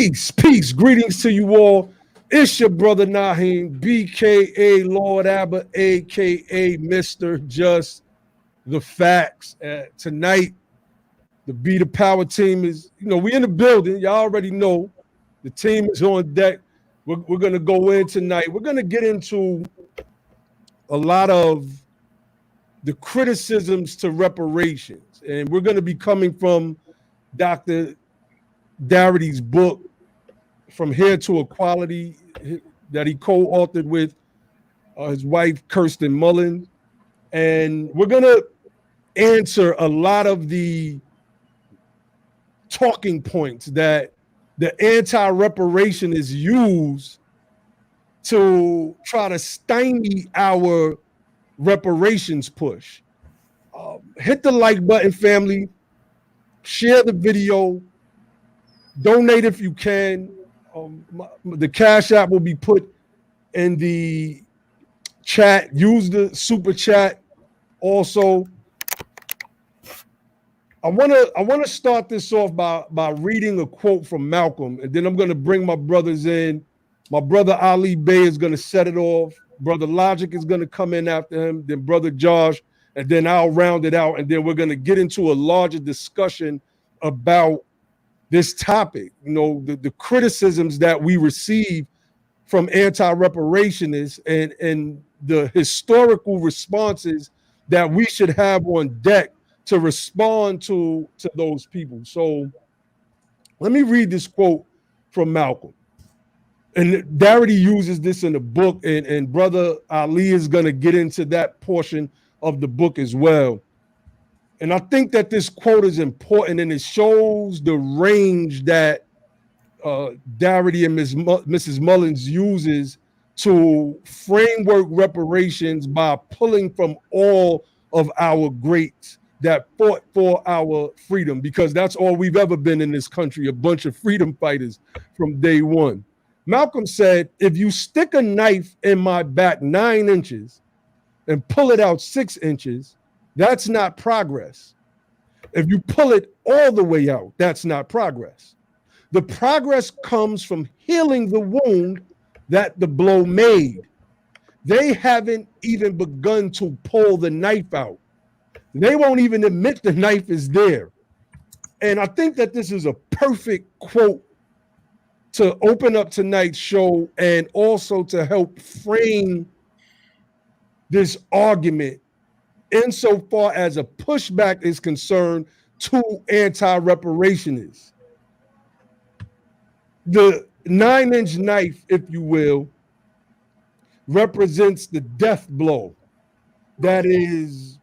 Peace. Greetings to you all. It's your brother Naheem, BKA Lord Abba, aka Mr. Just the Facts. Tonight, the Be the Power team is, we in the building. Y'all already know the team is on deck. We're going to go in tonight. We're going to get into a lot of the criticisms to reparations. And we're going to be coming from Dr. Darity's book, From Here to Equality, that he co-authored with his wife, Kirsten Mullin. And we're going to answer a lot of the talking points that the anti-reparation is used to try to stymie our reparations push. Hit the like button, family. Share the video. Donate if you can. The Cash App will be put in the chat. Use the super chat. Also, I want to start this off by reading a quote from Malcolm, and then I'm going to bring my brothers in. My brother Ali Bey is going to set it off. Brother Logic is going to come in after him. Then Brother Josh, and then I'll round it out, and then we're going to get into a larger discussion about this topic, the criticisms that we receive from anti-reparationists and the historical responses that we should have on deck to respond to those people. So let me read this quote from Malcolm. And Darity uses this in the book, and Brother Ali is going to get into that portion of the book as well. And I think that this quote is important, and it shows the range that Darity and Mrs. Mullins uses to framework reparations by pulling from all of our greats that fought for our freedom, because that's all we've ever been in this country, a bunch of freedom fighters from day one. Malcolm said, if you stick a knife in my back 9 inches and pull it out 6 inches, that's not progress. If you pull it all the way out, that's not progress. The progress comes from healing the wound that the blow made. They haven't even begun to pull the knife out. They won't even admit the knife is there. And I think that this is a perfect quote to open up tonight's show, and also to help frame this argument insofar as a pushback is concerned to anti-reparationists. The 9-inch knife, if you will, represents the death blow. That is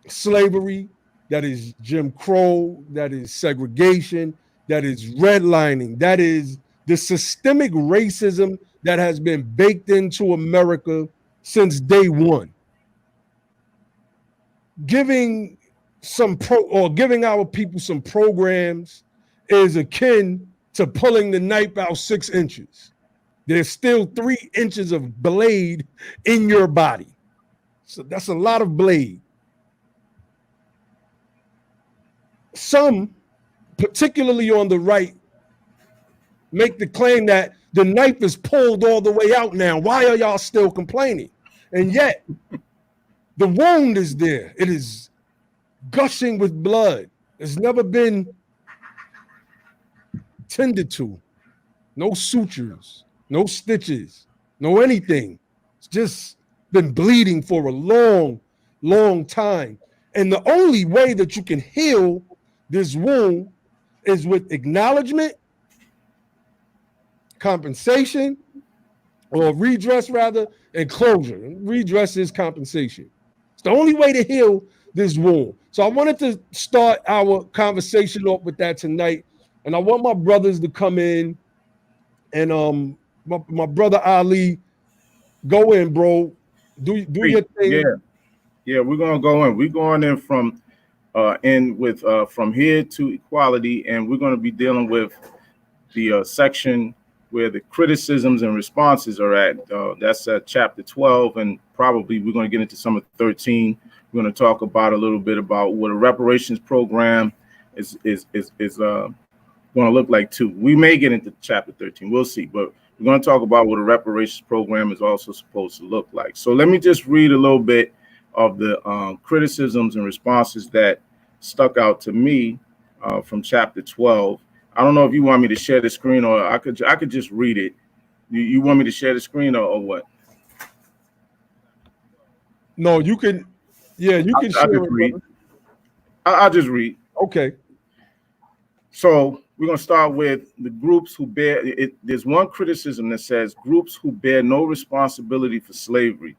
slavery, that is Jim Crow, that is segregation, that is redlining, that is the systemic racism that has been baked into America since day one. Giving our people some programs is akin to pulling the knife out 6 inches. There's still 3 inches of blade in your body. So that's a lot of blade. Some, particularly on the right, make the claim that the knife is pulled all the way out now. Why are y'all still complaining? And yet, the wound is there. It is gushing with blood. It's never been tended to. No sutures, no stitches, no anything. It's just been bleeding for a long, long time. And the only way that you can heal this wound is with acknowledgement, compensation, or redress rather, and closure. Redress is compensation. It's the only way to heal this wound. So I wanted to start our conversation off with that tonight. And I want my brothers to come in, and my brother Ali, go in, bro. Do your thing. Yeah, we're gonna go in. We're going in from From Here to Equality, and we're going to be dealing with the section where the criticisms and responses are at. That's chapter 12, and probably we're going to get into some of 13. We're going to talk about a little bit about what a reparations program is going to look like too. We may get into chapter 13. We'll see. But we're going to talk about what a reparations program is also supposed to look like. So let me just read a little bit of the criticisms and responses that stuck out to me from chapter 12. I don't know if you want me to share the screen, or I could just read it. You want me to share the screen, or what? No, you can. Yeah, you can share it, brother. I'll just read. Okay. So we're going to start with the groups who bear it. There's one criticism that says groups who bear no responsibility for slavery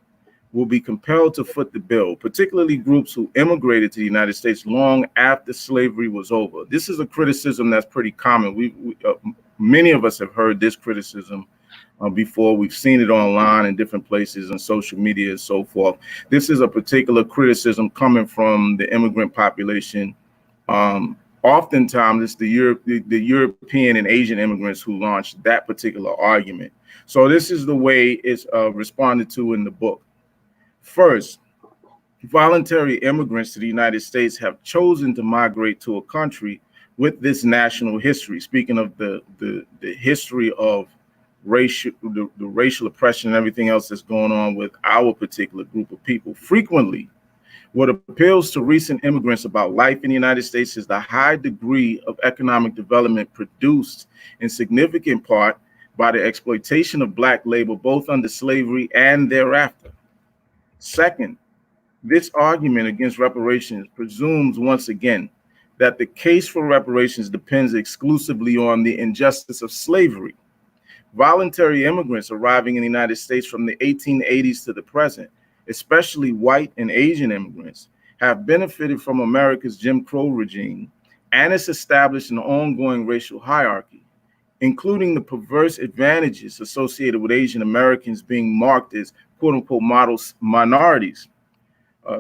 will be compelled to foot the bill, particularly groups who immigrated to the United States long after slavery was over. This is a criticism that's pretty common. Many of us have heard this criticism before. We've seen it online in different places and social media and so forth. This is a particular criticism coming from the immigrant population. Oftentimes, it's the European and Asian immigrants who launched that particular argument. So this is the way it's responded to in the book. First, voluntary immigrants to the United States have chosen to migrate to a country with this national history. Speaking of the history of the racial oppression and everything else that's going on with our particular group of people. Frequently, what appeals to recent immigrants about life in the United States is the high degree of economic development produced in significant part by the exploitation of Black labor, both under slavery and thereafter. Second, this argument against reparations presumes once again that the case for reparations depends exclusively on the injustice of slavery. Voluntary immigrants arriving in the United States from the 1880s to the present, especially white and Asian immigrants, have benefited from America's Jim Crow regime and its established and ongoing racial hierarchy, including the perverse advantages associated with Asian Americans being marked as quote-unquote model minorities.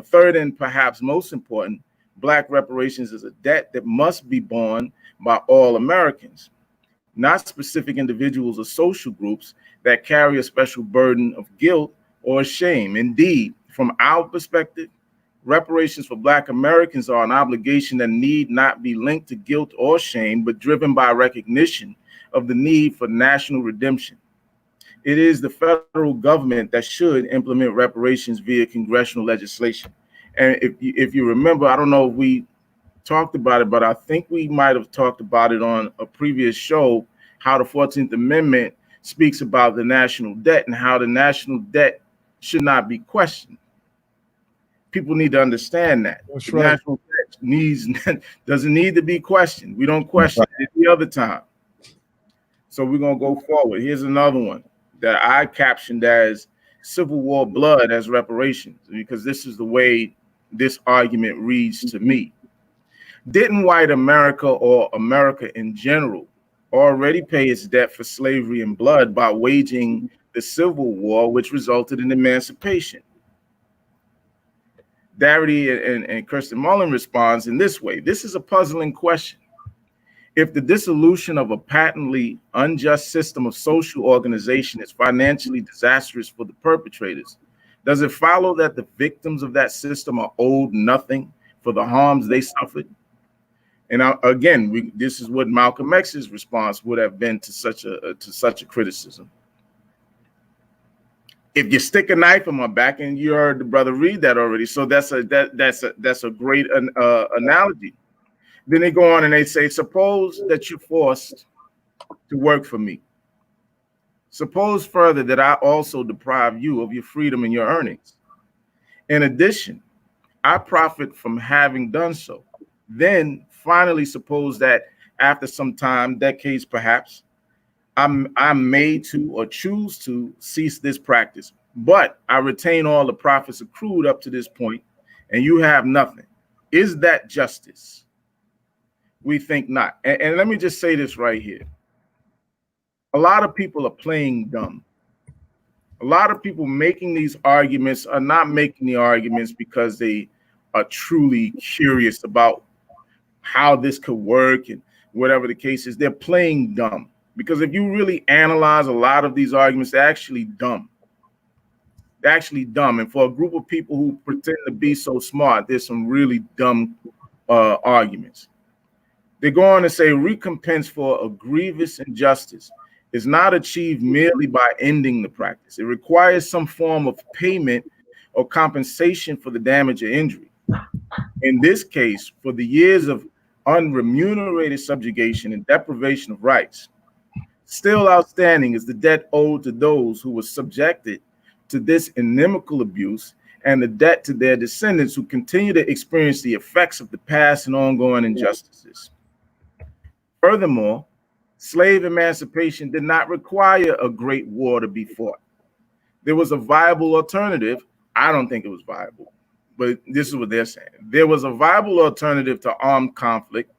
Third, and perhaps most important, Black reparations is a debt that must be borne by all Americans, not specific individuals or social groups that carry a special burden of guilt or shame. Indeed, from our perspective, reparations for Black Americans are an obligation that need not be linked to guilt or shame, but driven by recognition of the need for national redemption. It is the federal government that should implement reparations via congressional legislation. And if you remember, I don't know if we talked about it, but I think we might have talked about it on a previous show, how the 14th Amendment speaks about the national debt and how the national debt should not be questioned. People need to understand that. That's the right. National debt doesn't need to be questioned. We don't question it the other time. So we're going to go forward. Here's another one that I captioned as Civil War blood as reparations, because this is the way this argument reads to me. Didn't white America, or America in general, already pay its debt for slavery and blood by waging the Civil War, which resulted in emancipation? Darity and Kirsten Mullin responds in this way. This is a puzzling question. If the dissolution of a patently unjust system of social organization is financially disastrous for the perpetrators, does it follow that the victims of that system are owed nothing for the harms they suffered? And again, this is what Malcolm X's response would have been to such a criticism. If you stick a knife in my back, and you heard the brother read that already, so that's a great analogy. Then they go on and they say, suppose that you're forced to work for me. Suppose further that I also deprive you of your freedom and your earnings. In addition, I profit from having done so. Then finally, suppose that after some time, decades perhaps, I'm made to or choose to cease this practice, but I retain all the profits accrued up to this point, and you have nothing. Is that justice? We think not. And let me just say this right here. A lot of people are playing dumb. A lot of people making these arguments are not making the arguments because they are truly curious about how this could work and whatever the case is. They're playing dumb. Because if you really analyze a lot of these arguments, they're actually dumb. They're actually dumb. And for a group of people who pretend to be so smart, there's some really dumb arguments. They go on to say recompense for a grievous injustice is not achieved merely by ending the practice. It requires some form of payment or compensation for the damage or injury. In this case, for the years of unremunerated subjugation and deprivation of rights, still outstanding is the debt owed to those who were subjected to this inimical abuse, and the debt to their descendants who continue to experience the effects of the past and ongoing injustices. Furthermore, slave emancipation did not require a great war to be fought. There was a viable alternative. I don't think it was viable, but this is what they're saying. There was a viable alternative to armed conflict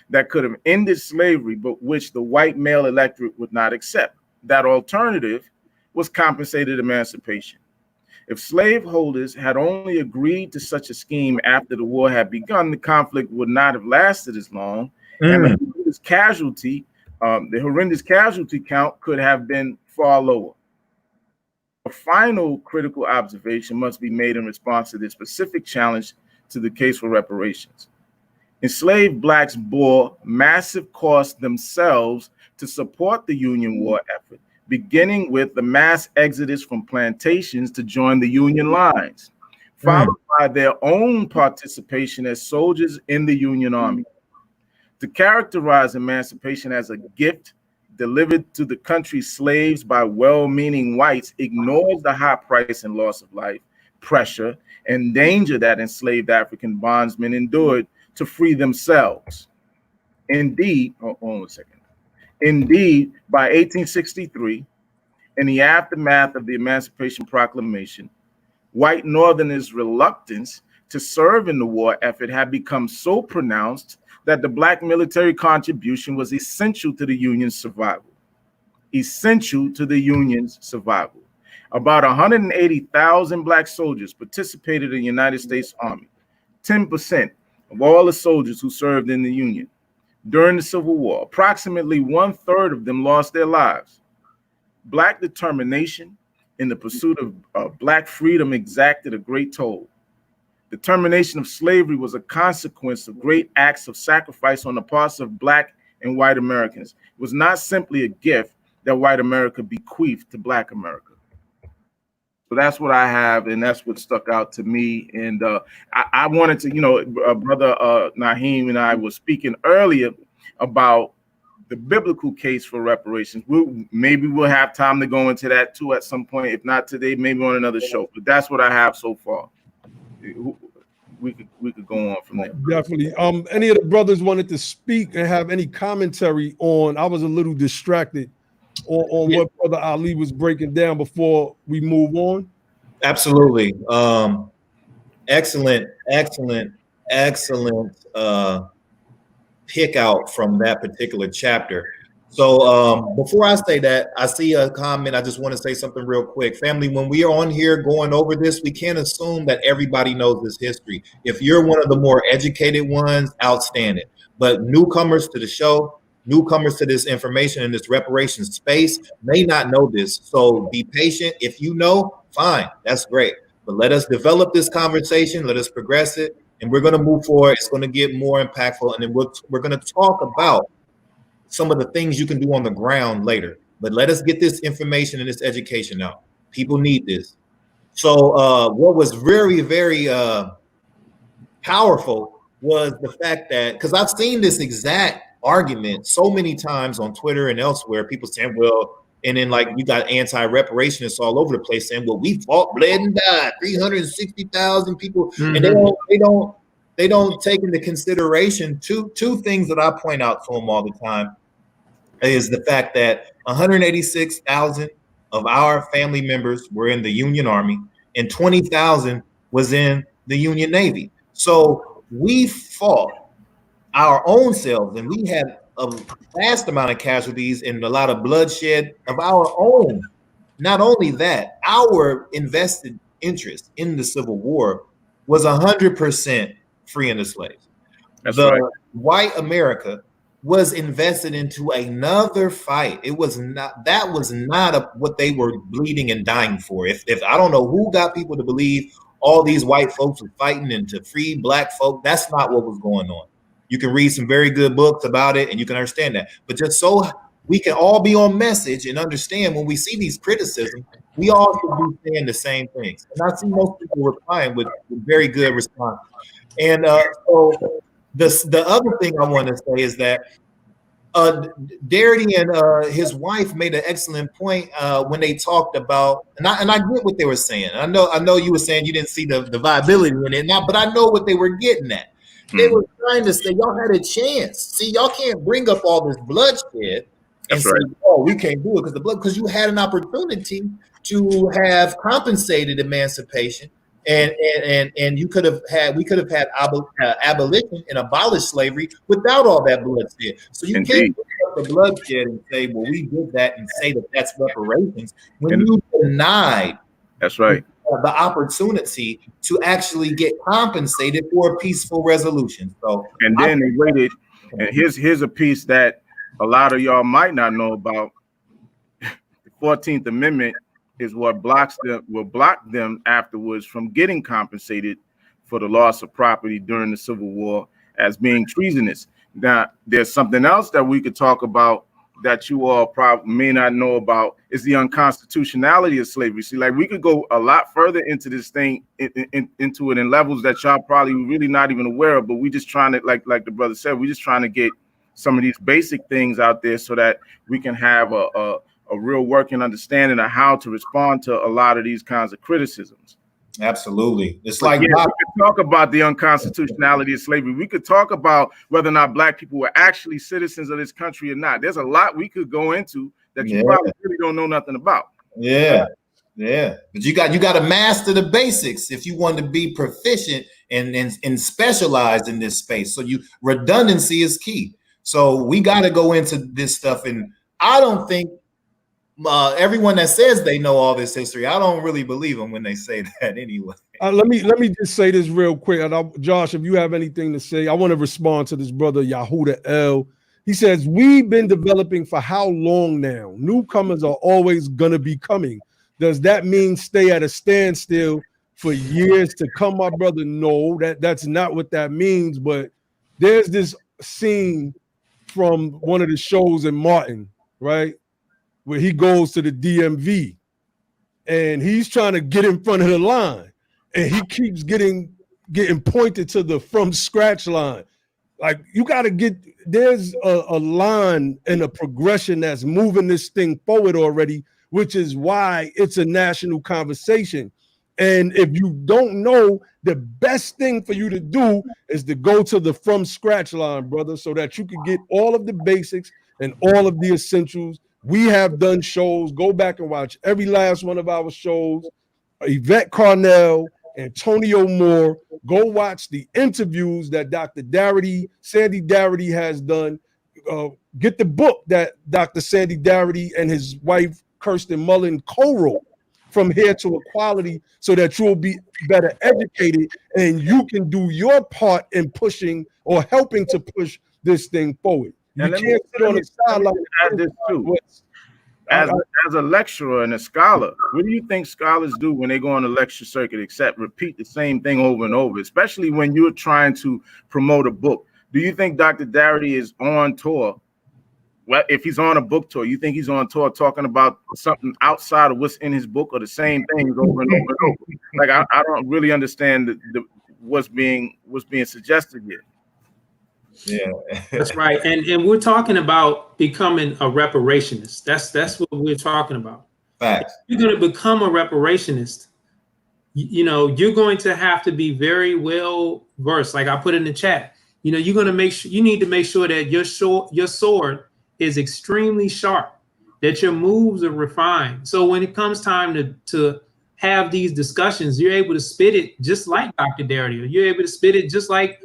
that could have ended slavery, but which the white male electorate would not accept. That alternative was compensated emancipation. If slaveholders had only agreed to such a scheme after the war had begun, the conflict would not have lasted as long, and the horrendous casualty count could have been far lower. A final critical observation must be made in response to this specific challenge to the case for reparations. Enslaved blacks bore massive costs themselves to support the Union war effort, beginning with the mass exodus from plantations to join the Union lines, followed by their own participation as soldiers in the Union Army. To characterize emancipation as a gift delivered to the country's slaves by well-meaning whites ignores the high price and loss of life, pressure, and danger that enslaved African bondsmen endured to free themselves. Indeed, hold on a second. Indeed, by 1863, in the aftermath of the Emancipation Proclamation, white Northerners' reluctance to serve in the war effort had become so pronounced that the black military contribution was essential to the Union's survival. Essential to the Union's survival. About 180,000 black soldiers participated in the United States Army, 10% of all the soldiers who served in the Union. During the Civil War, approximately 1/3 of them lost their lives. Black determination in the pursuit of black freedom exacted a great toll. The termination of slavery was a consequence of great acts of sacrifice on the parts of black and white Americans. It was not simply a gift that white America bequeathed to black America. So that's what I have, and that's what stuck out to me. And I wanted to, Brother Naheem and I were speaking earlier about the biblical case for reparations. Maybe we'll have time to go into that too at some point. If not today, maybe on another show. But that's what I have so far. We could go on from there. Definitely. Any of the brothers wanted to speak and have any commentary on? I was a little distracted on what Brother Ali was breaking down before we move on. Absolutely. Excellent pick out from that particular chapter. So before I say that, I see a comment. I just want to say something real quick. Family, when we are on here going over this, we can't assume that everybody knows this history. If you're one of the more educated ones, outstanding. But newcomers to the show, newcomers to this information in this reparations space may not know this. So be patient. If you know, fine, that's great. But let us develop this conversation. Let us progress it. And we're going to move forward. It's going to get more impactful. And then we're going to talk about some of the things you can do on the ground later. But let us get this information and this education out. People need this. So what was very, very powerful was the fact that, because I've seen this exact argument so many times on Twitter and elsewhere, people saying, well, and then like you got anti-reparationists all over the place saying, well, we fought, bled, and died, 360,000 people. Mm-hmm. And they don't take into consideration two things that I point out to them all the time is the fact that 186,000 of our family members were in the Union Army and 20,000 was in the Union Navy. So we fought our own selves and we had a vast amount of casualties and a lot of bloodshed of our own. Not only that, our invested interest in the Civil War was 100% freeing the slaves. That's right. White America was invested into another fight. It was not, what they were bleeding and dying for. If I don't know who got people to believe all these white folks were fighting and to free black folk, that's not what was going on. You can read some very good books about it and you can understand that. But just so we can all be on message and understand when we see these criticisms, we all should be saying the same things. And I see most people replying with very good response. And so the other thing I want to say is that Darity and his wife made an excellent point when they talked about, and I get what they were saying. I know you were saying you didn't see the viability in it, but I know what they were getting at. They were trying to say y'all had a chance. See, y'all can't bring up all this bloodshed and say, "Oh, we can't do it because you had an opportunity to have compensated emancipation." And we could have had abolition and abolished slavery without all that bloodshed. So you can't put up the bloodshed and say, well, we did that and say that that's reparations when you denied the opportunity to actually get compensated for a peaceful resolution. So and then they waited, and here's a piece that a lot of y'all might not know about. The 14th Amendment is what will block them afterwards from getting compensated for the loss of property during the Civil War as being treasonous. Now, there's something else that we could talk about that you all probably may not know about is the unconstitutionality of slavery. See, like we could go a lot further into this thing, into it in levels that y'all probably really not even aware of, but we just trying to, like the brother said, we're just trying to get some of these basic things out there so that we can have a real working understanding of how to respond to a lot of these kinds of criticisms. Absolutely. It's like we could talk about the unconstitutionality of slavery. We could talk about whether or not Black people were actually citizens of this country or not. There's a lot we could go into that you probably really don't know nothing about. Yeah. But you got to master the basics if you want to be proficient and specialized in this space. So redundancy is key. So we got to go into this stuff. And I don't think everyone that says they know all this history, I don't really believe them when they say that anyway. Let me just say this real quick. Josh, if you have anything to say, I want to respond to this brother Yahuda L. He says, we've been developing for how long now? Newcomers are always going to be coming. Does that mean stay at a standstill for years to come, my brother? No, that's not what that means. But there's this scene from one of the shows in Martin, right, where he goes to the DMV and he's trying to get in front of the line and he keeps getting pointed to the from scratch line. Like you got to there's a line and a progression that's moving this thing forward already, which is why it's a national conversation. And if you don't know, the best thing for you to do is to go to the from scratch line, brother, so that you can get all of the basics and all of the essentials. We have done shows. Go back and watch every last one of our shows. Yvette Carnell, Antonio Moore. Go watch the interviews that Dr. Darity, Sandy Darity has done. Get the book that Dr. Sandy Darity and his wife, Kirsten Mullin, co-wrote, From Here to Equality, so that you'll be better educated and you can do your part in pushing or helping to push this thing forward. You can't sit on the sideline. As a lecturer and a scholar, what do you think scholars do when they go on the lecture circuit except repeat the same thing over and over, especially when you're trying to promote a book? Do you think Dr. Darity is on tour? Well, if he's on a book tour, you think he's on tour talking about something outside of what's in his book or the same things over and over and over? Like, I don't really understand what's being suggested here. Yeah, that's right. And we're talking about becoming a reparationist. That's what we're talking about. Facts. If you're going to become a reparationist, you're going to have to be very well versed. Like I put in the chat, you're going to you need to make sure that your sword is extremely sharp, that your moves are refined. So when it comes time to have these discussions, you're able to spit it just like Dr. Darity, or you're able to spit it just like,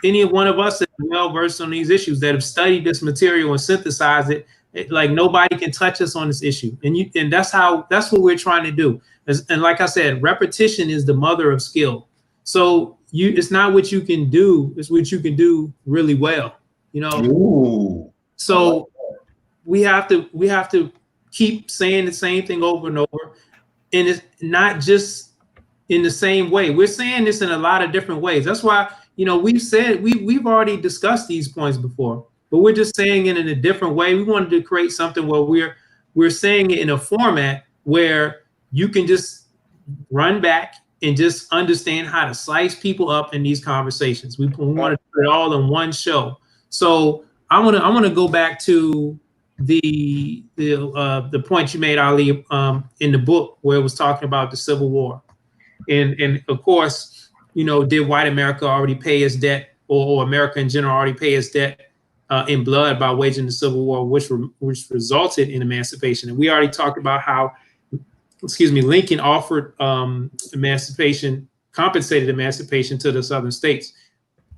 any one of us that are well versed on these issues that have studied this material and synthesized it. Like nobody can touch us on this issue. And that's what we're trying to do. And like I said, repetition is the mother of skill. So it's not what you can do, it's what you can do really well. Ooh. So we have to keep saying the same thing over and over. And it's not just in the same way. We're saying this in a lot of different ways. That's why, we've already discussed these points before, but we're just saying it in a different way. We wanted to create something where we're saying it in a format where you can just run back and just understand how to slice people up in these conversations. We want to put it all in one show. So I want to go back to the point you made, Ali, in the book where it was talking about the Civil War, and of course, did white America already pay its debt, or America in general already pay its debt in blood by waging the Civil War, which resulted in emancipation? And we already talked about how, Lincoln offered emancipation, compensated emancipation to the Southern states.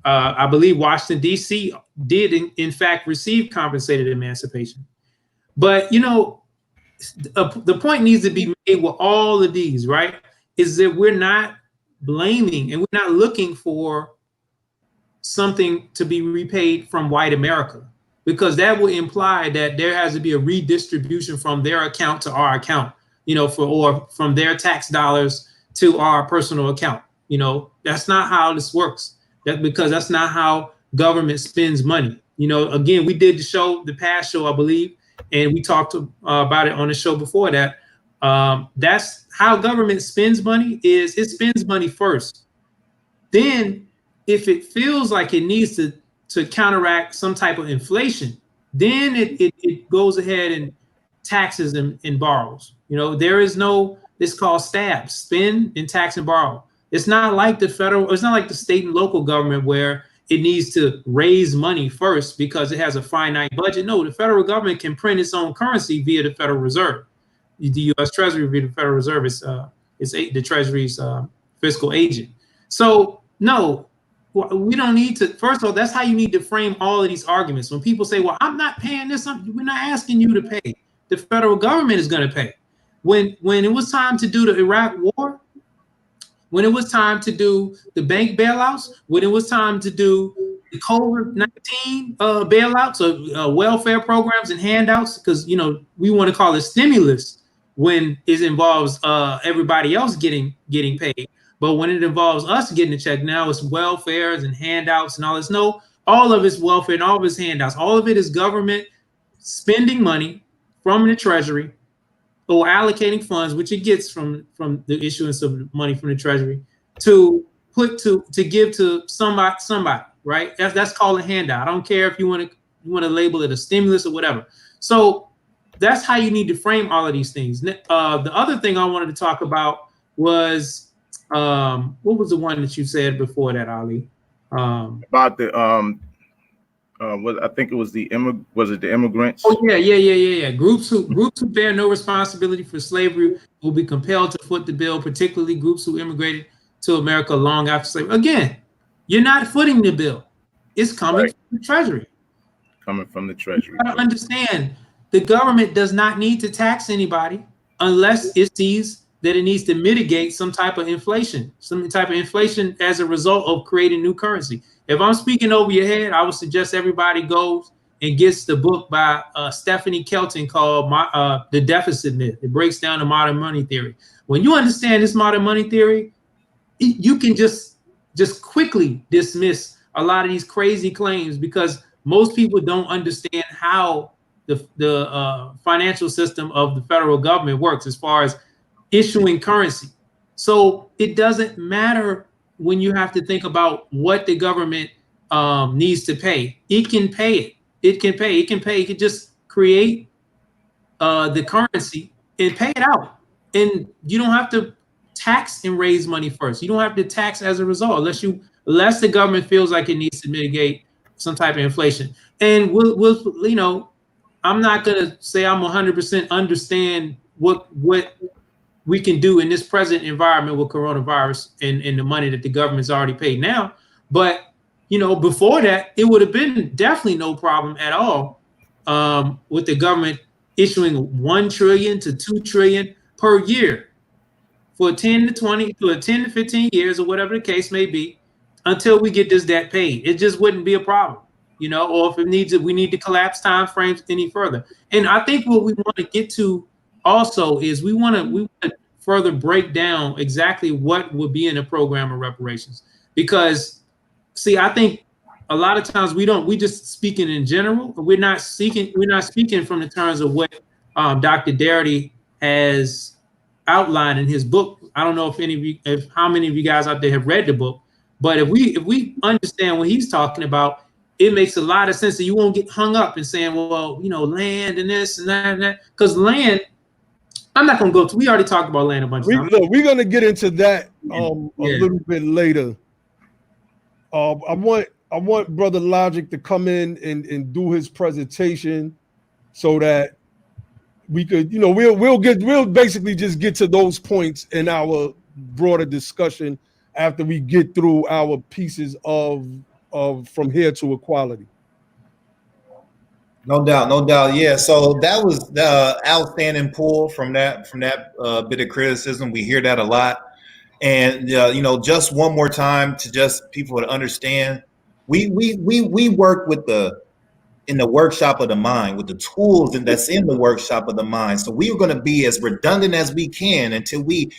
I believe Washington, D.C. did in fact receive compensated emancipation. But, the point needs to be made with all of these, right, is that we're not blaming and we're not looking for something to be repaid from white America, because that would imply that there has to be a redistribution from their account to our account, or from their tax dollars to our personal account. That's not how this works. Because that's not how government spends money. Again, we did the past show, I believe, and we talked about it on the show before that. That's how government spends money. Is it spends money first. Then, if it feels like it needs to counteract some type of inflation, then it goes ahead and taxes and borrows. There is it's called STAB, spend and tax and borrow. It's not like it's not like the state and local government where it needs to raise money first because it has a finite budget. No, the federal government can print its own currency via the Federal Reserve. The U.S. Treasury via the Federal Reserve is the Treasury's fiscal agent. So no, we don't need to. First of all, that's how you need to frame all of these arguments. When people say, "Well, I'm not paying this," we're not asking you to pay. The federal government is going to pay. When it was time to do the Iraq War, when it was time to do the bank bailouts, when it was time to do the COVID-19 bailouts of welfare programs and handouts, because we want to call it stimulus when it involves everybody else getting paid. But when it involves us getting a check, now it's welfares and handouts and all this. No, all of it's welfare and all of it's handouts. All of it is government spending money from the Treasury, or allocating funds, which it gets from the issuance of money from the Treasury, to give to somebody, right? That's called a handout. I don't care if you want to label it a stimulus or whatever. So that's how you need to frame all of these things. The other thing I wanted to talk about was what was the one that you said before that, Ali? About the I think it was the immigrants? Oh yeah. Groups who bear no responsibility for slavery will be compelled to foot the bill, particularly groups who immigrated to America long after slavery. Again, you're not footing the bill. It's coming from the Treasury. Coming from the Treasury. You gotta understand, the government does not need to tax anybody unless it sees that it needs to mitigate some type of inflation as a result of creating new currency. If I'm speaking over your head, I would suggest everybody goes and gets the book by Stephanie Kelton called The Deficit Myth. It breaks down the modern money theory. When you understand this modern money theory, you can just quickly dismiss a lot of these crazy claims, because most people don't understand how the financial system of the federal government works as far as issuing currency. So it doesn't matter when you have to think about what the government needs to pay. It can pay it. It can just create the currency and pay it out. And you don't have to tax and raise money first. You don't have to tax as a result, unless the government feels like it needs to mitigate some type of inflation. And we'll I'm not gonna say I'm 100% understand what we can do in this present environment with coronavirus and the money that the government's already paid now. But, before that, it would have been definitely no problem at all with the government issuing 1 trillion to 2 trillion per year for 10 to 15 years or whatever the case may be, until we get this debt paid. It just wouldn't be a problem, or if we need to collapse time frames any further. And I think what we want to get to also is we want to further break down exactly what would be in a program of reparations, because see, I think a lot of times we just speaking in general. We're not speaking from the terms of what Dr. Darity has outlined in his book. I don't know if how many of you guys out there have read the book, but if we understand what he's talking about, it makes a lot of sense. So you won't get hung up in saying, well, land and this and that, because land. I'm not going to go to. We already talked about land a bunch of times. Look, we're going to get into that a little bit later. I want Brother Logic to come in and do his presentation so that we could, we'll basically just get to those points in our broader discussion after we get through our pieces of From Here to Equality. No doubt. Yeah. So that was the outstanding pull from that bit of criticism. We hear that a lot. And just one more time to just people to understand, we work in the workshop of the mind with the tools that's in the workshop of the mind. So we are going to be as redundant as we can until we,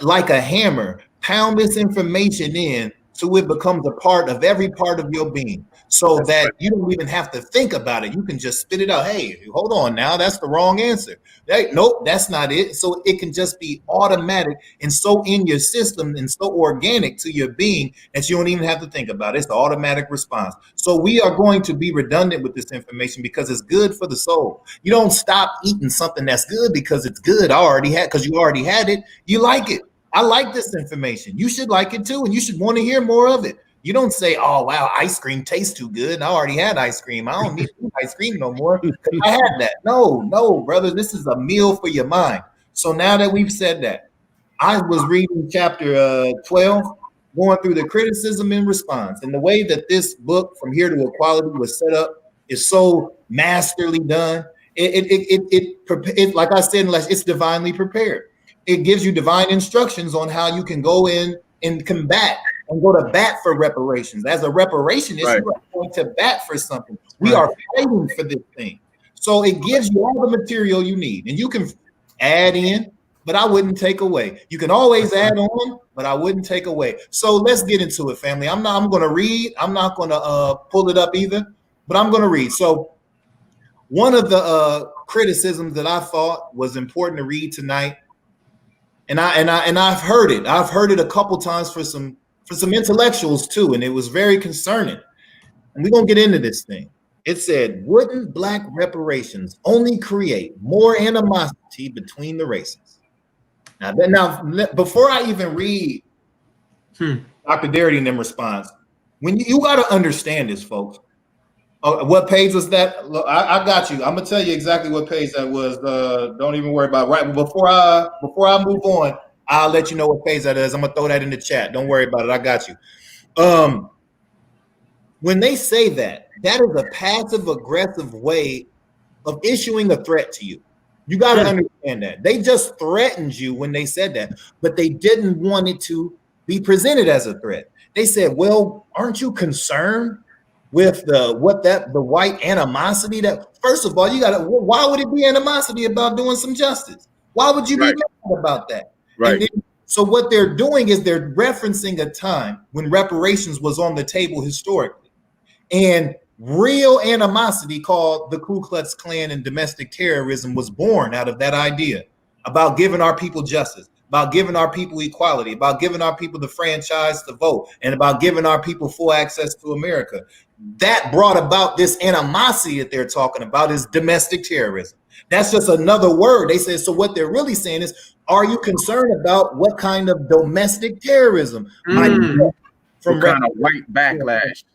like a hammer, pound this information in so it becomes a part of every part of your being, so that you don't even have to think about it. You can just spit it out. Hey, hold on now, that's the wrong answer. Hey, nope, that's not it. So it can just be automatic and so in your system and so organic to your being that you don't even have to think about it. It's the automatic response. So we are going to be redundant with this information because it's good for the soul. You don't stop eating something that's good because it's good. Because you already had it. You like it. I like this information. You should like it too, and you should want to hear more of it. You don't say, oh, wow, ice cream tastes too good, and I already had ice cream. I don't need ice cream no more. I had that. No, brother, this is a meal for your mind. So now that we've said that, I was reading chapter 12, going through the criticism and response. And the way that this book, From Here to Equality, was set up is so masterly done. It like I said, it's divinely prepared. It gives you divine instructions on how you can go in and combat and go to bat for reparations. As a reparationist, right, you are going to bat for something. We are fighting for this thing. So it gives you all the material you need. And you can add in, but I wouldn't take away. You can always add on, but I wouldn't take away. So let's get into it, family. I'm going to read. I'm not going to pull it up either, but I'm going to read. So one of the criticisms that I thought was important to read tonight, and I've heard it. I've heard it a couple times for some intellectuals too, and it was very concerning. And we're gonna get into this thing. It said, "Wouldn't Black reparations only create more animosity between the races?" Now, before I even read Dr. Darity and them response, when you got to understand this, folks. What page was that? Look, I got you. I'm gonna tell you exactly what page that was. Don't even worry about it. Right before I move on, I'll let you know what page that is. I'm gonna throw that in the chat. Don't worry about it. I got you. When they say that is a passive aggressive way of issuing a threat to you. You got to understand that. They just threatened you when they said that, but they didn't want it to be presented as a threat. They said, "Well, aren't you concerned with the white animosity that, first of all, why would it be animosity about doing some justice? Why would you be mad about that?" Right. So what they're doing is they're referencing a time when reparations was on the table historically, and real animosity called the Ku Klux Klan and domestic terrorism was born out of that idea about giving our people justice, about giving our people equality, about giving our people the franchise to vote, and about giving our people full access to America. That brought about this animosity that they're talking about is domestic terrorism. That's just another word. They say, so what they're really saying is, are you concerned about what kind of domestic terrorism might be from what kind of white backlash?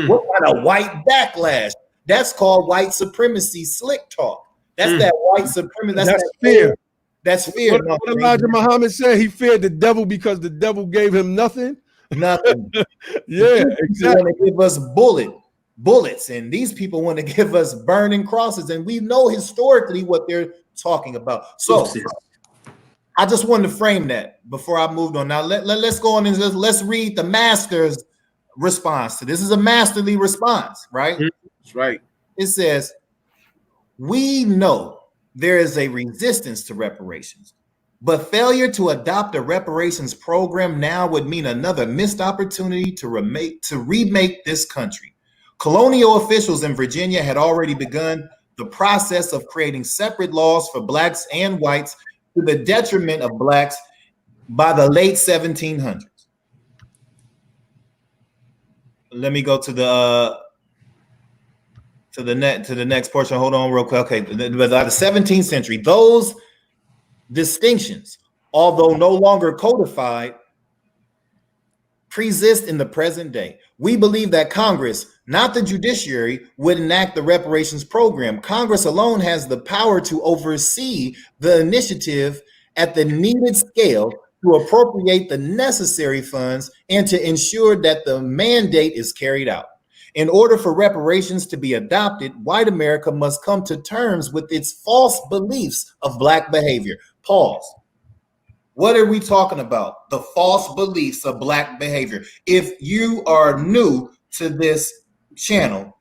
What kind of white backlash? That's called white supremacy slick talk. That's that white supremacy. That's fear. That's fear. What Elijah Muhammad said, he feared the devil because the devil gave him nothing. Nothing. Yeah, exactly. Want to give us bullets, and these people want to give us burning crosses, and we know historically what they're talking about. So I just wanted to frame that before I moved on. Now let's go on and let's read the master's response to this. This is a masterly response, right? That's right. It says, "We know there is a resistance to reparations, But failure to adopt a reparations program now would mean another missed opportunity to remake this country. Colonial officials in Virginia had already begun the process of creating separate laws for blacks and whites to the detriment of blacks by the late 1700s. Let me go to the next portion. Hold on real quick. Okay, by the 17th century, those distinctions, although no longer codified, persist in the present day. We believe that Congress, not the judiciary, would enact the reparations program. Congress alone has the power to oversee the initiative at the needed scale, to appropriate the necessary funds, and to ensure that the mandate is carried out. In order for reparations to be adopted, white America must come to terms with its false beliefs of black behavior. Pause. What are we talking about? The false beliefs of black behavior. If you are new to this channel,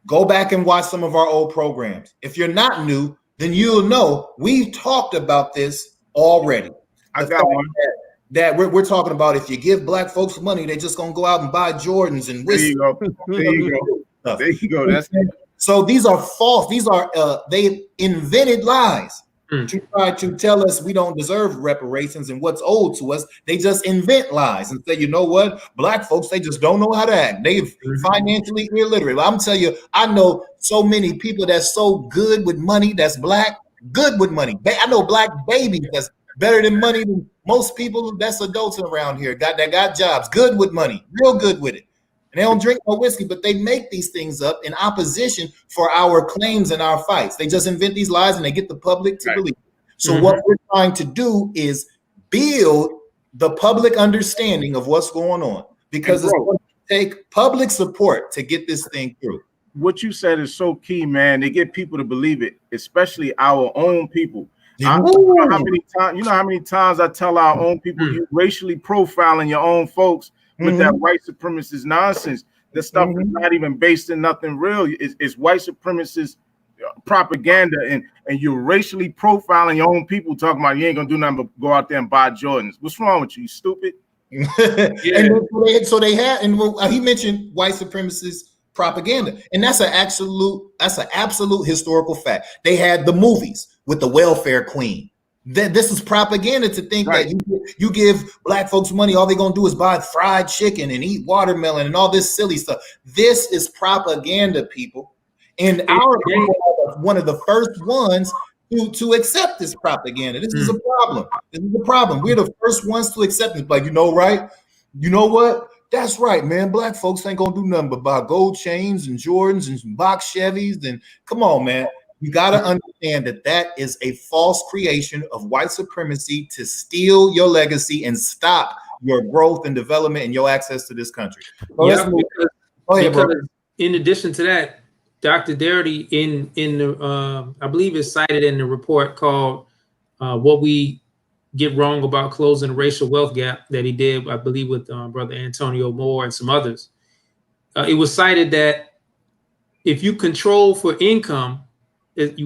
go back and watch some of our old programs. If you're not new, then you'll know we talked about this already. I got one. That we're talking about, if you give black folks money, they're just gonna go out and buy Jordans and whiskey. There you go. There you go. There you go. That's it. So these are false. These are they invented lies to try to tell us we don't deserve reparations and what's owed to us. They just invent lies and say, you know what, black folks, they just don't know how to act. They're financially illiterate. I'm telling you, I know so many people that's so good with money, that's black, good with money. I know black babies that's better than money than most people that's adults around here got jobs, good with money, real good with it. And they don't drink no whiskey, but they make these things up in opposition for our claims and our fights. They just invent these lies and they get the public to believe. So what we're trying to do is build the public understanding of what's going on, because it's going to take public support to get this thing through. What you said is so key, man. They get people to believe it, especially our own people. You know how many times I tell our own people, you racially profiling your own folks with that white supremacist nonsense. The stuff is not even based in nothing real. It's white supremacist propaganda, and you're racially profiling your own people, talking about you ain't gonna do nothing but go out there and buy Jordans. What's wrong with you, stupid? And so they had, and he mentioned white supremacist propaganda, and that's an absolute historical fact. They had the movies with the welfare queen. This is propaganda to think that you give black folks money, all they're gonna do is buy fried chicken and eat watermelon and all this silly stuff. This is propaganda, people. And our people are one of the first ones to accept this propaganda. This is a problem. This is a problem. We're the first ones to accept it. Like, you know, right? You know what? That's right, man. Black folks ain't gonna do nothing but buy gold chains and Jordans and box Chevys. And come on, man. You got to understand that that is a false creation of white supremacy to steal your legacy and stop your growth and development and your access to this country. Because in addition to that, Dr. Darity in the I believe it's cited in the report called "What We Get Wrong About Closing the Racial Wealth Gap" that he did, I believe, with Brother Antonio Moore and some others. It was cited that if you control for income,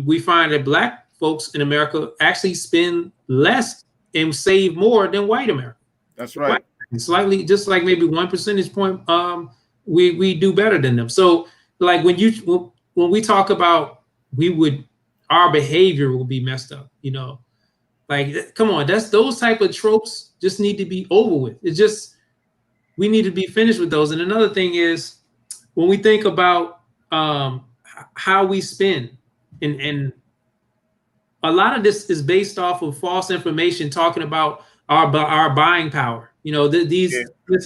we find that black folks in America actually spend less and save more than white America. That's right. Slightly, just like maybe 1 percentage point, we do better than them. So, like when we talk about our behavior will be messed up, you know, like, come on, those type of tropes just need to be over with. It's just, we need to be finished with those. And another thing is, when we think about how we spend, and a lot of this is based off of false information talking about our buying power. You know, this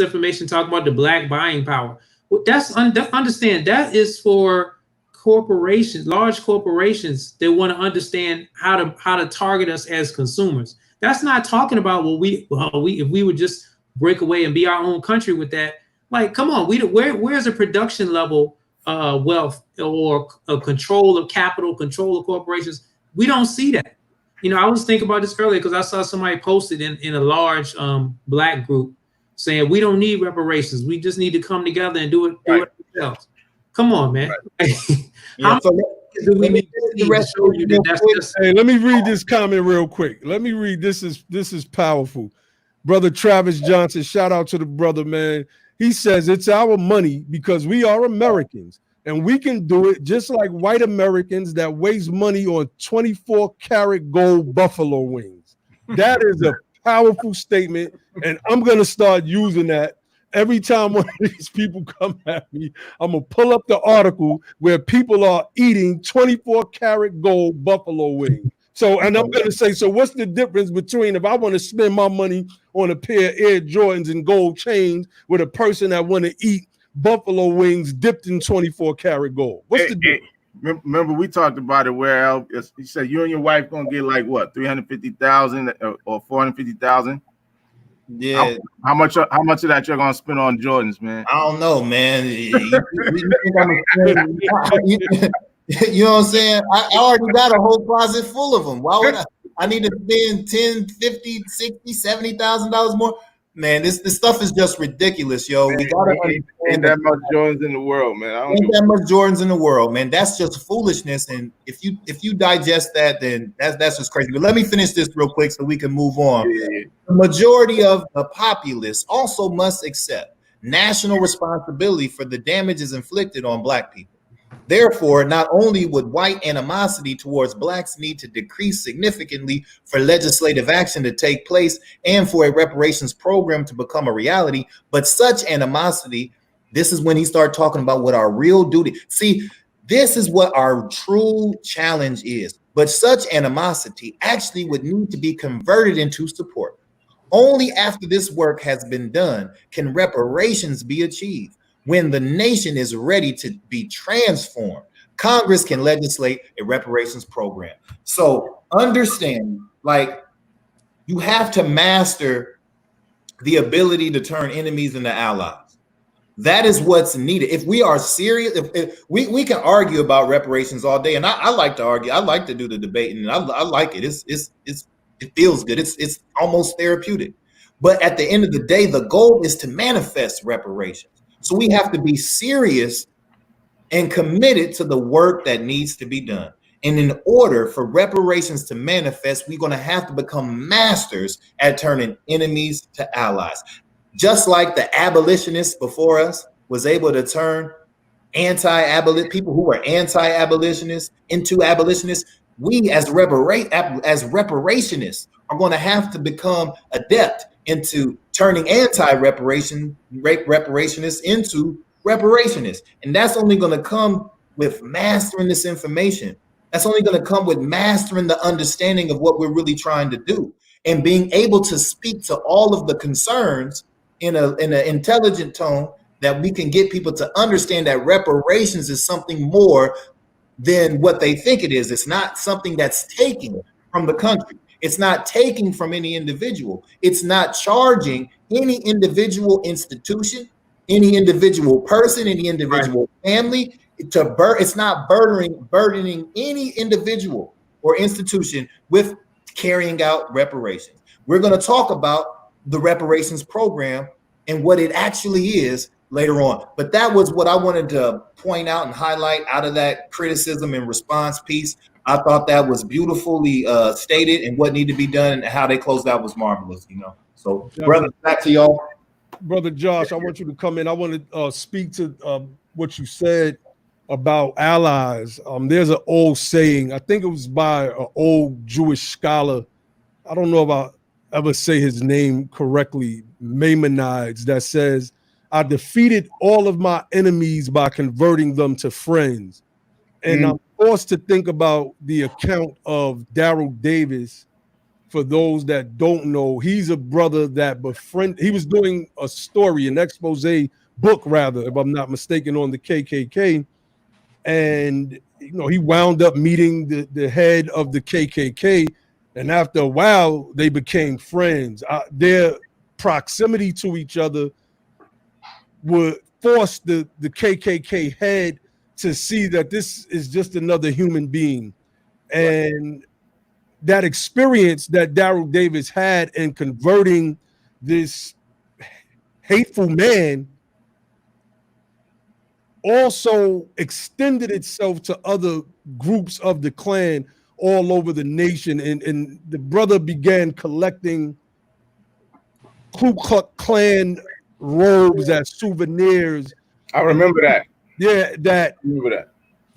information talking about the black buying power. Understand that is for corporations, large corporations that want to understand how to target us as consumers. That's not talking about if we would just break away and be our own country with that. Like, come on, where's a production level wealth or a control of capital, control of corporations? We don't see that. You know, I was thinking about this earlier because I saw somebody posted in a large black group saying we don't need reparations. We just need to come together and do it ourselves. Come on, man. do we need to see to show you that that's just Hey, let me read this comment real quick. Let me read this. Is powerful. Brother Travis Johnson, shout out to the brother, man. He says it's our money because we are Americans and we can do it just like white Americans that waste money on 24 karat gold buffalo wings. That is a powerful statement, and I'm going to start using that. Every time one of these people come at me, I'm going to pull up the article where people are eating 24 karat gold buffalo wings. So, and I'm going to say, so what's the difference between if I want to spend my money on a pair of Air Jordans and gold chains with a person that want to eat buffalo wings dipped in 24 karat gold? What's the difference? Remember, we talked about it where you said you and your wife going to get like what, 350,000 or 450,000? Yeah. How much of that you're gonna spend on Jordans, man? I don't know, man. You know what I'm saying? I already got a whole closet full of them. Why would I need to spend 10, 50, 60, $70,000 more? Man, this stuff is just ridiculous, yo. Man, we gotta ain't that much Jordans in the world, man. Ain't that much Jordans in the world, man. That's just foolishness. And if you digest that, then that's just crazy. But let me finish this real quick so we can move on. Yeah. The majority of the populace also must accept national responsibility for the damages inflicted on Black people. Therefore, not only would white animosity towards Blacks need to decrease significantly for legislative action to take place and for a reparations program to become a reality, but such animosity, this is when he started talking about what our real duty. See, this is what our true challenge is. But such animosity actually would need to be converted into support. Only after this work has been done can reparations be achieved. When the nation is ready to be transformed, Congress can legislate a reparations program. So understand, like, you have to master the ability to turn enemies into allies. That is what's needed. If we are serious, if we can argue about reparations all day, and I like to argue. I like to do the debating, and I like it. It feels good. It's almost therapeutic. But at the end of the day, the goal is to manifest reparations. So we have to be serious and committed to the work that needs to be done. And in order for reparations to manifest, we're going to have to become masters at turning enemies to allies. Just like the abolitionists before us was able to turn people who were anti-abolitionists into abolitionists, we as reparationists are going to have to become adept into turning reparationists into reparationists. And that's only going to come with mastering this information. That's only going to come with mastering the understanding of what we're really trying to do and being able to speak to all of the concerns in an intelligent tone that we can get people to understand that reparations is something more than what they think it is. It's not something that's taken from the country. It's not taking from any individual. It's not charging any individual institution, any individual person, any individual family. It's not burdening any individual or institution with carrying out reparations. We're going to talk about the reparations program and what it actually is later on. But that was what I wanted to point out and highlight out of that criticism and response piece. I thought that was beautifully stated, and what needed to be done and how they closed out was marvelous, you know. So, brother, back to y'all. Brother Josh, I want you to come in. I want to speak to what you said about allies. There's an old saying, I think it was by an old Jewish scholar. I don't know if I ever say his name correctly, Maimonides, that says, I defeated all of my enemies by converting them to friends. And I'm forced to think about the account of Daryl Davis. For those that don't know, he's a brother that he was doing a story, an expose book, rather, if I'm not mistaken, on the KKK. And, you know, he wound up meeting the head of the KKK. And after a while, they became friends. Their proximity to each other would force the KKK head to see that this is just another human being. And that experience that Daryl Davis had in converting this hateful man also extended itself to other groups of the Klan all over the nation. And the brother began collecting Ku Klux Klan robes as souvenirs. I remember that. Yeah, that I remember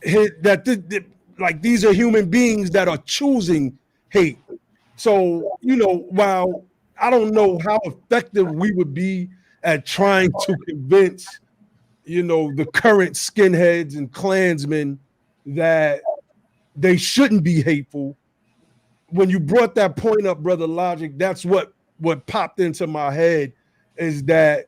that. Like these are human beings that are choosing hate. So, you know, while I don't know how effective we would be at trying to convince, you know, the current skinheads and Klansmen that they shouldn't be hateful. When you brought that point up, Brother Logic, that's what popped into my head, is that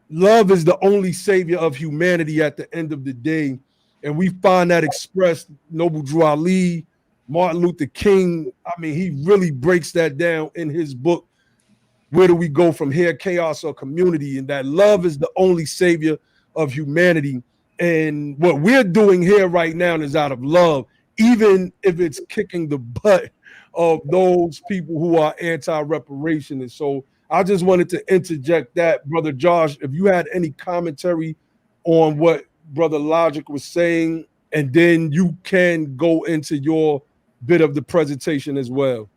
love is the only savior of humanity at the end of the day. And we find that expressed Noble Drew Ali, Martin Luther King. I mean, he really breaks that down in his book, Where Do We Go From Here, Chaos or Community? And that love is the only savior of humanity. And what we're doing here right now is out of love, even if it's kicking the butt of those people who are anti-reparation. So I just wanted to interject that, Brother Josh, if you had any commentary on what Brother Logic was saying, and then you can go into your bit of the presentation as well.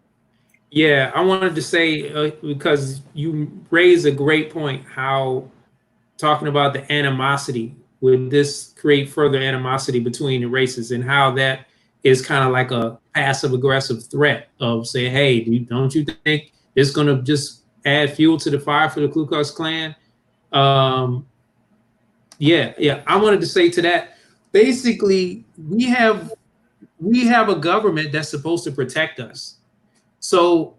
Yeah, I wanted to say, because you raised a great point, how talking about the animosity, would this create further animosity between the races, and how that is kind of like a passive aggressive threat of saying, hey, don't you think it's going to just add fuel to the fire for the Ku Klux Klan? Yeah. I wanted to say to that, basically, we have a government that's supposed to protect us. So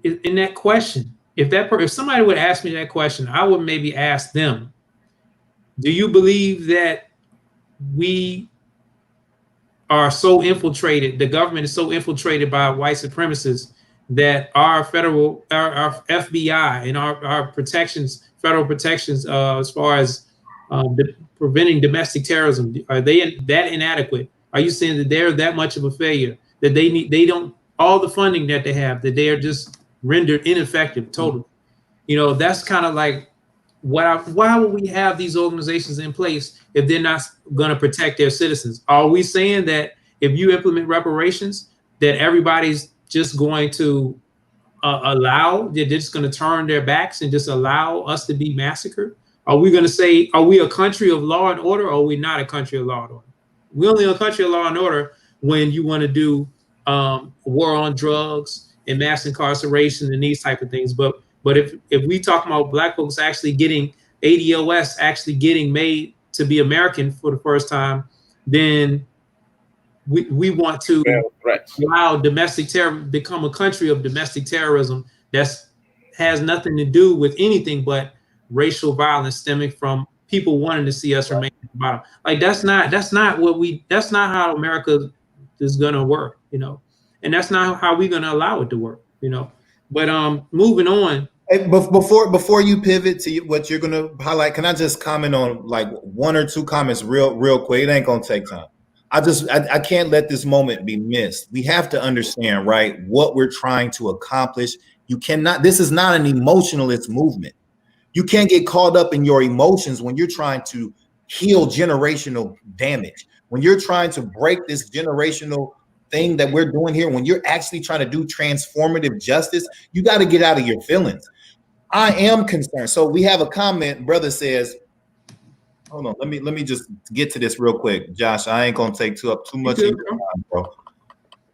in that question, if somebody would ask me that question, I would maybe ask them, do you believe that we are so infiltrated, the government is so infiltrated by white supremacists that our FBI and our protections, federal protections, as far as preventing domestic terrorism, are they that inadequate? Are you saying that they're that much of a failure, that they don't, all the funding that they have, that they are just rendered ineffective totally? You know, that's kind of like, why would we have these organizations in place if they're not going to protect their citizens? Are we saying that if you implement reparations, that everybody's just going to they're just going to turn their backs and just allow us to be massacred? Are we going to say, are we a country of law and order, or are we not a country of law and order? We're only a country of law and order when you want to do war on drugs and mass incarceration and these type of things. But if we talk about Black folks actually getting ADOS actually getting made to be American for the first time, then we want to allow domestic terror, become a country of domestic terrorism that's has nothing to do with anything but racial violence stemming from people wanting to see us remain at the bottom. Like that's not how America is gonna work, you know, and that's not how we're gonna allow it to work, you know. But moving on. Hey, before you pivot to what you're gonna highlight, can I just comment on like one or two comments real quick? It ain't gonna take time. I can't let this moment be missed. We have to understand, right, what we're trying to accomplish. You cannot, this is not an emotionalist movement. You can't get caught up in your emotions when you're trying to heal generational damage. When you're trying to break this generational thing that we're doing here, when you're actually trying to do transformative justice, you got to get out of your feelings. I am concerned. So we have a comment. Brother says, hold on, let me just get to this real quick. Josh, I ain't gonna take too much of your time, bro.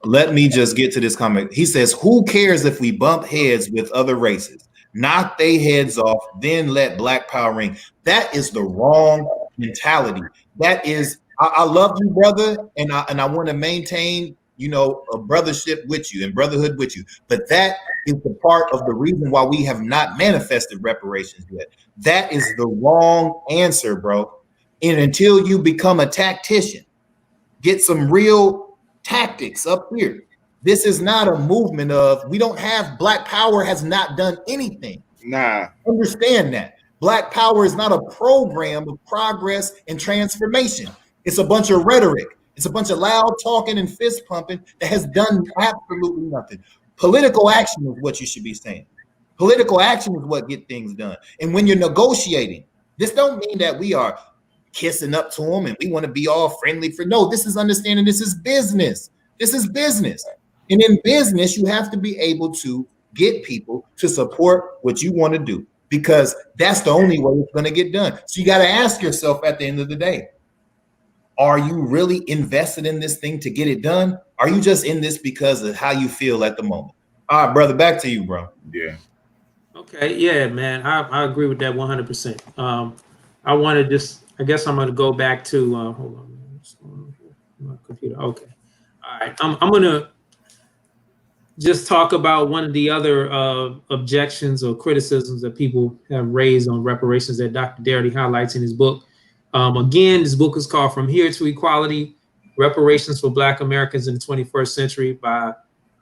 Let me just get to this comment. He says, who cares if we bump heads with other races? Knock their heads off, then let Black power ring. That is the wrong mentality. That is, I love you, brother, and I want to maintain, you know, a brothership with you and brotherhood with you. But that is the part of the reason why we have not manifested reparations yet. That is the wrong answer, bro. And until you become a tactician, get some real tactics up here. This is not a movement of, we don't have, Black power has not done anything. Nah. Understand that. Black power is not a program of progress and transformation. It's a bunch of rhetoric. It's a bunch of loud talking and fist pumping that has done absolutely nothing. Political action is what you should be saying. Political action is what gets things done. And when you're negotiating, this don't mean that we are kissing up to them and we want to be all friendly. No, this is understanding this is business. This is business. And in business, you have to be able to get people to support what you want to do, because that's the only way it's going to get done. So you got to ask yourself at the end of the day, are you really invested in this thing to get it done? Are you just in this because of how you feel at the moment? All right, brother, back to you, bro. Yeah. Okay, yeah, man, I agree with that 100%. I want to just, I guess I'm going to go back to, hold on, my computer. Okay, all right, I'm going to just talk about one of the other objections or criticisms that people have raised on reparations that Dr. Darity highlights in his book. Again, this book is called From Here to Equality, Reparations for Black Americans in the 21st Century by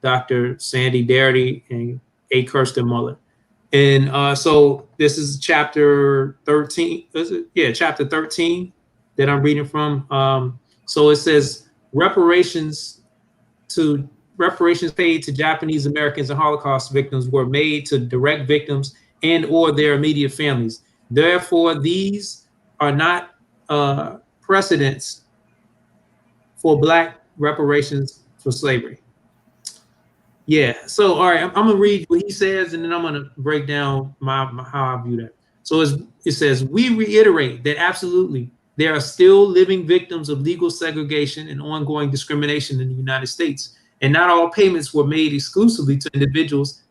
Dr. Sandy Darity and A. Kirsten Mullin. And so this is chapter 13, is it? Yeah, chapter 13 that I'm reading from. So it says reparations paid to Japanese Americans and Holocaust victims were made to direct victims and or their immediate families. Therefore, these are not precedents for Black reparations for slavery. Yeah, so all right, I'm gonna read what he says, and then I'm gonna break down how I view that. So it says, we reiterate that absolutely there are still living victims of legal segregation and ongoing discrimination in the United States, and not all payments were made exclusively to individuals,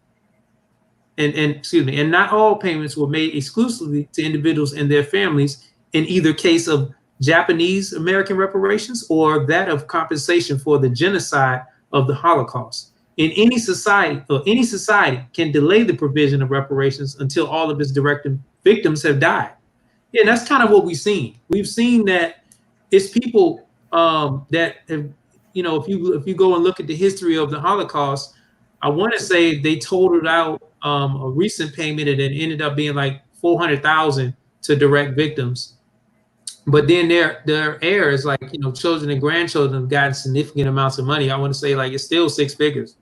and not all payments were made exclusively to individuals and their families in either case of Japanese American reparations or that of compensation for the genocide of the Holocaust. In any society, or any society can delay the provision of reparations until all of its direct victims have died. Yeah, and that's kind of what we've seen. We've seen that it's people that have, if you go and look at the history of the Holocaust, I want to say they totaled out a recent payment and it ended up being like $400,000 to direct victims. But then their heirs, like children and grandchildren, have gotten significant amounts of money. I want to say like it's still six figures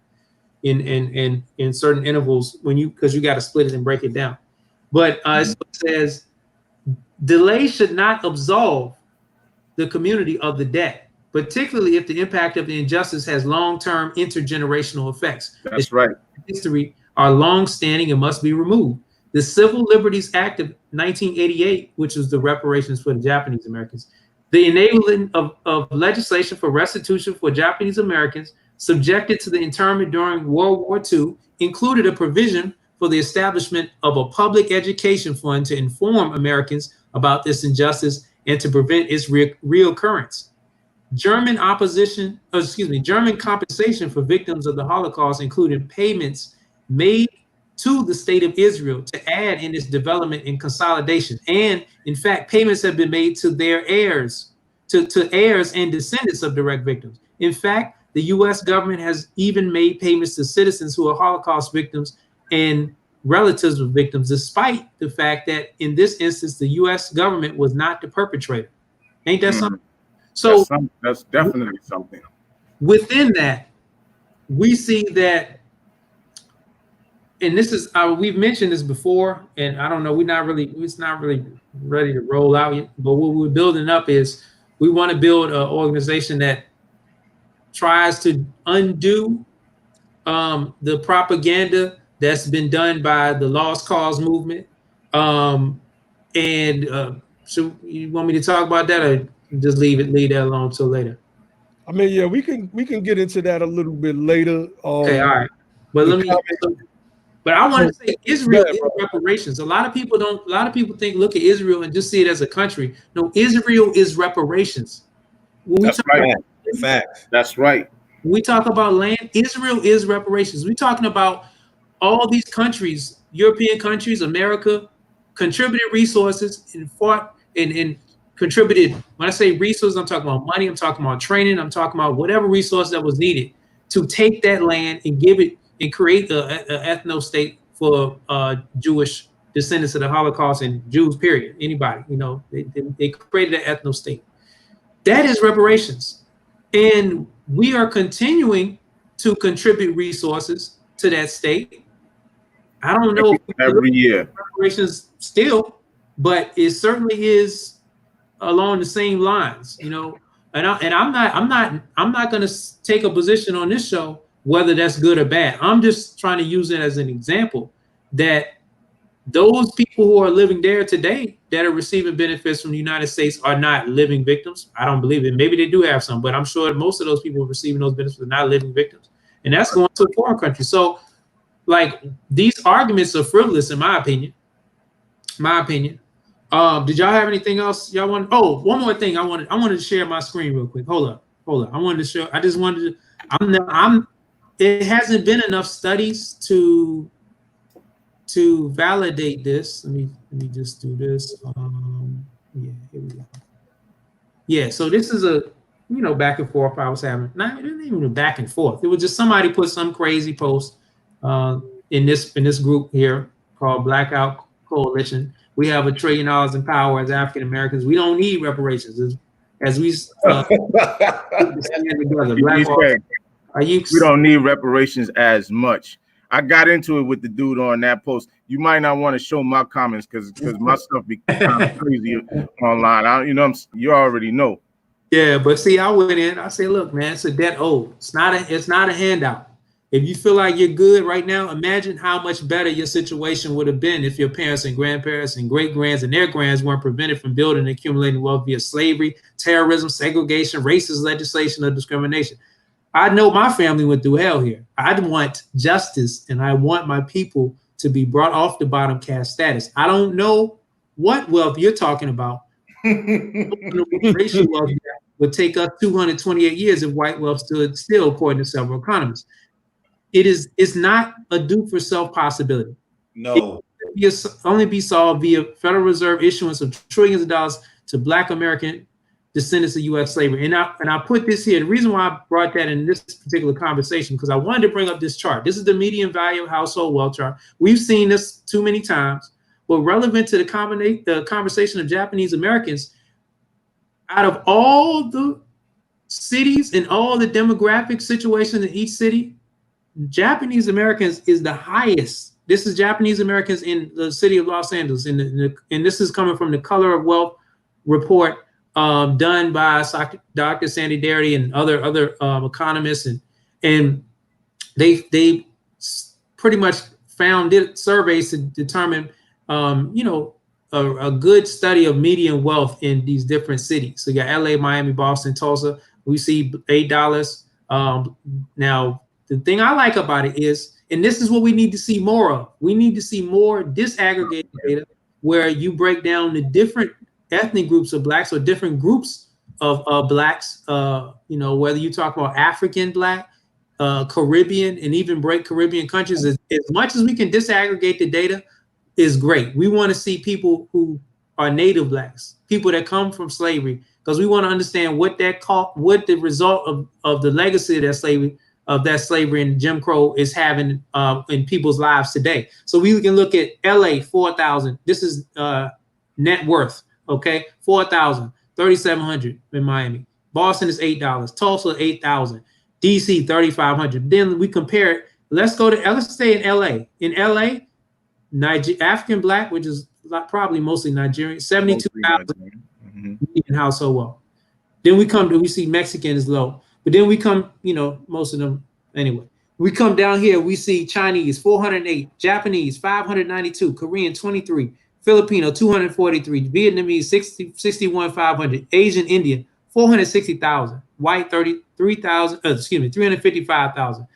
in certain intervals because you got to split it and break it down. But it says delay should not absolve the community of the debt, particularly if the impact of the injustice has long-term intergenerational effects. That's right. History are long-standing and must be removed. The Civil Liberties Act of 1988, which was the reparations for the Japanese Americans, the enabling of legislation for restitution for Japanese Americans subjected to the internment during World War II, included a provision for the establishment of a public education fund to inform Americans about this injustice and to prevent its reoccurrence. German compensation for victims of the Holocaust included payments made to the state of Israel to aid in its development and consolidation. And in fact, payments have been made to their heirs, to heirs and descendants of direct victims. In fact, the US government has even made payments to citizens who are Holocaust victims and relatives of victims, despite the fact that in this instance, the US government was not the perpetrator. Ain't that something? So that's definitely something. Within that, we see that, and this is we've mentioned this before, and I don't know, it's not really ready to roll out yet, but what we're building up is we want to build an organization that tries to undo the propaganda that's been done by the Lost Cause movement. So you want me to talk about that, or just leave that alone till later? I mean, yeah, we can get into that a little bit later. Okay, all right. But but I want to say Israel is reparations. A lot of people think, look at Israel and just see it as a country. No, Israel is reparations. That's right. Fact. That's right. When we talk about land, Israel is reparations. We're talking about all these countries, European countries, America, contributed resources and fought and contributed. When I say resources, I'm talking about money, I'm talking about training, I'm talking about whatever resource that was needed to take that land and give it and create an ethno state for Jewish descendants of the Holocaust and Jews, period. Anybody, they created an ethno state. That is reparations. And we are continuing to contribute resources to that state. I don't know every year reparations still, but it certainly is along the same lines, you know. And I'm not going to take a position on this show whether that's good or bad. I'm just trying to use it as an example that those people who are living there today that are receiving benefits from the United States are not living victims. I don't believe it. Maybe they do have some, but I'm sure most of those people receiving those benefits are not living victims. And that's going to a foreign country. So, like, these arguments are frivolous, in my opinion. Did y'all have anything else y'all want? Oh, one more thing. I wanted to share my screen real quick. Hold up. I wanted to show. I just wanted to. It hasn't been enough studies to validate this. Let me just do this. Yeah, here we go. Yeah, so this is a back and forth I was having. Not it wasn't even a back and forth. It was just somebody put some crazy post in this group here called Blackout Coalition. We have $1 trillion in power as African Americans. We don't need reparations as we stand together. We don't need reparations as much. I got into it with the dude on that post. You might not want to show my comments because my stuff be kind of crazy online. You already know. Yeah, but see, I went in. I say, look, man, it's a debt owed. It's not a handout. If you feel like you're good right now, imagine how much better your situation would have been if your parents and grandparents and great-grands and their grands weren't prevented from building and accumulating wealth via slavery, terrorism, segregation, racist legislation, or discrimination. I know my family went through hell here. I want justice, and I want my people to be brought off the bottom caste status. I don't know what wealth you're talking about. Racial wealth would take us 228 years if white wealth stood still, according to several economists. It's not a do for self possibility. No. It can only be solved via Federal Reserve issuance of trillions of dollars to Black American descendants of U.S. slavery. And I put this here. The reason why I brought that in this particular conversation, because I wanted to bring up this chart. This is the median value of household wealth chart. We've seen this too many times, but relevant to the conversation of Japanese Americans, out of all the cities and all the demographic situations in each city, Japanese Americans is the highest. This is Japanese Americans in the city of Los Angeles. And this is coming from the Color of Wealth report done by Dr. Sandy Darity and other economists. And they pretty much did surveys to determine, a good study of median wealth in these different cities. So you got LA, Miami, Boston, Tulsa. We see $8. Now, the thing I like about it is, and this is what we need to see more of, we need to see more disaggregated data where you break down the different ethnic groups of Blacks or different groups of Blacks, whether you talk about African Black, Caribbean, and even break Caribbean countries. As much as we can disaggregate the data is great. We want to see people who are native Blacks, people that come from slavery, because we want to understand what the result of the legacy of that slavery and Jim Crow is having in people's lives today. So we can look at LA, 4,000. This is net worth, okay? 4,000, 3,700 in Miami. Boston is $8. Tulsa, 8,000. DC, 3,500. Then we compare it. Let's stay in LA. In LA, African Black, which is probably mostly Nigerian, 72,000 median household wealth. Then we see Mexican is low. But then we come, most of them, anyway. We come down here, we see Chinese, 408, Japanese, 592, Korean, 23, Filipino, 243, Vietnamese, 61,500, Asian, Indian, 460,000, white, 355,000.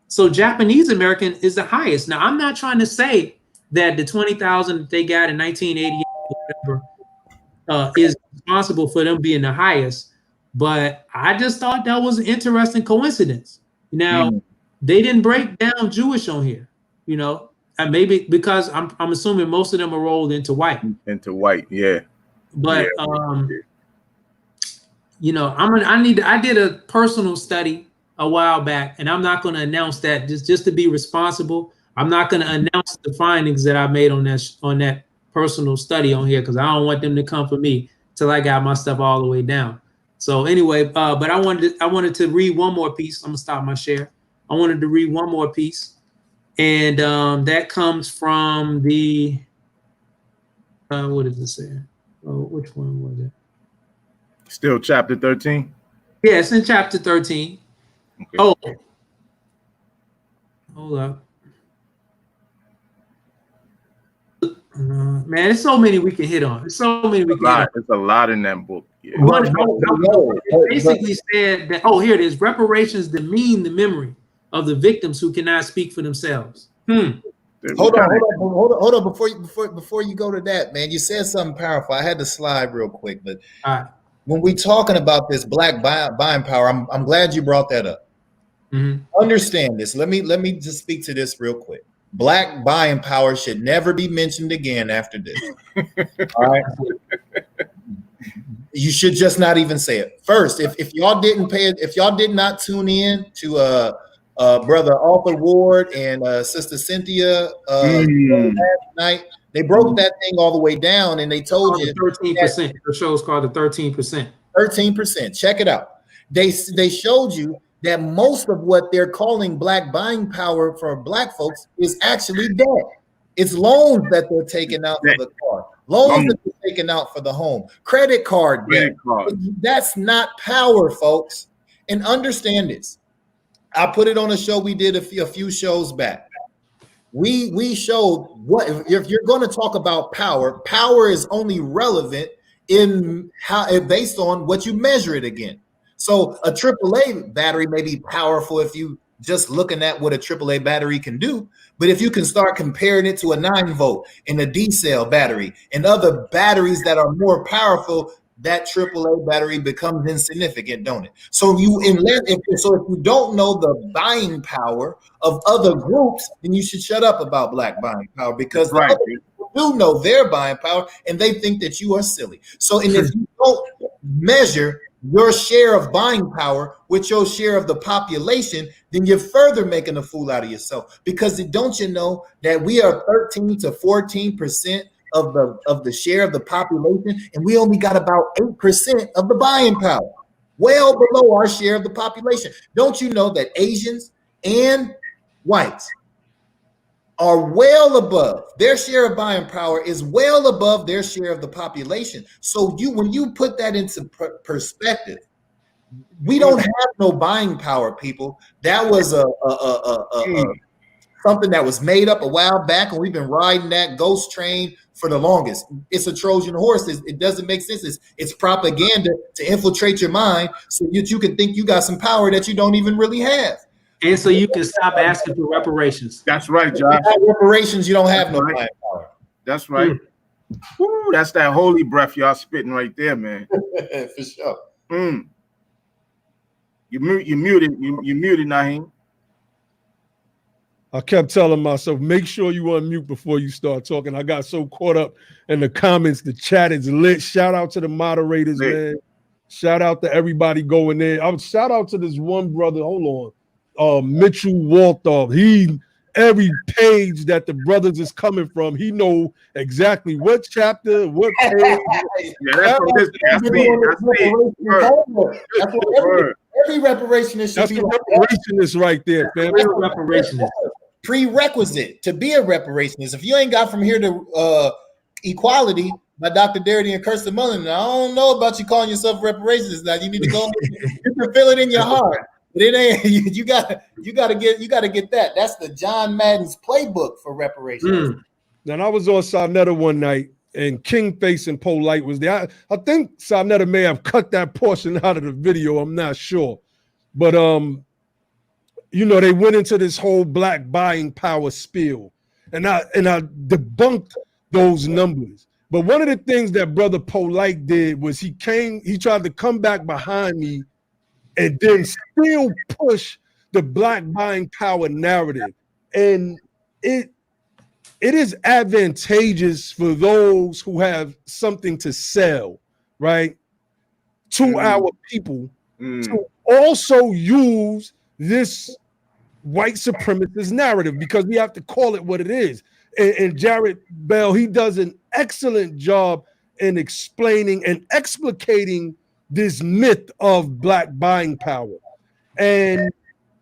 So Japanese American is the highest. Now, I'm not trying to say that the 20,000 that they got in 1988 or whatever is responsible for them being the highest. But I just thought that was an interesting coincidence. Now, they didn't break down Jewish on here, and maybe because I'm assuming most of them are rolled into white. Into white, yeah. But I did a personal study a while back, and I'm not going to announce that just to be responsible. I'm not going to announce the findings that I made on that personal study on here because I don't want them to come for me till I got my stuff all the way down. So anyway, but I wanted to read one more piece. I'm gonna stop my share. I wanted to read one more piece, and that comes from the what does it say? Oh, which one was it? Still chapter 13? Yeah, it's in chapter 13. Okay. Oh, hold up. Man, there's so many we can hit on. There's so many we can hit on. There's a lot in that book. Yeah. It basically said that, oh, here it is. Reparations demean the memory of the victims who cannot speak for themselves. Hold on. Before you go to that, man, you said something powerful. I had to slide real quick, but when we talking about this black buying power, I'm glad you brought that up. Understand this. Let me just speak to this real quick. Black buying power should never be mentioned again after this. All right. You should just not even say it. First, if y'all did not tune in to brother Arthur Ward and sister Cynthia last night, they broke that thing all the way down and they told you 13%. The show's called the 13%. 13%. Check it out. They showed you that most of what they're calling black buying power for black folks is actually debt. It's loans that they're taking out for the car, loans that they're taking out for the home, credit card debt. That's not power, folks. And understand this. I put it on a show we did a few shows back. We showed what if you're going to talk about power, power is only relevant in how based on what you measure it against. So a AAA battery may be powerful if you just looking at what a AAA battery can do. But if you can start comparing it to a 9-volt and a D-cell battery and other batteries that are more powerful, that AAA battery becomes insignificant, don't it? So if you don't know the buying power of other groups, then you should shut up about black buying power, because other people do know their buying power and they think that you are silly. So and if you don't measure your share of buying power with your share of the population, then you're further making a fool out of yourself. Because don't you know that we are 13 to 14% of the share of the population, and we only got about 8% of the buying power, well below our share of the population. Don't you know that Asians and whites are well above their share of buying power is well above their share of the population? So when you put that into perspective, we don't have no buying power, people. That was something that was made up a while back, and we've been riding that ghost train for the longest. It's a Trojan horse. It doesn't make sense. It's propaganda to infiltrate your mind so that you can think you got some power that you don't even really have. And so you can stop asking for reparations. That's right, Josh. Reparations, you don't have no buying power. That's right. Woo, that's that holy breath y'all spitting right there, man. For sure. You muted, Naheem. I kept telling myself, make sure you unmute before you start talking. I got so caught up in the comments. The chat is lit. Shout out to the moderators, man. Shout out to everybody going in. Shout out to this one brother. Hold on. Mitchell Walthoff. Every page that the brothers is coming from, he know exactly what chapter, what page. That's every reparationist should be reparationist right there, man. Reparationist. Prerequisite to be a reparationist. If you ain't got from here to equality by Dr. Darity and Kirsten Mullin, I don't know about you calling yourself reparationist. Now you need to go. You can feel it in your heart, but it ain't. You gotta get that. That's the John Madden's playbook for reparations. Then I was on Sarnetta one night, and King Face and Polite was there. I think Sarnetta may have cut that portion out of the video. I'm not sure, but they went into this whole black buying power spiel, and I debunked those numbers. But one of the things that Brother Polite did was he tried to come back behind me and then still push the black buying power narrative. And it is advantageous for those who have something to sell, right? To our people to also use this white supremacist narrative, because we have to call it what it is. And Jared Bell, he does an excellent job in explaining and explicating this myth of black buying power. And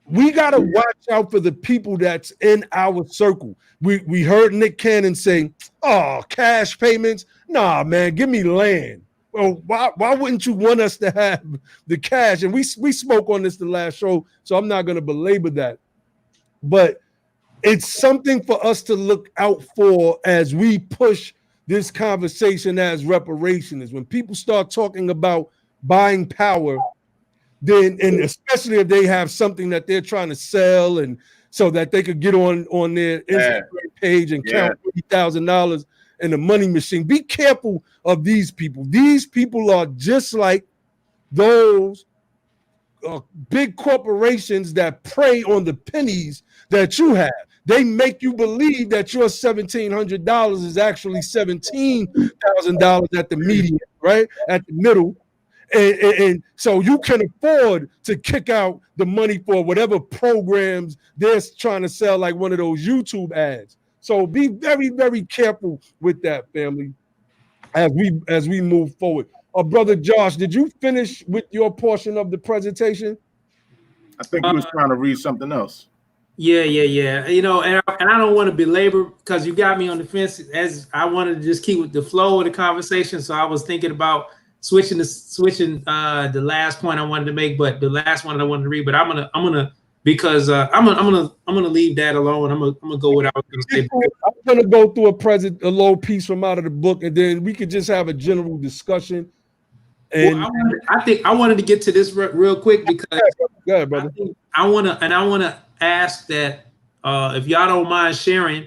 we got to watch out for the people that's in our circle. We heard Nick Cannon say, oh, cash payments? Nah, man, give me land. Well, why wouldn't you want us to have the cash? And we spoke on this the last show, so I'm not going to belabor that. But it's something for us to look out for as we push this conversation as reparations. When people start talking about buying power, then, and especially if they have something that they're trying to sell, and so that they could get on their Instagram page and count $50,000 in the money machine. Be careful of these people. These people are just like those big corporations that prey on the pennies that you have. They make you believe that your $1,700 is actually $17,000 at the median, right? At the middle. And so you can afford to kick out the money for whatever programs they're trying to sell, like one of those YouTube ads. So be very, very careful with that, family, as we move forward. Brother Josh, did you finish with your portion of the presentation? I think he was trying to read something else. Yeah. You know, and I don't want to belabor because you got me on the fence, as I wanted to just keep with the flow of the conversation. So I was thinking about switching the last point I wanted to make, but the last one I wanted to read. But I'm gonna because I'm gonna leave that alone. I'm gonna go with what I was gonna say. I'm gonna go through a little piece from out of the book, and then we could just have a general discussion. And well, I wanted to get to this real quick because go ahead, brother. I want to ask that if y'all don't mind sharing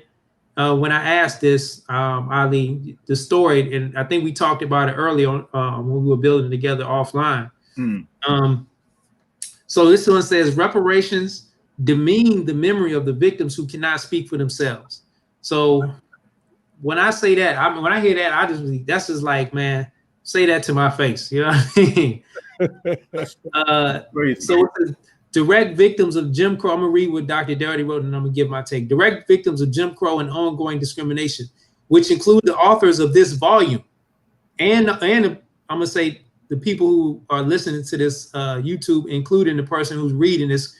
when I asked this, Ali, the story, and I think we talked about it earlier on when we were building together offline. So this one says reparations demean the memory of the victims who cannot speak for themselves. So when I say that, when I hear that, that's just like, man, say that to my face. You know what I mean? So it says, direct victims of Jim Crow. I'm gonna read what Dr. Darity wrote, and I'm gonna give my take. Direct victims of Jim Crow and ongoing discrimination, which include the authors of this volume, and I'm gonna say the people who are listening to this YouTube, including the person who's reading this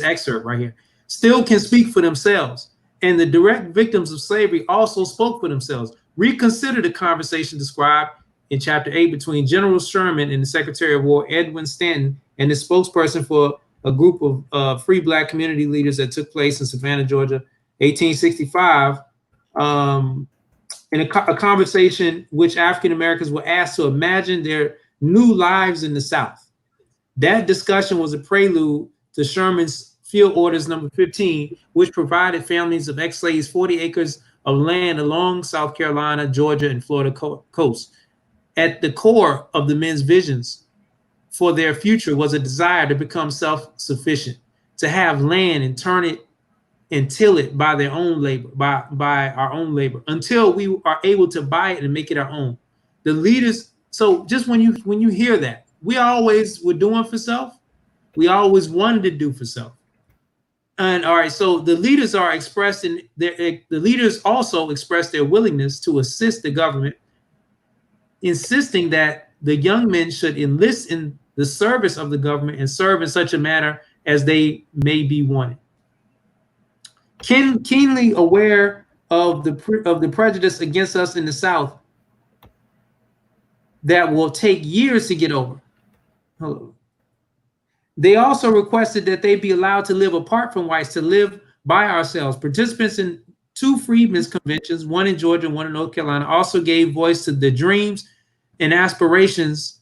excerpt right here, still can speak for themselves. And the direct victims of slavery also spoke for themselves. Reconsider the conversation described in Chapter 8 between General Sherman and the Secretary of War, Edwin Stanton, and the spokesperson for a group of free Black community leaders that took place in Savannah, Georgia, 1865, in a conversation which African Americans were asked to imagine their new lives in the South. That discussion was a prelude to Sherman's Field Orders Number 15, which provided families of ex-slaves 40 acres of land along South Carolina, Georgia, and Florida coast. At the core of the men's visions for their future was a desire to become self-sufficient, to have land and turn it and till it by their own labor, by our own labor, until we are able to buy it and make it our own. The leaders, so just when you hear that, we always were doing for self, we always wanted to do for self. And all right, so the leaders are expressing the leaders also express their willingness to assist the government, insisting that the young men should enlist in the service of the government and serve in such a manner as they may be wanted. Keenly aware of the prejudice against us in the South that will take years to get over. They also requested that they be allowed to live apart from whites, to live by ourselves. Participants in 2 freedmen's conventions, one in Georgia and one in North Carolina, also gave voice to the dreams and aspirations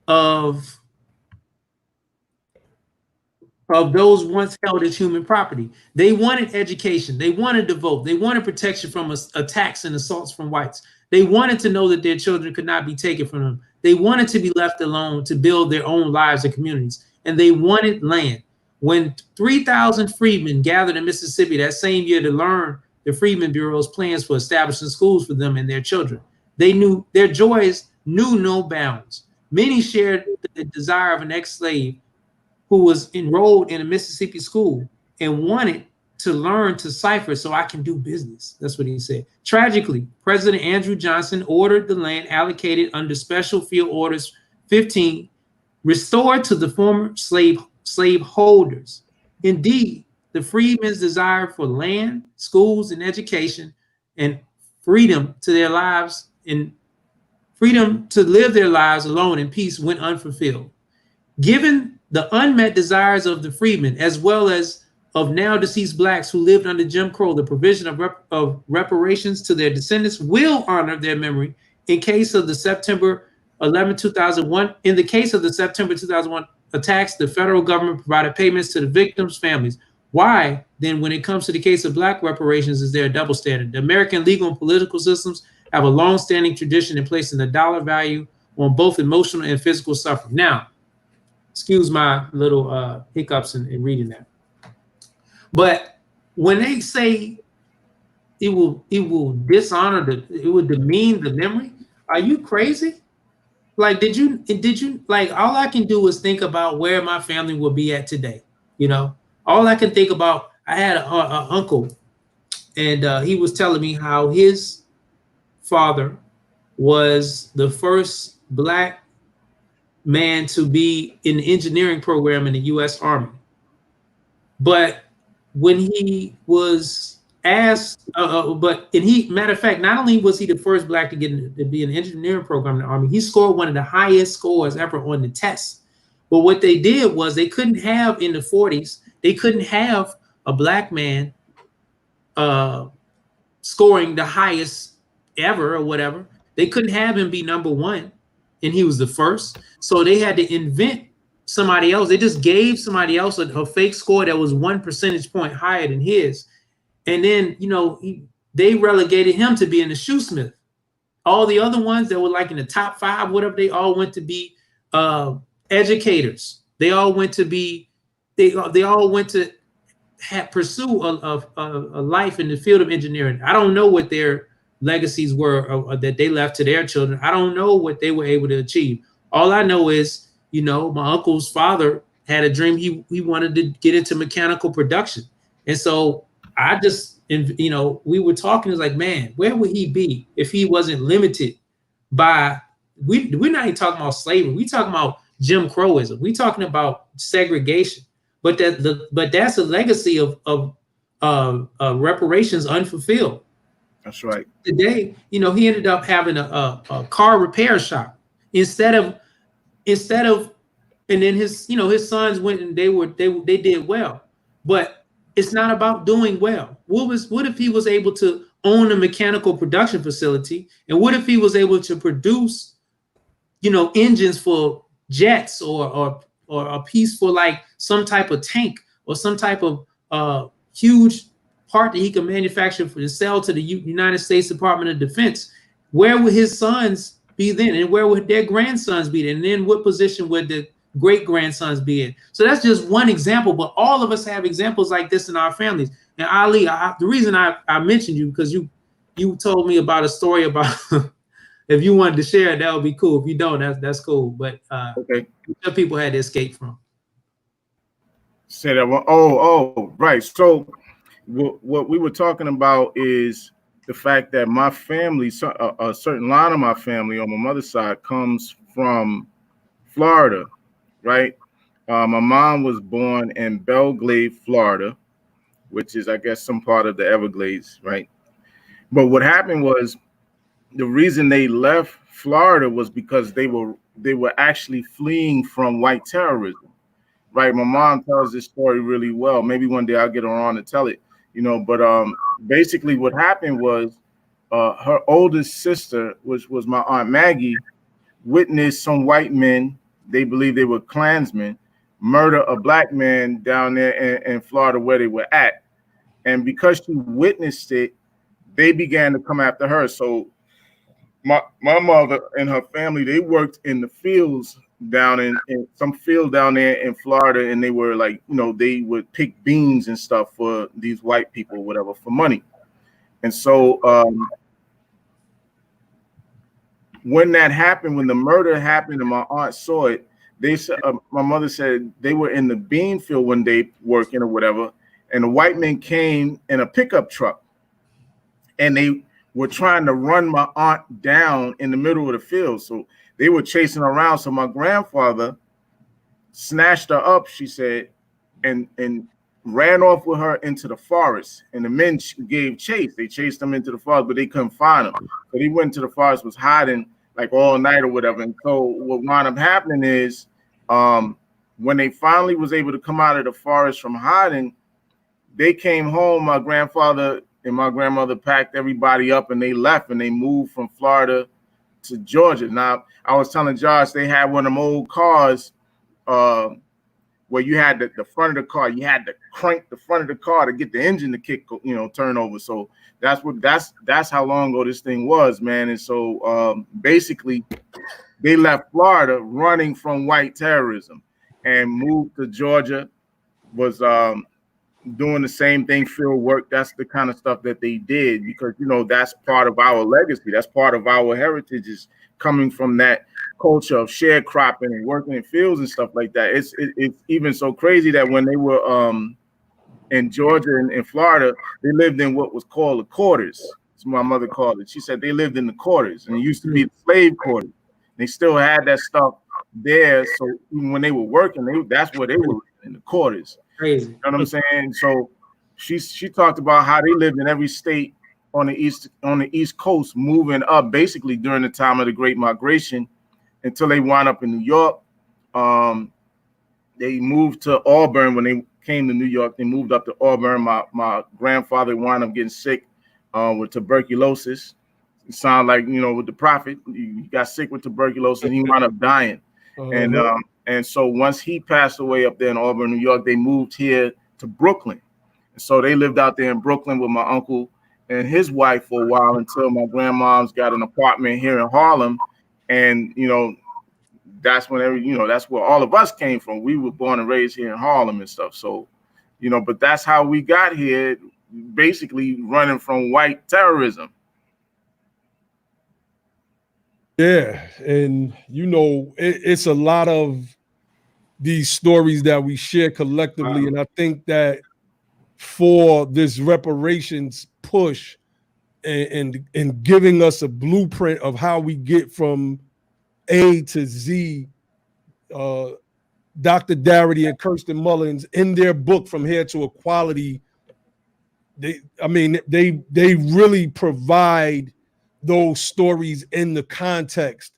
of those once held as human property. They wanted education. They wanted to vote. They wanted protection from attacks and assaults from whites. They wanted to know that their children could not be taken from them. They wanted to be left alone to build their own lives and communities. And they wanted land. When 3,000 freedmen gathered in Mississippi that same year to learn the Freedmen Bureau's plans for establishing schools for them and their children, they knew their joys knew no bounds. Many shared the desire of an ex-slave who was enrolled in a Mississippi school and wanted to learn to cipher so I can do business. That's what he said. Tragically, President Andrew Johnson ordered the land allocated under Special Field Orders 15 restored to the former slave holders. Indeed, the freedmen's desire for land, schools, and education and freedom to their lives freedom to live their lives alone in peace went unfulfilled. Given the unmet desires of the freedmen, as well as of now deceased blacks who lived under Jim Crow, the provision of reparations to their descendants will honor their memory in case of the September 11, 2001. In the case of the September 2001 attacks, the federal government provided payments to the victims' families. Why, then, when it comes to the case of black reparations, is there a double standard? The American legal and political systems have a long-standing tradition in placing the dollar value on both emotional and physical suffering. Now, excuse my little hiccups in reading that. But when they say it will dishonor it will demean the memory, are you crazy? Like, did you like, all I can do is think about where my family will be at today. You know, all I can think about, I had an uncle, and he was telling me how his father was the first black man to be in the engineering program in the U.S. Army. But when he was asked, matter of fact, not only was he the first black to be in the engineering program in the Army, he scored one of the highest scores ever on the test. But what they did was they couldn't have, in the 40s, they couldn't have a black man scoring the highest ever or whatever. They couldn't have him be number one, and he was the first. So they had to invent somebody else. They just gave somebody else a fake score that was 1 percentage point higher than his. And then, you know, they relegated him to being a shoesmith. All the other ones that were like in the top 5, whatever, they all went to be educators. They all went to be, they all went to pursue a life in the field of engineering. I don't know what their legacies were that they left to their children. I don't know what they were able to achieve. All I know is, you know, my uncle's father had a dream. He wanted to get into mechanical production. And so I just, you know, we were talking, it's like, man, where would he be if he wasn't limited by, we're not even talking about slavery. We're talking about Jim Crowism. We're talking about segregation. But that's a legacy of reparations unfulfilled. That's right. Today, you know, he ended up having a car repair shop instead of, and then his sons went and they did well. But it's not about doing well. What if he was able to own a mechanical production facility? And what if he was able to produce, you know, engines for jets or a piece for like some type of tank or some type of huge part that he could manufacture and sell to the United States Department of Defense? Where would his sons be then? And where would their grandsons be then? And then what position would the great grandsons be in? So that's just one example, but all of us have examples like this in our families. And Ali, the reason I mentioned you, because you told me about a story about if you wanted to share it, that would be cool. If you don't, that's cool. But okay, some people had to escape from. Say that one. Oh, right. So what we were talking about is the fact that my family, a certain line of my family on my mother's side comes from Florida, right? My mom was born in Belglade, Florida, which is, I guess, some part of the Everglades, right? But what happened was, the reason they left Florida was because they were actually fleeing from white terrorism, right? My mom tells this story really well. Maybe one day I'll get her on to tell it, you know. But basically, what happened was her oldest sister, which was my Aunt Maggie, witnessed some white men, they believe they were Klansmen, murder a black man down there in Florida where they were at. And because she witnessed it, they began to come after her. So my mother and her family, they worked in the fields down in some field down there in Florida, and they were like, you know, they would pick beans and stuff for these white people, whatever, for money. And so when that happened, when the murder happened and my aunt saw it, they said, my mother said they were in the bean field one day working or whatever, and the white men came in a pickup truck, and they were trying to run my aunt down in the middle of the field. So they were chasing her around. So my grandfather snatched her up, she said, and ran off with her into the forest. And the men gave chase. They chased them into the forest, but they couldn't find him. So he went to the forest, was hiding like all night or whatever. And so what wound up happening is, when they finally was able to come out of the forest from hiding, they came home. My grandfather and my grandmother packed everybody up and they left, and they moved from Florida to Georgia. Now, I was telling Josh, they had one of them old cars where you had the front of the car, you had to crank the front of the car to get the engine to kick, turn over. So that's how long ago this thing was, man. And so basically they left Florida running from white terrorism and moved to Georgia, was doing the same thing, field work. That's the kind of stuff that they did, because that's part of our legacy. That's part of our heritage, is coming from that culture of sharecropping and working in fields and stuff like that. It's even so crazy that when they were in Georgia and in Florida, they lived in what was called the quarters. That's what my mother called it. She said they lived in the quarters, and it used to be the slave quarters. They still had that stuff there, so even when they were working, that's where they were, in the quarters. Crazy. You know what I'm saying? So she talked about how they lived in every state on the East Coast, moving up basically during the time of the Great Migration, until they wound up in New York. They moved to Auburn. When they came to New York, they moved up to Auburn. My grandfather wound up getting sick with tuberculosis. It sounded like, with the prophet, he got sick with tuberculosis and he wound up dying. And so once he passed away up there in Auburn, New York, they moved here to Brooklyn. And so they lived out there in Brooklyn with my uncle and his wife for a while, until my grandmom's got an apartment here in Harlem. And, that's when that's where all of us came from. We were born and raised here in Harlem and stuff. So, but that's how we got here, basically running from white terrorism. Yeah, and it's a lot of these stories that we share collectively. Wow. And I think that for this reparations push and giving us a blueprint of how we get from A to Z, Dr. Darity and Kirsten Mullins, in their book From Here to Equality, they really provide those stories in the context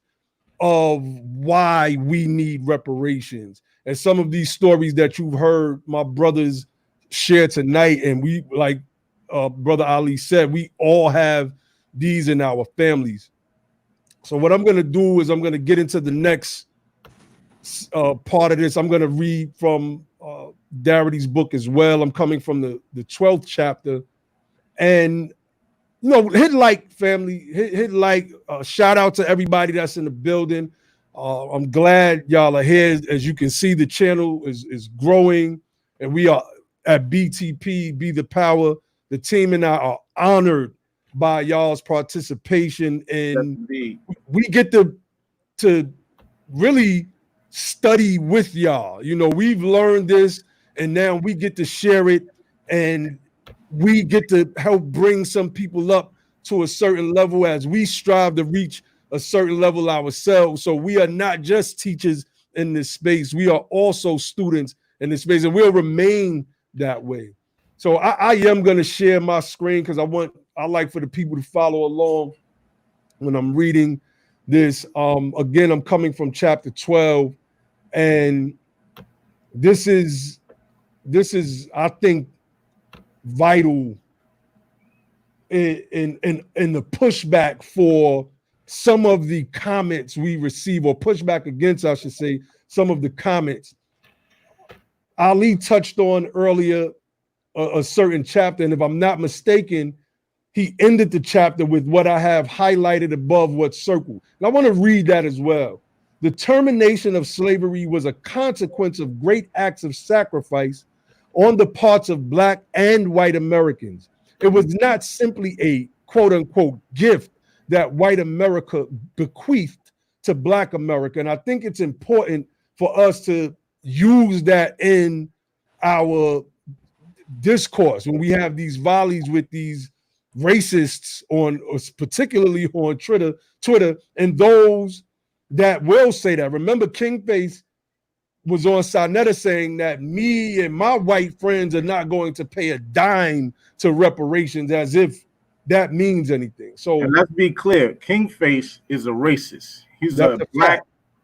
of why we need reparations. And some of these stories that you've heard my brothers share tonight, and we, like Brother Ali said, we all have these in our families. So what I'm going to do is I'm going to get into the next part of this. I'm going to read from Darity's book as well. I'm coming from the 12th chapter. And hit like, family, hit like. Shout out to everybody that's in the building. I'm glad y'all are here. As you can see, the channel is growing, and we are at BTP, Be the Power. The team and I are honored by y'all's participation, and we get to really study with y'all. We've learned this, and now we get to share it, and we get to help bring some people up to a certain level as we strive to reach a certain level ourselves. So we are not just teachers in this space. We are also students in this space, and we'll remain that way. So I am going to share my screen, because I like for the people to follow along when I'm reading this. Again, I'm coming from chapter 12, and this is I think vital in the pushback for some of the comments we receive, or pushback against, I should say, some of the comments. Ali touched on earlier a certain chapter, and if I'm not mistaken, he ended the chapter with what I have highlighted above what's circled. And I want to read that as well. The termination of slavery was a consequence of great acts of sacrifice on the parts of Black and white Americans. It was not simply a quote unquote gift that white America bequeathed to Black America. And I think it's important for us to use that in our discourse when we have these volleys with these racists particularly on Twitter, and those that will say that. Remember, Kingface was on Sarnetta saying that me and my white friends are not going to pay a dime to reparations, as if that means anything. So and let's be clear, Kingface is a racist. He's that's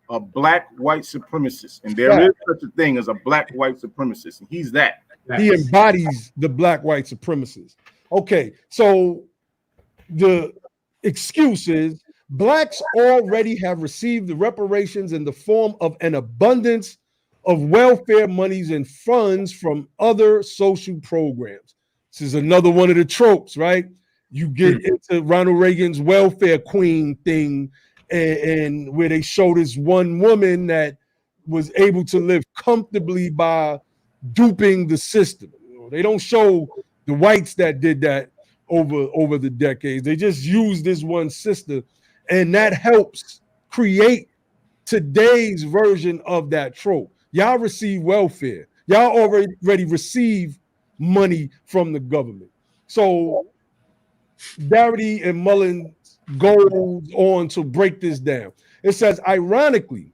a black white supremacist, and there fact. is such a thing as a black white supremacist, and he's that. He embodies the black white supremacists. Okay, so the excuse is blacks already have received the reparations in the form of an abundance of welfare monies and funds from other social programs. This is another one of the tropes, right? You get into Ronald Reagan's welfare queen thing, and where they show this one woman that was able to live comfortably by duping the system. They don't show the whites that did that over the decades. They just use this one sister, and that helps create today's version of that trope. Y'all receive welfare. Y'all already receive money from the government. So Darity and Mullin goes on to break this down. It says, ironically,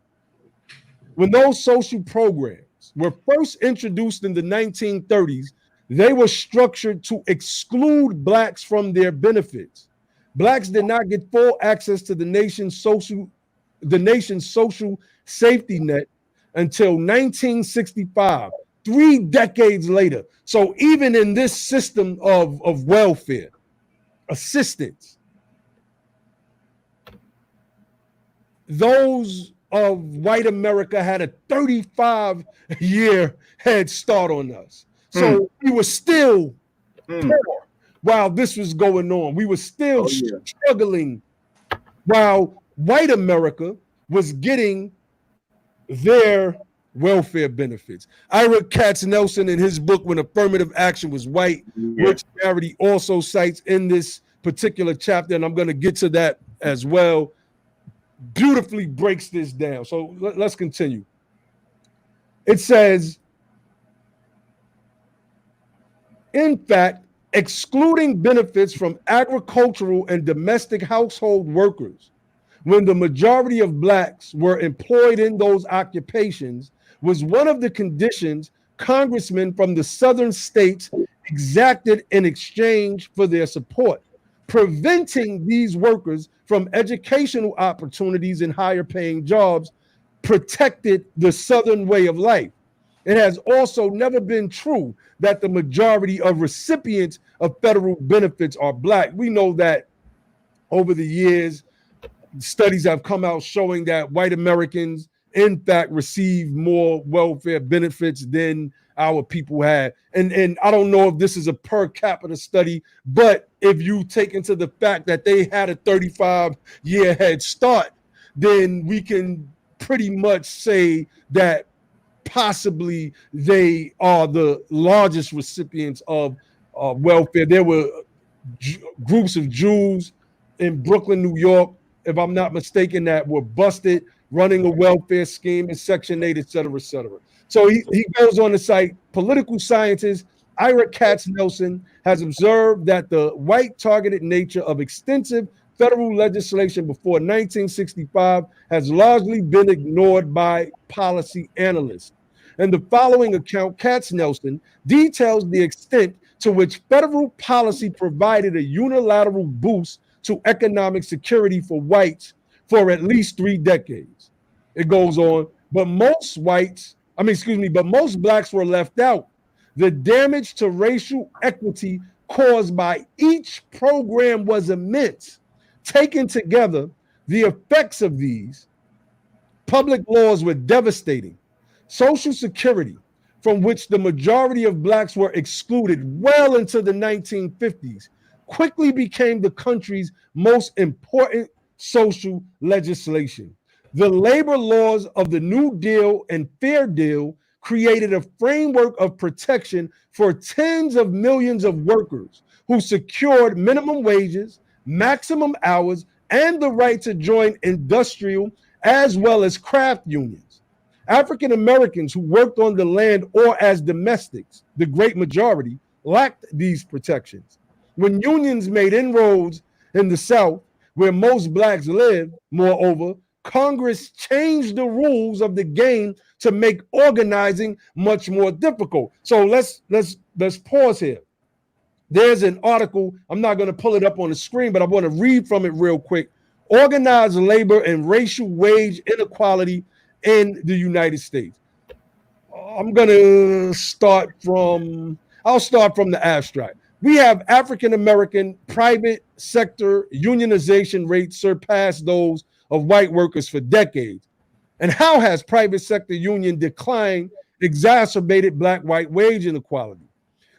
when those social programs were first introduced in the 1930s, they were structured to exclude blacks from their benefits. Blacks did not get full access to the nation's social safety net until 1965, 3 decades later. So even in this system of welfare, assistance, those of white America had a 35-year head start on us. So we were still poor while this was going on. We were still struggling while white America was getting their welfare benefits. Ira Katz-Nelson, in his book, When Affirmative Action Was White, which Darity also cites in this particular chapter, and I'm going to get to that as well, beautifully breaks this down. So let's continue. It says, in fact, excluding benefits from agricultural and domestic household workers when the majority of blacks were employed in those occupations was one of the conditions congressmen from the southern states exacted in exchange for their support. Preventing these workers from educational opportunities and higher paying jobs protected the Southern way of life. It has also never been true that the majority of recipients of federal benefits are black. We know that over the years, studies have come out showing that white Americans, in fact, receive more welfare benefits than our people had. And I don't know if this is a per capita study, but if you take into the fact that they had a 35-year head start, then we can pretty much say that possibly they are the largest recipients of welfare. There were groups of Jews in Brooklyn, New York, if I'm not mistaken, that were busted running a welfare scheme in Section 8, et cetera, et cetera. So he goes on to cite political scientist Ira Katz-Nelson has observed that the white targeted nature of extensive federal legislation before 1965 has largely been ignored by policy analysts. In the following account, Katz-Nelson details the extent to which federal policy provided a unilateral boost to economic security for whites for at least 3 decades. It goes on, but most blacks were left out. The damage to racial equity caused by each program was immense. Taken together, the effects of these public laws were devastating. Social Security, from which the majority of blacks were excluded well into the 1950s, quickly became the country's most important social legislation. The labor laws of the New Deal and Fair Deal created a framework of protection for tens of millions of workers who secured minimum wages, maximum hours, and the right to join industrial as well as craft unions. African Americans who worked on the land or as domestics, the great majority, lacked these protections. When unions made inroads in the South, where most blacks lived, moreover, Congress changed the rules of the game to make organizing much more difficult. So let's pause here. there's an article. I'm not going to pull it up on the screen, but I want to read from it real quick. Organized labor and racial wage inequality in the United States. I'm going to start from the abstract. We have African-American private sector unionization rates surpass those of white workers for decades. And how has private sector union decline exacerbated black-white wage inequality?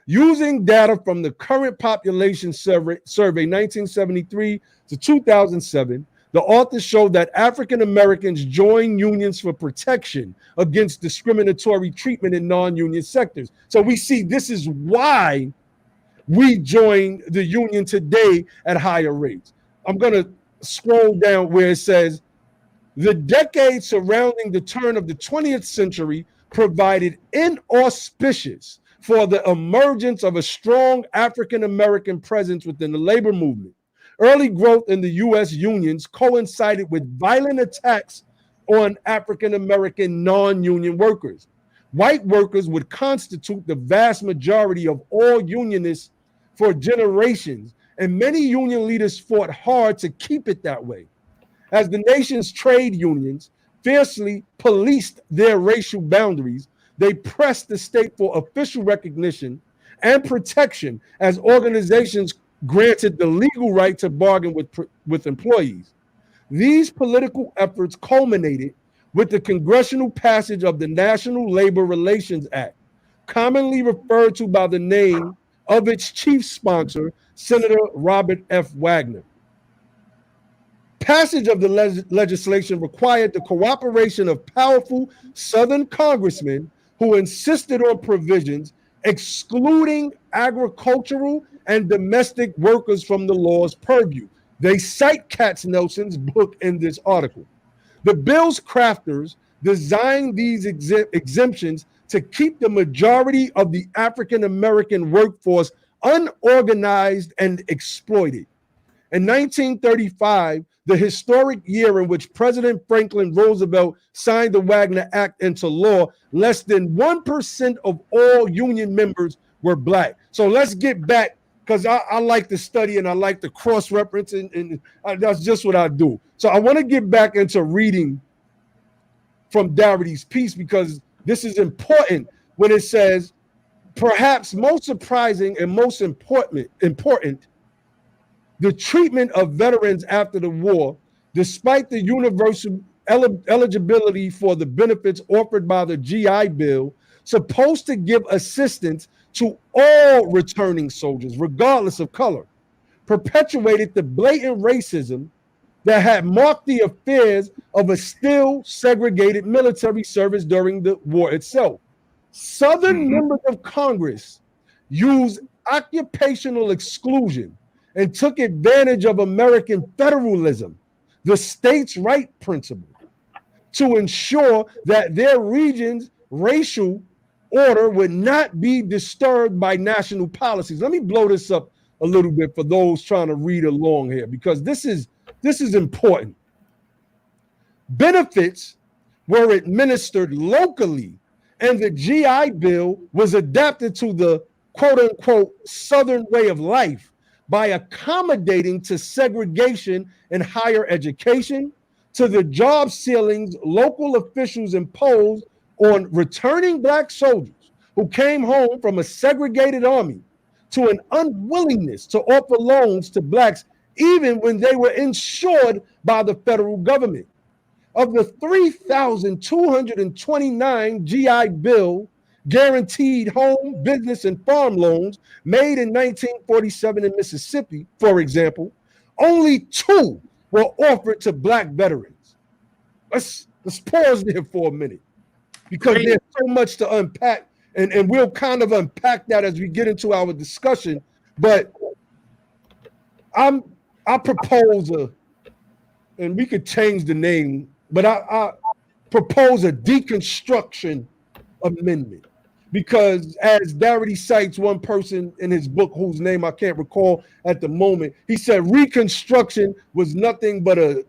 Using data from the current population survey 1973 to 2007, the authors showed that African Americans join unions for protection against discriminatory treatment in non-union sectors. So we see this is why we join the union today at higher rates. I'm going to scroll down where it says, the decades surrounding the turn of the 20th century provided inauspicious for the emergence of a strong African-American presence within the labor movement. Early growth in the U.S. unions coincided with violent attacks on African-American non-union workers. White workers would constitute the vast majority of all unionists for generations, and many union leaders fought hard to keep it that way. As the nation's trade unions fiercely policed their racial boundaries, they pressed the state for official recognition and protection as organizations granted the legal right to bargain with employees. These political efforts culminated with the congressional passage of the National Labor Relations Act, commonly referred to by the name of its chief sponsor, Senator Robert F. Wagner. Passage of the legislation required the cooperation of powerful Southern congressmen who insisted on provisions excluding agricultural and domestic workers from the law's purview. They cite Katznelson's book in this article. The bill's crafters designed these exemptions to keep the majority of the African-American workforce unorganized and exploited. In 1935, the historic year in which President Franklin Roosevelt signed the Wagner Act into law, less than 1% of all union members were black. So let's get back, because I like to study and I like to cross-reference, and that's just what I do. So I want to get back into reading from Darity's piece, because this is important when it says, perhaps most surprising and most important, the treatment of veterans after the war, despite the universal eligibility for the benefits offered by the GI Bill, supposed to give assistance to all returning soldiers, regardless of color, perpetuated the blatant racism that had marked the affairs of a still segregated military service during the war itself. Southern members of Congress used occupational exclusion and took advantage of American federalism, the states' right principle, to ensure that their region's racial order would not be disturbed by national policies. Let me blow this up a little bit for those trying to read along here, because this is important. Benefits were administered locally, and the GI Bill was adapted to the quote-unquote Southern way of life by accommodating to segregation in higher education, to the job ceilings local officials imposed on returning black soldiers who came home from a segregated army, to an unwillingness to offer loans to blacks even when they were insured by the federal government. Of the 3,229 GI Bill guaranteed home, business, and farm loans made in 1947 in Mississippi, for example, only 2 were offered to black veterans. Let's pause there for a minute, because there's so much to unpack, and we'll kind of unpack that as we get into our discussion. But I propose and we could change the name, but I propose a deconstruction amendment. Because as Darity cites one person in his book whose name I can't recall at the moment, he said Reconstruction was nothing but a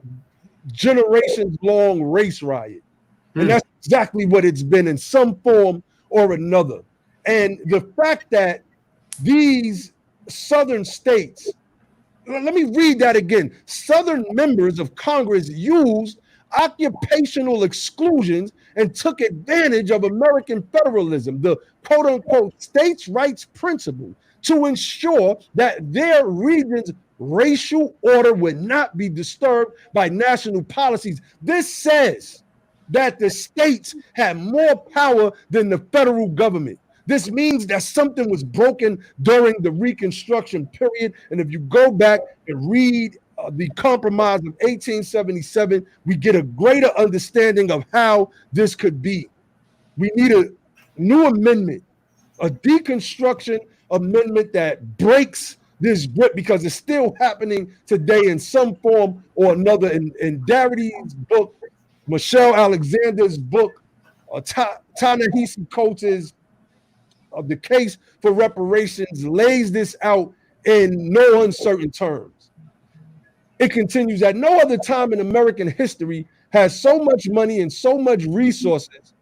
generations-long race riot. And that's exactly what it's been in some form or another. And the fact that these Southern states, let me read that again. Southern members of Congress used occupational exclusions and took advantage of American federalism, the quote unquote states' rights principle, to ensure that their region's racial order would not be disturbed by national policies. This says that the states had more power than the federal government. This means that something was broken during the Reconstruction period. And if you go back and read the Compromise of 1877, we get a greater understanding of how this could be. We need a new amendment, a deconstruction amendment that breaks this grip, because it's still happening today in some form or another. In Darity's book, Michelle Alexander's book, Ta-Nehisi Coates' The Case for Reparations lays this out in no uncertain terms. It continues, at no other time in American history has so much money and so much resources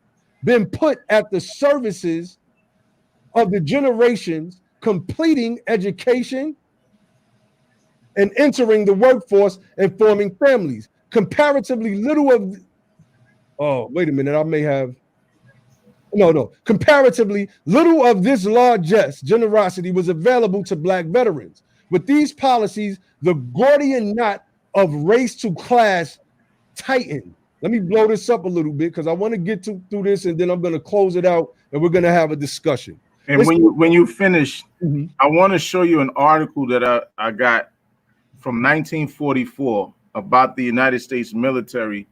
been put at the services of the generations completing education and entering the workforce and forming families. Comparatively little of, comparatively little of this largesse, generosity was available to Black veterans. With these policies, the Gordian knot of race to class tightened. Let me blow this up a little bit because I want to get through this, and then I'm going to close it out and we're going to have a discussion. And when you finish, I want to show you an article that I got from 1944 about the United States military.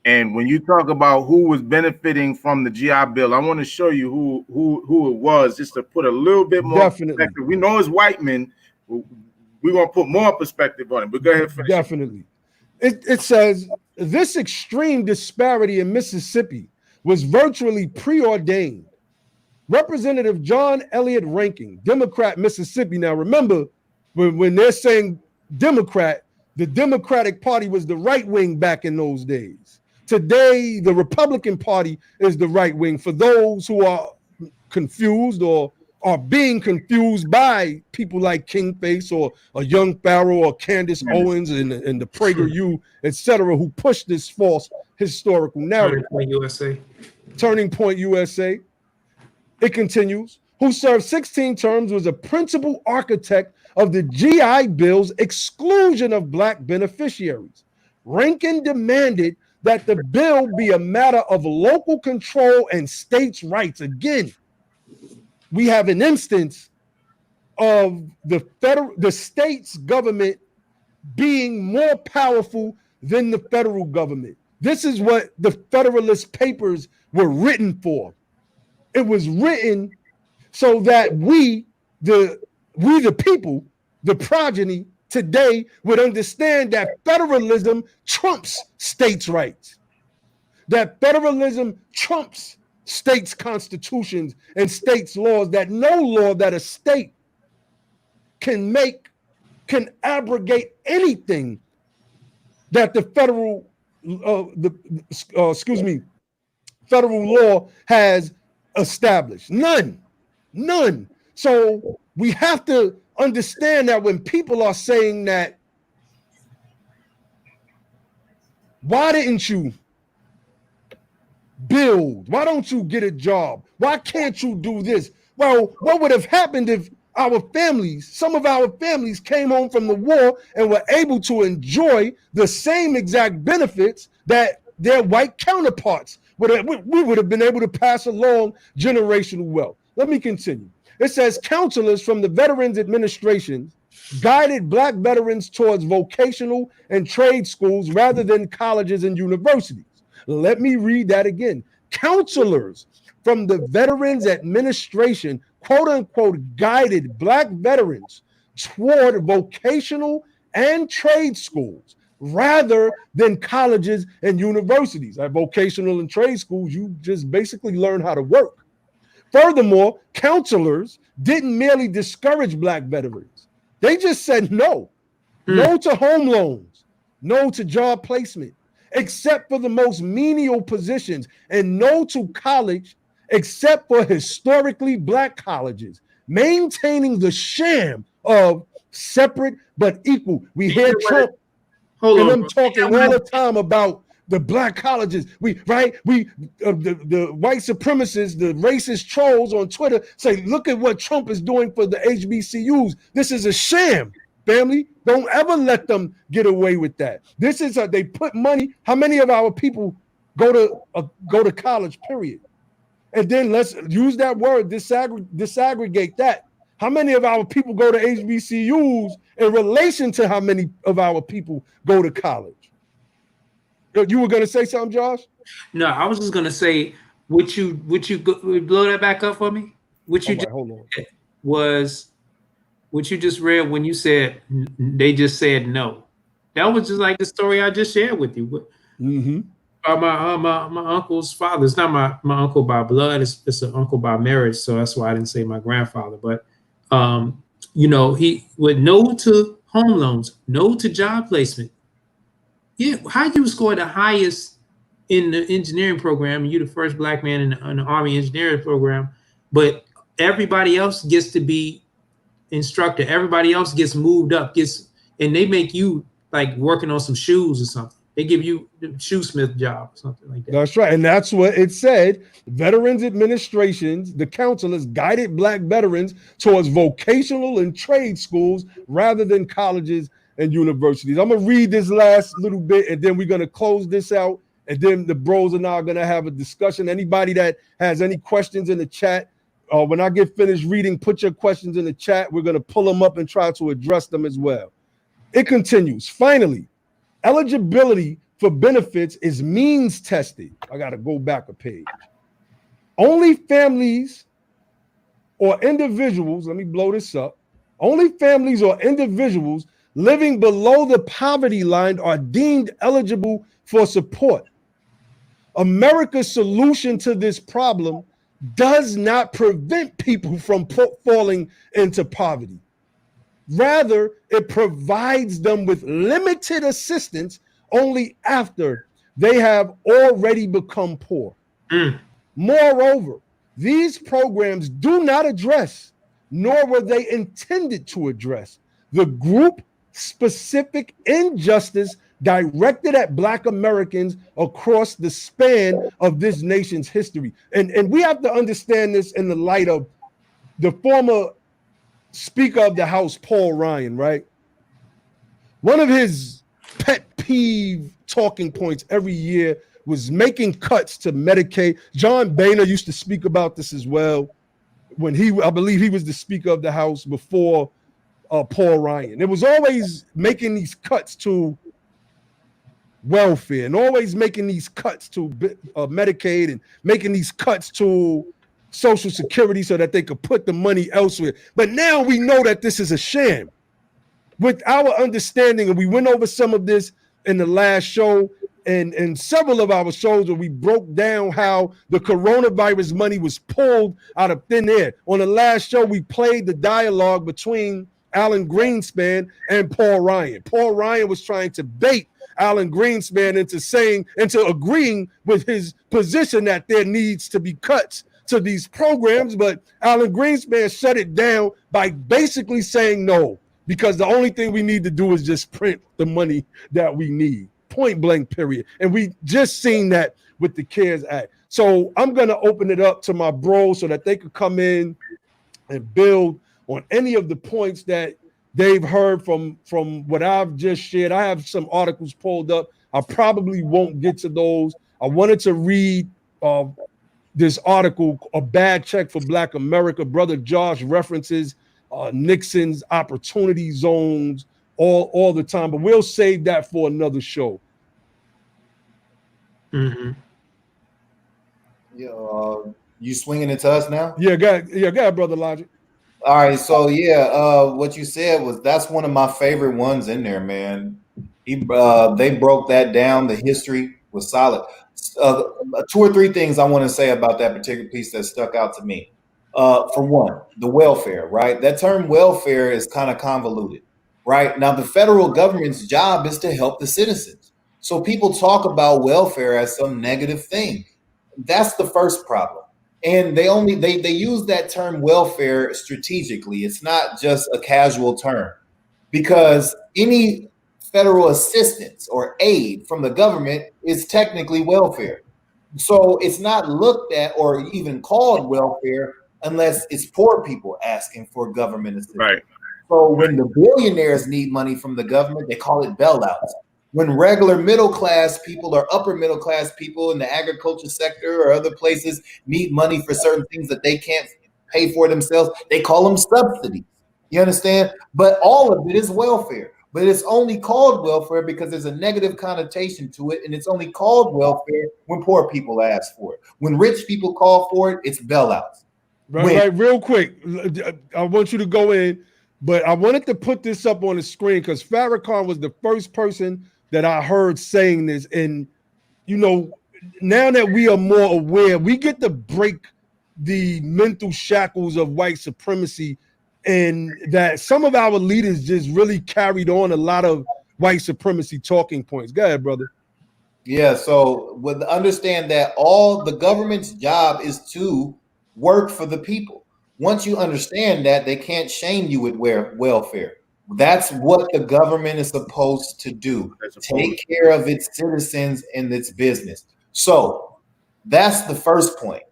And when you talk about who was benefiting from the GI Bill, I want to show you who it was, just to put a little bit more perspective. We know it's white men. We're going to put more perspective on it. But go ahead. Finish. Definitely. It says, this extreme disparity in Mississippi was virtually preordained. Representative John Elliott Rankin, Democrat, Mississippi. Now, remember, when they're saying Democrat, the Democratic Party was the right wing back in those days. Today, the Republican Party is the right wing. For those who are confused or are being confused by people like King Face or a Young Pharaoh or Candace Owens and the PragerU, etc., who push this false historical narrative. Turning Point USA. It continues, who served 16 terms, was a principal architect of the GI Bill's exclusion of Black beneficiaries. Rankin demanded that the bill be a matter of local control and states' rights. Again, we have an instance of the state's government being more powerful than the federal government. This is what the Federalist Papers were written for. It was written so that we the people, the progeny today, would understand that federalism trumps states' rights, that federalism trumps states' constitutions and states' laws, that no law that a state can make can abrogate anything that the federal law has established. None. So we have to understand that when people are saying that, why didn't you build? Why don't you get a job? Why can't you do this? Well, what would have happened if some of our families came home from the war and were able to enjoy the same exact benefits that their white counterparts we would have been able to pass along generational wealth. Let me continue. It says counselors from the Veterans Administration guided Black veterans towards vocational and trade schools rather than colleges and universities. Let me read that again. Counselors from the Veterans Administration, quote unquote, guided Black veterans toward vocational and trade schools rather than colleges and universities. At vocational and trade schools, you just basically learn how to work. Furthermore, counselors didn't merely discourage Black veterans. They just said no. No to home loans, no to job placement, except for the most menial positions, and no to college except for historically Black colleges. maintaining the sham of separate but equal. We hear Trump and them talking all the time about the black colleges. The white supremacists, the racist trolls on Twitter say, look at what Trump is doing for the HBCUs. This is a sham, family. Don't ever let them get away with that. This is they put money. How many of our people go to college, period? And then let's use that word, disaggregate that. How many of our people go to HBCUs in relation to how many of our people go to college? You were going to say something, Josh? No, I was just going to say, would you blow that back up for me? Hold on. Was what you just read when you said they just said no. That was just like the story I just shared with you. Mm-hmm. My uncle's father. It's not my uncle by blood. It's an uncle by marriage. So that's why I didn't say my grandfather. But he would no to home loans, no to job placement. Yeah, how you score the highest in the engineering program? You're the first black man in the Army engineering program, but everybody else gets to be instructor. Everybody else gets moved up, and they make you like working on some shoes or something. They give you the shoesmith job or something like that. That's right. And that's what it said. Veterans administrations, the counselors guided black veterans towards vocational and trade schools rather than colleges and universities. I'm going to read this last little bit, and then we're going to close this out. And then the bros and I are going to have a discussion. Anybody that has any questions in the chat, when I get finished reading, put your questions in the chat. We're going to pull them up and try to address them as well. It continues. Finally, eligibility for benefits is means tested. I got to go back a page. Only families or individuals, let me blow this up. Only families or individuals living below the poverty line are deemed eligible for support. America's solution to this problem does not prevent people from falling into poverty. Rather, it provides them with limited assistance only after they have already become poor. Moreover, these programs do not address, nor were they intended to address, the group-specific injustice directed at Black Americans across the span of this nation's history. And we have to understand this in the light of the former Speaker of the House, Paul Ryan, right? One of his pet peeve talking points every year was making cuts to Medicaid. John Boehner used to speak about this as well when I believe he was the Speaker of the House before Paul Ryan. It was always making these cuts to welfare and always making these cuts to Medicaid and making these cuts to Social Security so that they could put the money elsewhere. But now we know that this is a sham. With our understanding, and we went over some of this in the last show and several of our shows where we broke down how the coronavirus money was pulled out of thin air. On the last show, we played the dialogue between Alan Greenspan and Paul Ryan. Paul Ryan was trying to bait Alan Greenspan into agreeing with his position that there needs to be cuts to these programs, but Alan Greenspan shut it down by basically saying no, because the only thing we need to do is just print the money that we need, point blank, period. And we just seen that with the CARES Act. So I'm going to open it up to my bros so that they could come in and build on any of the points that they've heard from what I've just shared. I have some articles pulled up. I probably won't get to those. I wanted to read this article, A Bad Check for Black America. Brother Josh references Nixon's opportunity zones all the time, but we'll save that for another show. Mm-hmm. You swinging it to us now? Yeah, go ahead, Brother Logic. All right, so what you said that's one of my favorite ones in there, man. They broke that down. The history was solid. 2 or 3 things I want to say about that particular piece that stuck out to me. For one, the welfare, right? That term welfare is kind of convoluted, right? Now, the federal government's job is to help the citizens. So people talk about welfare as some negative thing. That's the first problem. And they use that term welfare strategically. It's not just a casual term, because any federal assistance or aid from the government is technically welfare. So it's not looked at or even called welfare unless it's poor people asking for government assistance. Right. So when the billionaires need money from the government, they call it bailouts. When regular middle class people or upper middle class people in the agriculture sector or other places need money for certain things that they can't pay for themselves, they call them subsidies. You understand? But all of it is welfare. But it's only called welfare because there's a negative connotation to it, and it's only called welfare when poor people ask for it. When rich people call for it, it's bailouts. Right, real quick. I want you to go in, but I wanted to put this up on the screen because Farrakhan was the first person that I heard saying this. And, you know, now that we are more aware, we get to break the mental shackles of white supremacy, and that some of our leaders just really carried on a lot of white supremacy talking points. Go ahead, brother. Yeah, so with understand that all the government's job is to work for the people. Once you understand that, they can't shame you with welfare. That's what the government is supposed to do. Take care of its citizens and its business. So that's the first point.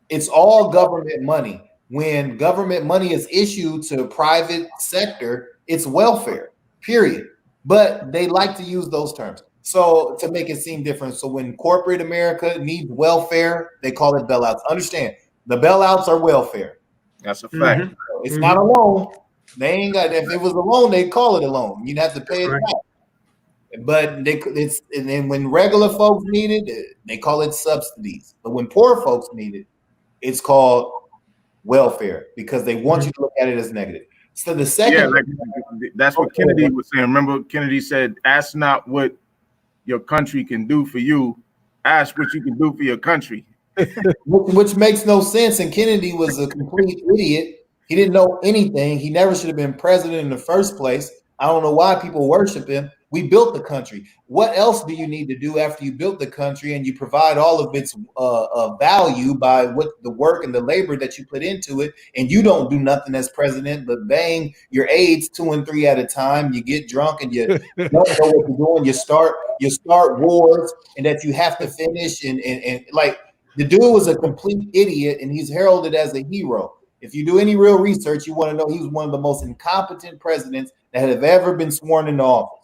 It's all government money. When government money is issued to private sector, it's welfare, period. But they like to use those terms. So to make it seem different. So when corporate America needs welfare, they call it bailouts. Understand, the bailouts are welfare. That's a fact. Mm-hmm. It's not a loan. They ain't got. If it was a loan, they'd call it a loan. You'd have to pay it back. But and then when regular folks need it, they call it subsidies. But when poor folks need it, it's called welfare because they want you to look at it as negative. So the second, that's what Kennedy was saying. Remember, Kennedy said, "Ask not what your country can do for you, ask what you can do for your country." Which makes no sense. And Kennedy was a complete idiot. He didn't know anything. He never should have been president in the first place. I don't know why people worship him. We built the country. What else do you need to do after you built the country and you provide all of its value by what the work and the labor that you put into it, and you don't do nothing as president but bang your aides 2 and 3 at a time. You get drunk and you don't know what you're doing. You start wars and that you have to finish and like the dude was a complete idiot and he's heralded as a hero. If you do any real research, you want to know he was one of the most incompetent presidents that have ever been sworn into office.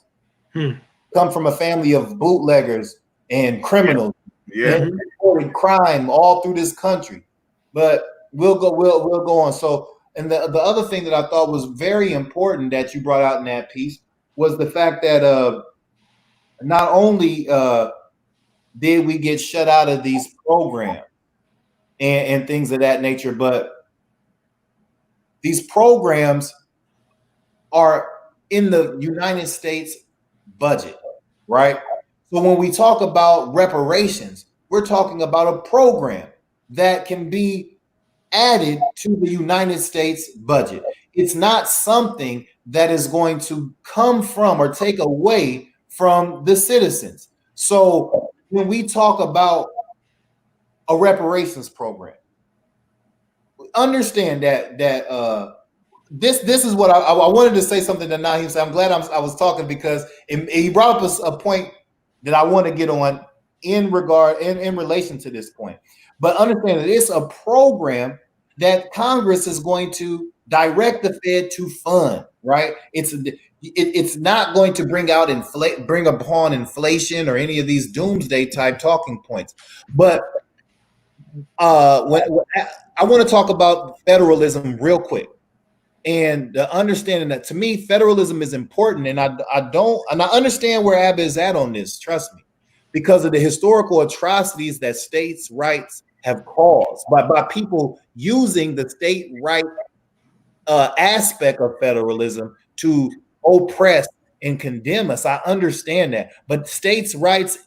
Come from a family of bootleggers and criminals, and crime all through this country. But we'll go on. So, and the other thing that I thought was very important that you brought out in that piece was the fact that not only did we get shut out of these programs and things of that nature, but these programs are in the United States budget, right? So when we talk about reparations, we're talking about a program that can be added to the United States budget. It's not something that is going to come from or take away from the citizens. So when we talk about a reparations program, understand that this is what I wanted to say something that Naheem said. I'm glad I was talking because he brought up a point that I want to get on in relation to this point. But understand that it's a program that Congress is going to direct the Fed to fund, right? It's not going to bring upon inflation or any of these doomsday type talking points. But when I want to talk about federalism real quick. And the understanding that to me, federalism is important. And I understand where Abba is at on this, trust me, because of the historical atrocities that states' rights have caused by people using the state right aspect of federalism to oppress and condemn us. I understand that. But states' rights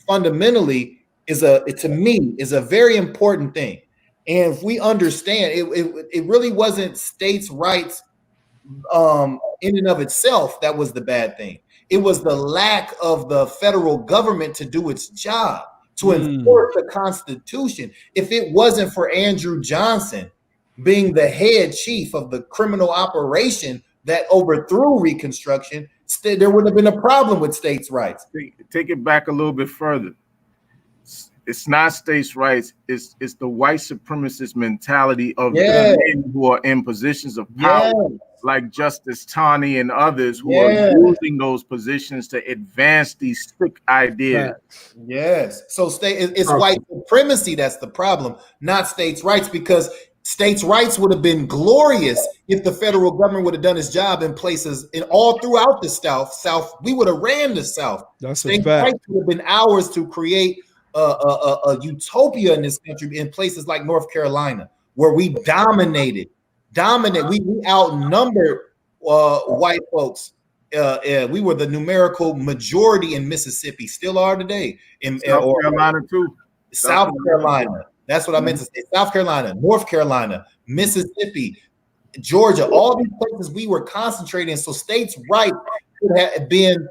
fundamentally is a very important thing. And if we understand it really wasn't states' rights in and of itself that was the bad thing. It was the lack of the federal government to do its job. to enforce the Constitution. If it wasn't for Andrew Johnson being the head chief of the criminal operation that overthrew Reconstruction, there would have been a problem with states' rights. Take it back a little bit further. It's not states' rights. It's the white supremacist mentality of the men who are in positions of power, like Justice Taney and others who are using those positions to advance these sick ideas. Yes. So it's white supremacy that's the problem, not states' rights, because states' rights would have been glorious if the federal government would have done its job in places all throughout the South. We would have ran the South. That's states' a fact. rights would have been ours to create a utopia in this country, in places like North Carolina, where we dominated. We outnumbered white folks. We were the numerical majority in Mississippi, still are today. In South Carolina too. South Carolina. That's what I meant to say. South Carolina, North Carolina, Mississippi, Georgia, all these places we were concentrating. So states' rights could have been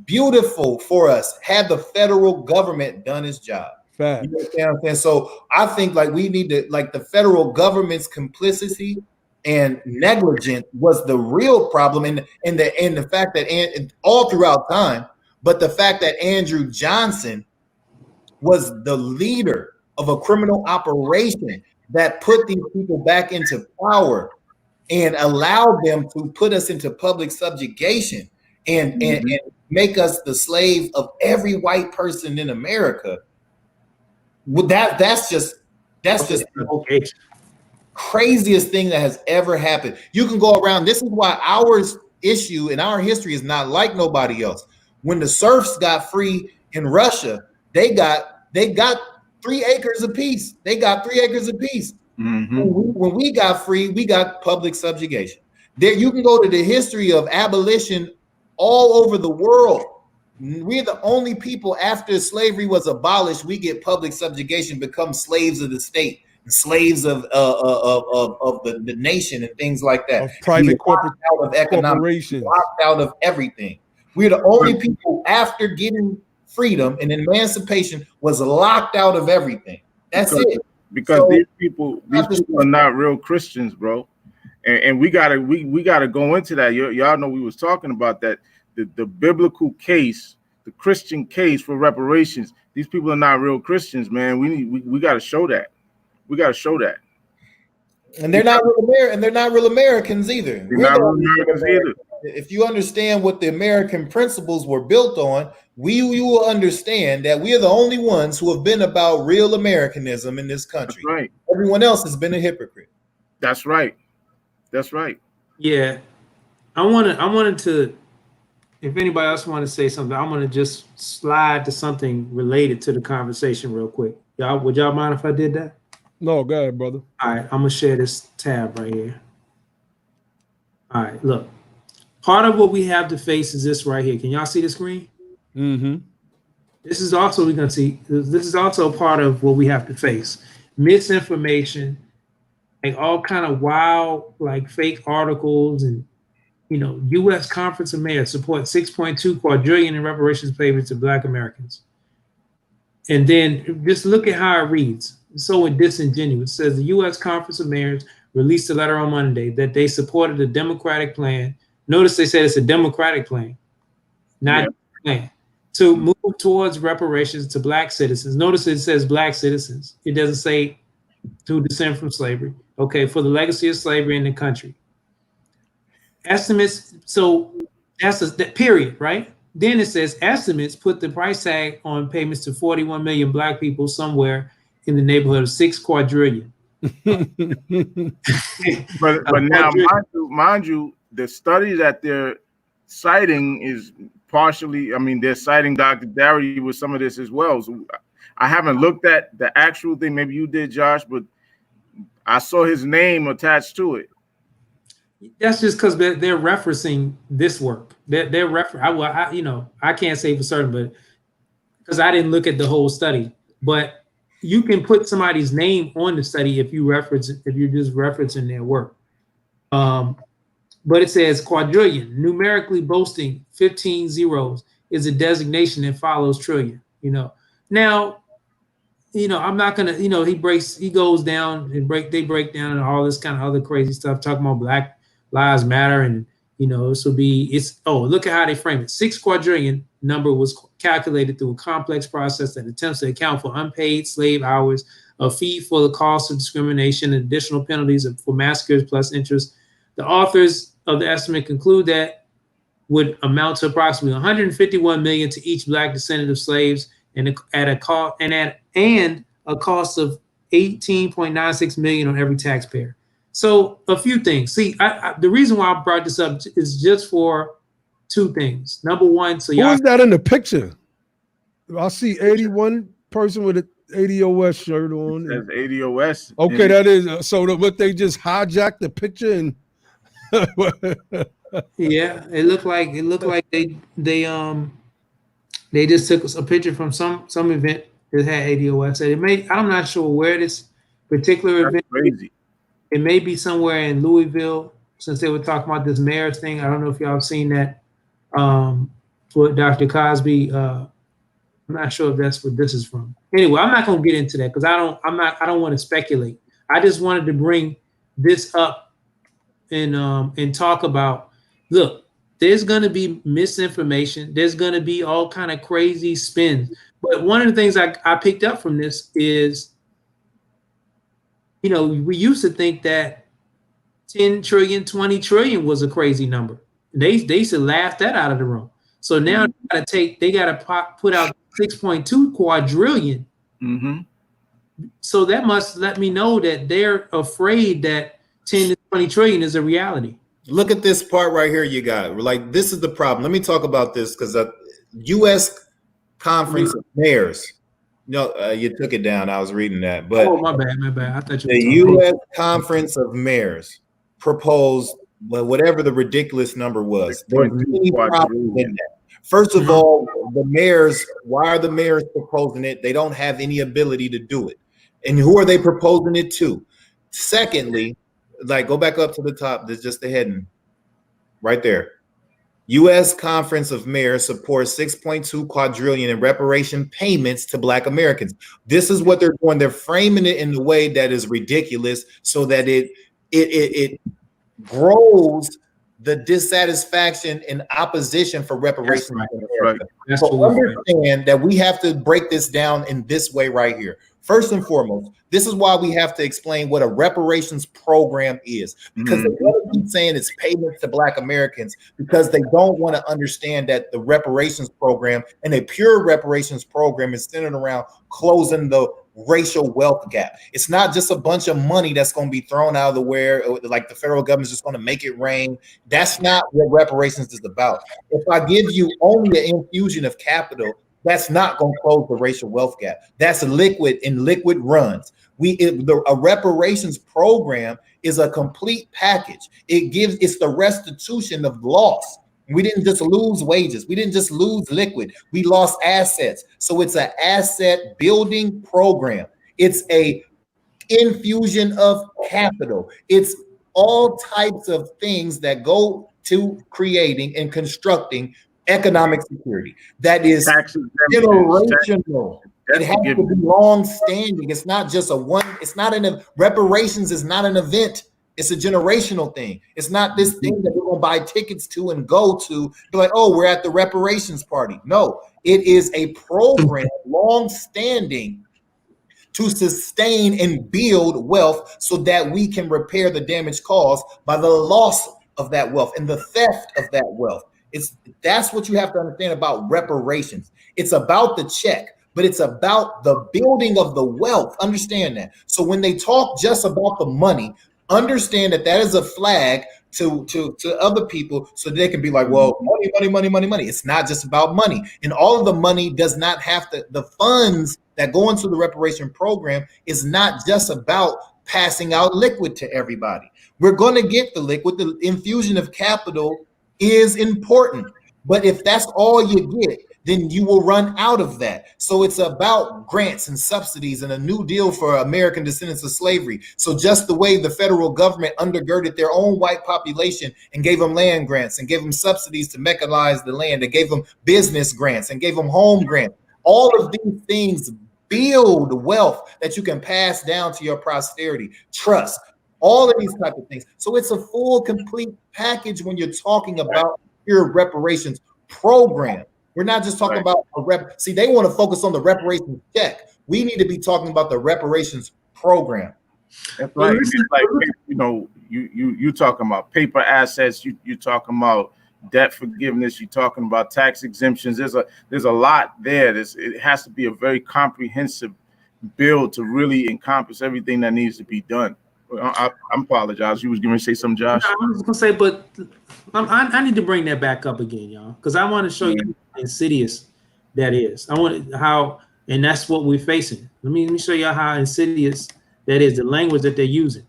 beautiful for us had the federal government done its job. Fact. You know what I'm saying? So I think like we need to, like, the federal government's complicity and negligence was the real problem, and the fact that all throughout time, but the fact that Andrew Johnson was the leader of a criminal operation that put these people back into power and allowed them to put us into public subjugation and make us the slave of every white person in America. That's just the craziest thing that has ever happened. You can go around. This is why our issue in our history is not like nobody else. When the serfs got free in Russia, they got 3 acres apiece. They got 3 acres apiece. When we got free, we got public subjugation. There, you can go to the history of abolition all over the world. We're the only people after slavery was abolished. We get public subjugation, become slaves of the state, slaves of the nation, and things like that. Of private corporate out of corporations, locked out of everything. We're the only people after getting freedom and emancipation was locked out of everything. That's it. Because so, these people are not real Christians, bro. And we gotta go into that. Y'all know we was talking about that. The biblical case, the Christian case for reparations. These people are not real Christians, man. We got to show that. We got to show that. And they're not real Americans either. They're not real Americans either. If you understand what the American principles were built on, you will understand that we are the only ones who have been about real Americanism in this country. That's right. Everyone else has been a hypocrite. That's right. That's right. Yeah. I wanted to, if anybody else want to say something, I'm going to just slide to something related to the conversation real quick. Would y'all mind if I did that? No, go ahead, brother. All right, I'm going to share this tab right here. All right, look. Part of what we have to face is this right here. Can y'all see the screen? Mm-hmm. This is also, we're going to see, this is also part of what we have to face. Misinformation, like all kind of wild, like fake articles, and, you know, U.S. Conference of Mayors support 6.2 quadrillion in reparations payments to Black Americans. And then just look at how it reads. It's so disingenuous. It says the U.S. Conference of Mayors released a letter on Monday that they supported a Democratic plan. Notice they said it's a Democratic plan, not a plan, to move towards reparations to Black citizens. Notice it says Black citizens. It doesn't say to descend from slavery. Okay, for the legacy of slavery in the country. Estimates, so that's that period, right? Then it says estimates put the price tag on payments to 41 million Black people somewhere in the neighborhood of 6 quadrillion. but now, mind you, the study that they're citing is partially, I mean, they're citing Dr. Darity with some of this as well. So I haven't looked at the actual thing. Maybe you did, Josh, but I saw his name attached to it. That's just because they're referencing this work. I can't say for certain, but because I didn't look at the whole study. But you can put somebody's name on the study if you're just referencing their work. But it says quadrillion, numerically boasting 15 zeros, is a designation that follows trillion. You know, now I'm not gonna, he goes down and they break down and all this kind of other crazy stuff, talking about Black Lives Matter, and look at how they frame it. 6 quadrillion number was calculated through a complex process that attempts to account for unpaid slave hours, a fee for the cost of discrimination, and additional penalties for massacres plus interest. The authors of the estimate conclude that would amount to approximately 151 million to each Black descendant of slaves, and at a cost of 18.96 million on every taxpayer. So a few things. See, the reason why I brought this up is just for 2 things. Number one, so who is that in the picture? I see 81 person with an ADOS shirt on. It says ADOS. Okay, that is what they just hijacked the picture and. Yeah, it looked like they just took a picture from some event that had ADOS. I'm not sure where this particular event. Crazy. It may be somewhere in Louisville, since they were talking about this mayor's thing. I don't know if y'all have seen that. With Dr. Cosby. I'm not sure if that's what this is from. Anyway, I'm not gonna get into that because I don't want to speculate. I just wanted to bring this up and talk about, look, there's going to be misinformation. There's going to be all kind of crazy spins. But one of the things I picked up from this is, we used to think that 10 trillion, 20 trillion was a crazy number. They used to laugh that out of the room. So now they got to put out 6.2 quadrillion. Mm-hmm. So that must let me know that they're afraid that 10 to 20 trillion is a reality. Look at this part right here. You got like, this is the problem. Let me talk about this because the U.S. Conference of Mayors. No, you took it down. I was reading that, but my bad. I thought the U.S. Conference of Mayors proposed whatever the ridiculous number was. There's many problems in that. First of all, the mayors. Why are the mayors proposing it? They don't have any ability to do it. And who are they proposing it to? Secondly, like, go back up to the top. There's just the heading right there. U.S. Conference of Mayors supports 6.2 quadrillion in reparation payments to Black Americans. This is what they're doing. They're framing it in the way that is ridiculous, so that it grows the dissatisfaction and opposition for reparations. Right. So understand that we have to break this down in this way right here. First and foremost, this is why we have to explain what a reparations program is, because they want to keep saying it's payments to Black Americans because they don't want to understand that the reparations program and a pure reparations program is centered around closing the racial wealth gap. It's not just a bunch of money that's going to be thrown out of the air, like the federal government's just going to make it rain. That's not what reparations is about. If I give you only an infusion of capital, that's not going to close the racial wealth gap. That's liquid, and liquid runs. A reparations program is a complete package. It's the restitution of loss. We didn't just lose wages. We didn't just lose liquid. We lost assets. So it's an asset building program. It's a infusion of capital. It's all types of things that go to creating and constructing economic security that is generational. It has to be long-standing. It's not just reparations is not an event. It's a generational thing. It's not this thing that we're going to buy tickets to and go to. Be like, oh, we're at the reparations party. No, it is a program long-standing to sustain and build wealth so that we can repair the damage caused by the loss of that wealth and the theft of that wealth. That's what you have to understand about reparations. It's about the check, but it's about the building of the wealth. Understand that. So when they talk just about the money, understand that is a flag to other people, so they can be like, well, money. It's not just about money. And all of the money does not have to, the funds that go into the reparation program is not just about passing out liquid to everybody. We're going to get the liquid. The infusion of capital is important, but if that's all you get, then you will run out of that. So it's about grants and subsidies and a new deal for American descendants of slavery. So just the way the federal government undergirded their own white population and gave them land grants and gave them subsidies to mechanize the land, and gave them business grants and gave them home grants. All of these things build wealth that you can pass down to your posterity, trust, all of these type of things. So it's a full, complete package when you're talking about your reparations program. We're not just talking about a rep. See, they want to focus on the reparations check. We need to be talking about the reparations program. That's right. It's like, you know, you talking about paper assets. You talking about debt forgiveness. You talking about tax exemptions. There's a lot there. It has to be a very comprehensive bill to really encompass everything that needs to be done. I apologize. You was going to say something, Josh? No, I was going to say, but I need to bring that back up again, y'all, because I want to show you how insidious that is. I want how, and that's what we're facing. Let me show you how insidious that is, the language that they're using.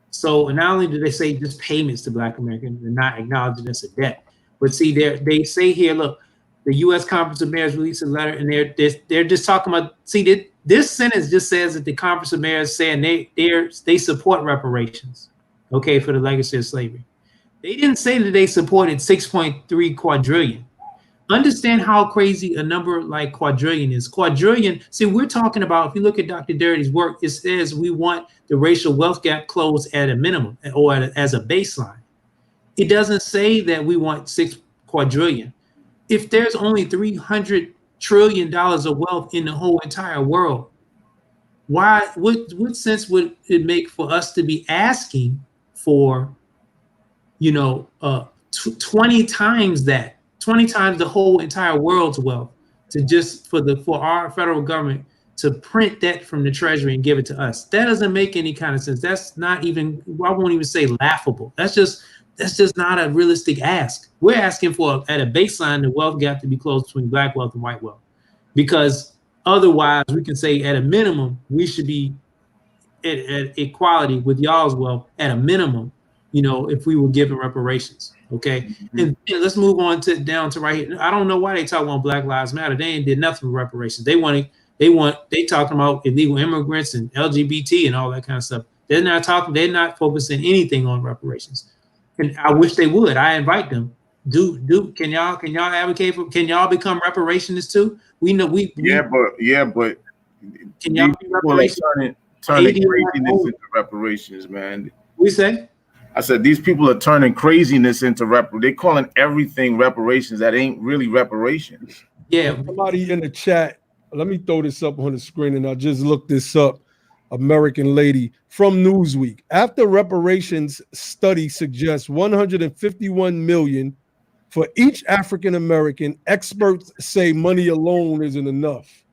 So not only do they say just payments to Black Americans and not acknowledging this a debt, but see, they say here, look, the U.S. Conference of Mayors released a letter, and they're just talking about. See, this sentence just says that the Conference of Mayors saying they support reparations, okay, for the legacy of slavery. They didn't say that they supported 6.3 quadrillion. Understand how crazy a number like quadrillion is. Quadrillion. See, we're talking about. If you look at Dr. Darity's work, it says we want the racial wealth gap closed at a minimum or as a baseline. It doesn't say that we want 6 quadrillion. If there's only $300 trillion of wealth in the whole entire world, what sense would it make for us to be asking for, 20 times that, 20 times the whole entire world's wealth to just for our federal government to print that from the Treasury and give it to us? That doesn't make any kind of sense. That's not even, I won't even say laughable. That's just not a realistic ask. We're asking for, at a baseline, the wealth gap to be closed between Black wealth and white wealth. Because otherwise, we can say at a minimum, we should be at equality with y'all's wealth at a minimum, if we were given reparations. Okay. Mm-hmm. And let's move on down to right here. I don't know why they talk about Black Lives Matter. They ain't did nothing with reparations. They talking about illegal immigrants and LGBT and all that kind of stuff. They're not focusing anything on reparations. And I wish they would. I invite them. Can y'all advocate for? Can y'all become reparationists too? We know we. But can y'all be reparations? Turning craziness into reparations, man. We say. I said these people are turning craziness into They're calling everything reparations that ain't really reparations. Yeah. Somebody in the chat. Let me throw this up on the screen, and I just looked this up. American lady from Newsweek. After reparations study suggests 151 million for each African American, experts say money alone isn't enough.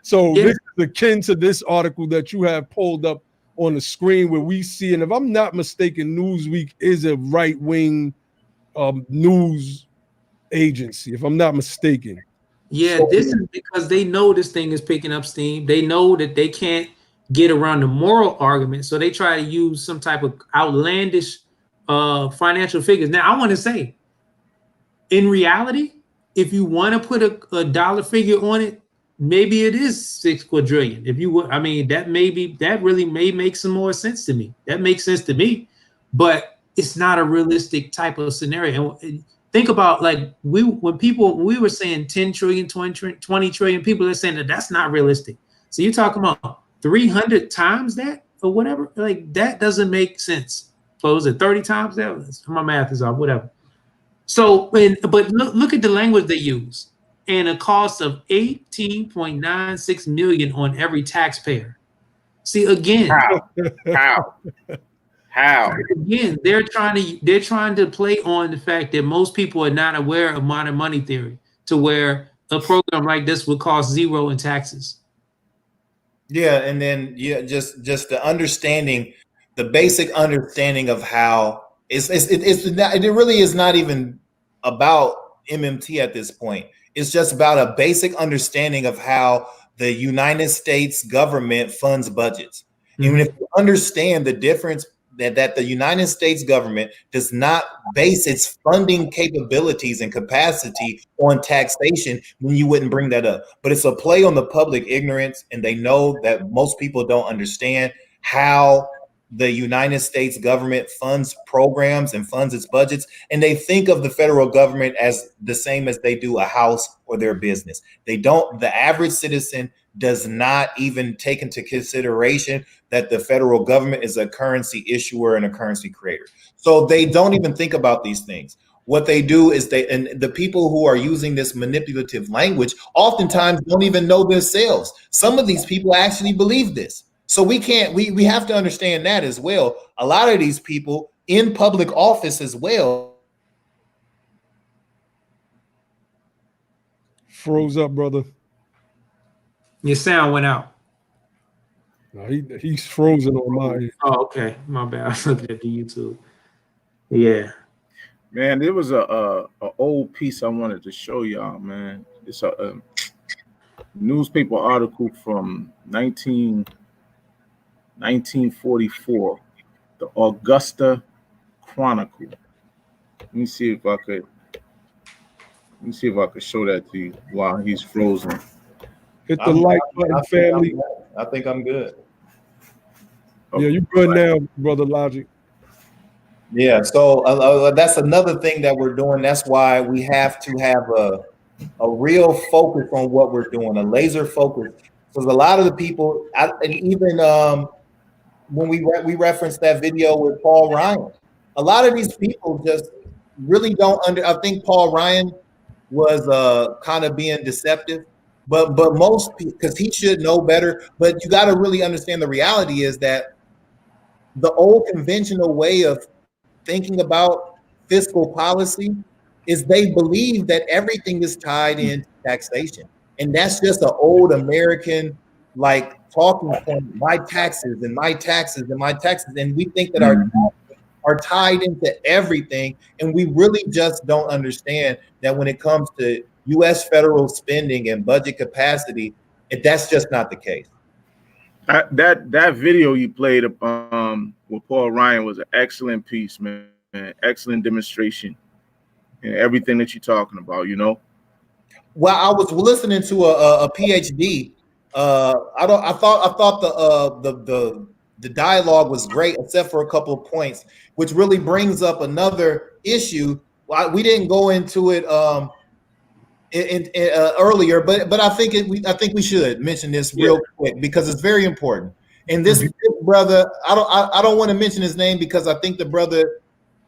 So this is akin to this article that you have pulled up on the screen where we see, and if I'm not mistaken, Newsweek is a right-wing news agency, if I'm not mistaken. Yeah, this is because they know this thing is picking up steam. They know that they can't get around the moral argument, so they try to use some type of outlandish financial figures. Now, I want to say, in reality, if you want to put a dollar figure on it, maybe it is 6 quadrillion. If you would, that really may make some more sense to me. That makes sense to me, but it's not a realistic type of scenario. And think about, like, we were saying 10 trillion, 20 trillion, people are saying that that's not realistic. So you're talking about 300 times that or whatever, like that doesn't make sense. So is it 30 times that? My math is off, whatever. So, but look at the language they use, and a cost of 18.96 million on every taxpayer. See, again, how? Again, they're trying to play on the fact that most people are not aware of modern money theory, to where a program like this would cost zero in taxes. Yeah, and then just the understanding, the basic understanding of how it really is not even about MMT at this point. It's just about a basic understanding of how the United States government funds budgets. Mm-hmm. Even if you understand the difference that the United States government does not base its funding capabilities and capacity on taxation, then you wouldn't bring that up. But it's a play on the public ignorance, and they know that most people don't understand how the United States government funds programs and funds its budgets, and they think of the federal government as the same as they do a house or their business. They don't. The average citizen does not even take into consideration that the federal government is a currency issuer and a currency creator. So they don't even think about these things. What they do is and the people who are using this manipulative language oftentimes don't even know themselves. Some of these people actually believe this. So we have to understand that as well. A lot of these people in public office as well. Froze up, brother. Your sound went out. No, he's frozen on my end. Oh, okay. My bad. I was looking at the YouTube. Yeah. Man, there was a old piece I wanted to show y'all, man. It's a newspaper article from 1944, the Augusta Chronicle. Let me see if I could show that to you while he's frozen. Hit the like button, family. I think I'm good. Okay. Yeah, you good now, brother Logic. Yeah, so that's another thing that we're doing. That's why we have to have a real focus on what we're doing, a laser focus. Because a lot of the people, and even when we referenced that video with Paul Ryan, a lot of these people just really don't I think Paul Ryan was kind of being deceptive, but most people, because he should know better. But you got to really understand the reality is that the old conventional way of thinking about fiscal policy is they believe that everything is tied into taxation. And that's just an old American like talking point, my taxes and my taxes and my taxes. And we think that our taxes are tied into everything. And we really just don't understand that when it comes to US federal spending and budget capacity, that's just not the case. That video you played with Paul Ryan was an excellent piece, man. Excellent demonstration and everything that you're talking about, you know. Well, I was listening to a PhD. I thought the dialogue was great, except for a couple of points, which really brings up another issue. We didn't go into it earlier, but I think we should mention this real quick because it's very important. And this brother, I don't want to mention his name because I think the brother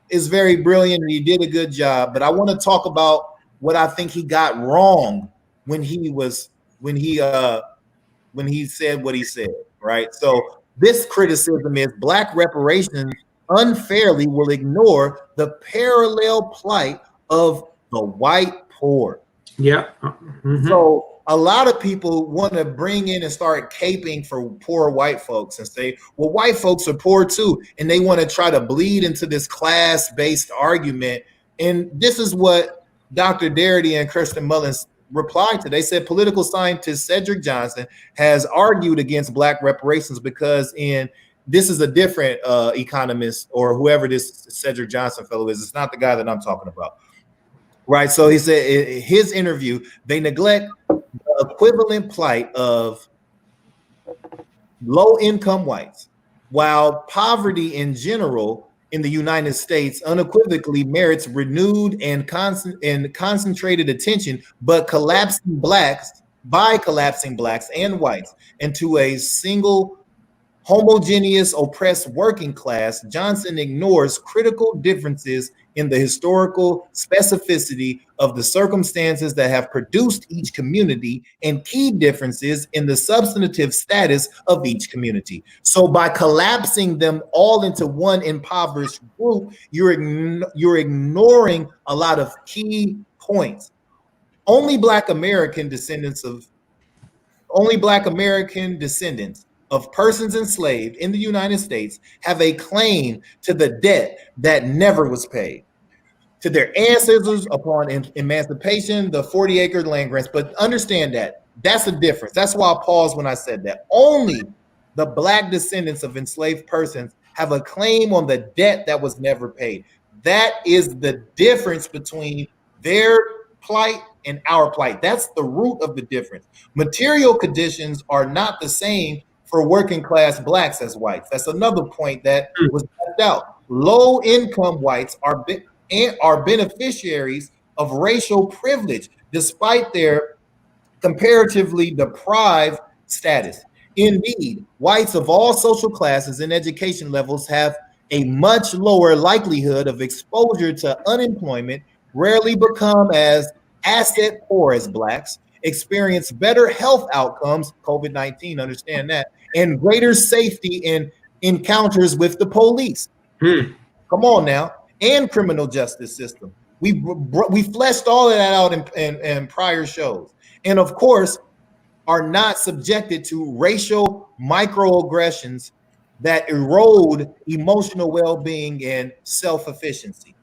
is very brilliant and he did a good job. But I want to talk about what I think he got wrong when he said what he said. Right. So this criticism is Black reparations unfairly will ignore the parallel plight of the white poor. Yeah. So a lot of people want to bring in and start caping for poor white folks and say, well, white folks are poor too. And they want to try to bleed into this class-based argument. And this is what Dr. Darity and Kirsten Mullin replied to. They said political scientist Cedric Johnson has argued against Black reparations because this is a different economist or whoever this Cedric Johnson fellow is. It's not the guy that I'm talking about. Right. So he said in his interview, they neglect the equivalent plight of low income whites, while poverty in general in the United States unequivocally merits renewed and concentrated attention, but collapsing blacks and whites into a single homogeneous oppressed working class, Johnson ignores critical differences in the historical specificity of the circumstances that have produced each community and key differences in the substantive status of each community. So by collapsing them all into one impoverished group, you're ignoring a lot of key points. Only Black American descendants of persons enslaved in the United States have a claim to the debt that never was paid to their ancestors upon emancipation, the 40-acre land grants. But understand that that's a difference. That's why I paused when I said that. Only the Black descendants of enslaved persons have a claim on the debt that was never paid. That is the difference between their plight and our plight. That's the root of the difference. Material conditions are not the same for working class Blacks as whites. That's another point that was left out. Low income whites are beneficiaries of racial privilege, despite their comparatively deprived status. Indeed, whites of all social classes and education levels have a much lower likelihood of exposure to unemployment, rarely become as asset poor as blacks, experience better health outcomes, COVID-19, understand that, and greater safety in encounters with the police. Come on now, and criminal justice system. We fleshed all of that out in prior shows. And of course, are not subjected to racial microaggressions that erode emotional well-being and self-efficiency.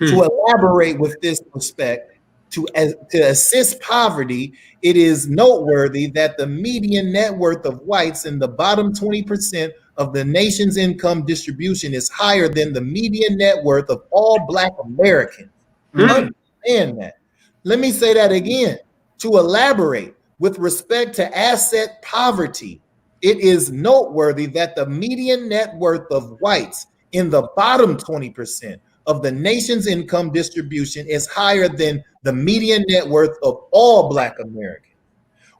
To elaborate with this respect, to assist poverty, it is noteworthy that the median net worth of whites in the bottom 20% of the nation's income distribution is higher than the median net worth of all Black Americans. Understand that. Let me say that again. To elaborate, with respect to asset poverty, it is noteworthy that the median net worth of whites in the bottom 20% of the nation's income distribution is higher than the median net worth of all Black Americans.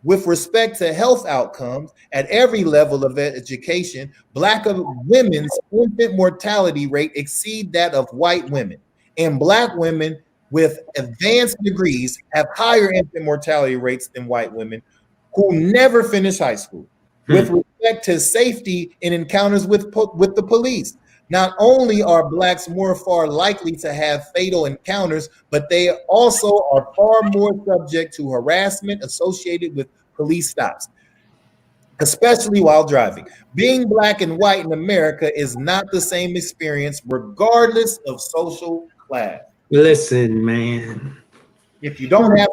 With respect to health outcomes, at every level of education, Black women's infant mortality rate exceed that of white women, and Black women with advanced degrees have higher infant mortality rates than white women who never finish high school. With respect to safety in encounters with the police, not only are Blacks more far likely to have fatal encounters, but they also are far more subject to harassment associated with police stops, especially while driving. Being Black and white in America is not the same experience, regardless of social class. Listen, man. If you don't have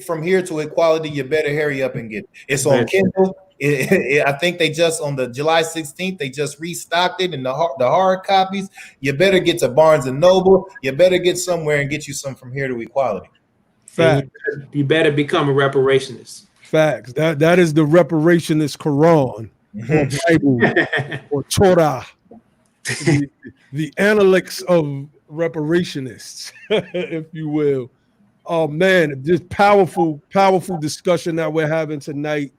From Here to Equality, you better hurry up and get it. It's on Kindle. I think they just on the July 16th, they just restocked it in the hard copies. You better get to Barnes and Noble. You better get somewhere and get you some From Here to Equality. Facts. You better become a reparationist. Facts. That is the reparationist Quran or Bible or Torah. The analects of reparationists, if you will. Oh man, just powerful discussion that we're having tonight.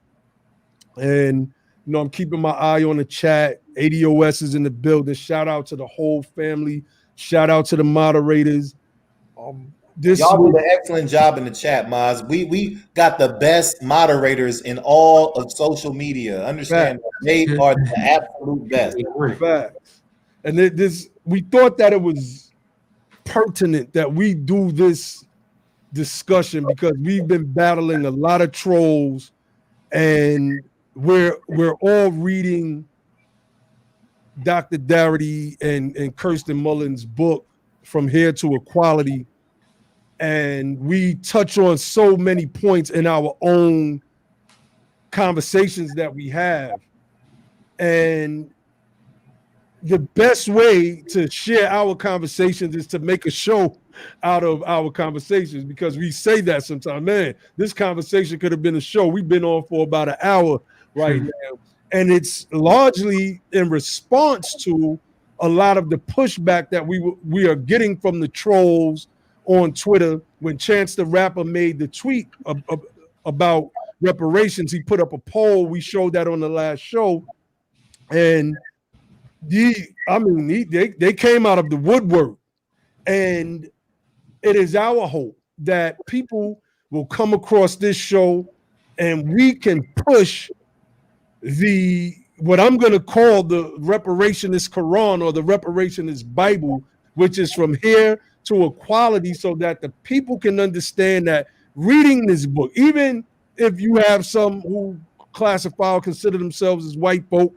And you know, I'm keeping my eye on the chat. ADOS is in the building. Shout out to the whole family. Shout out to the moderators. Y'all do an excellent job in the chat, Maz. We got the best moderators in all of social media. Understand that they are the absolute best. Facts. And we thought that it was pertinent that we do this discussion because we've been battling a lot of trolls, and we're all reading Dr. Darity and Kirsten Mullin's book, From Here to Equality, and we touch on so many points in our own conversations that we have. And the best way to share our conversations is to make a show out of our conversations, because we say that sometimes, man, this conversation could have been a show. We've been on for about an hour right now. And it's largely in response to a lot of the pushback that we are getting from the trolls on Twitter. When Chance the Rapper made the tweet about reparations, he put up a poll. We showed that on the last show. And they came out of the woodwork. And it is our hope that people will come across this show and we can push what I'm going to call the reparationist Quran or the reparationist Bible, which is From Here to Equality, so that the people can understand that reading this book, even if you have some who classify or consider themselves as white folk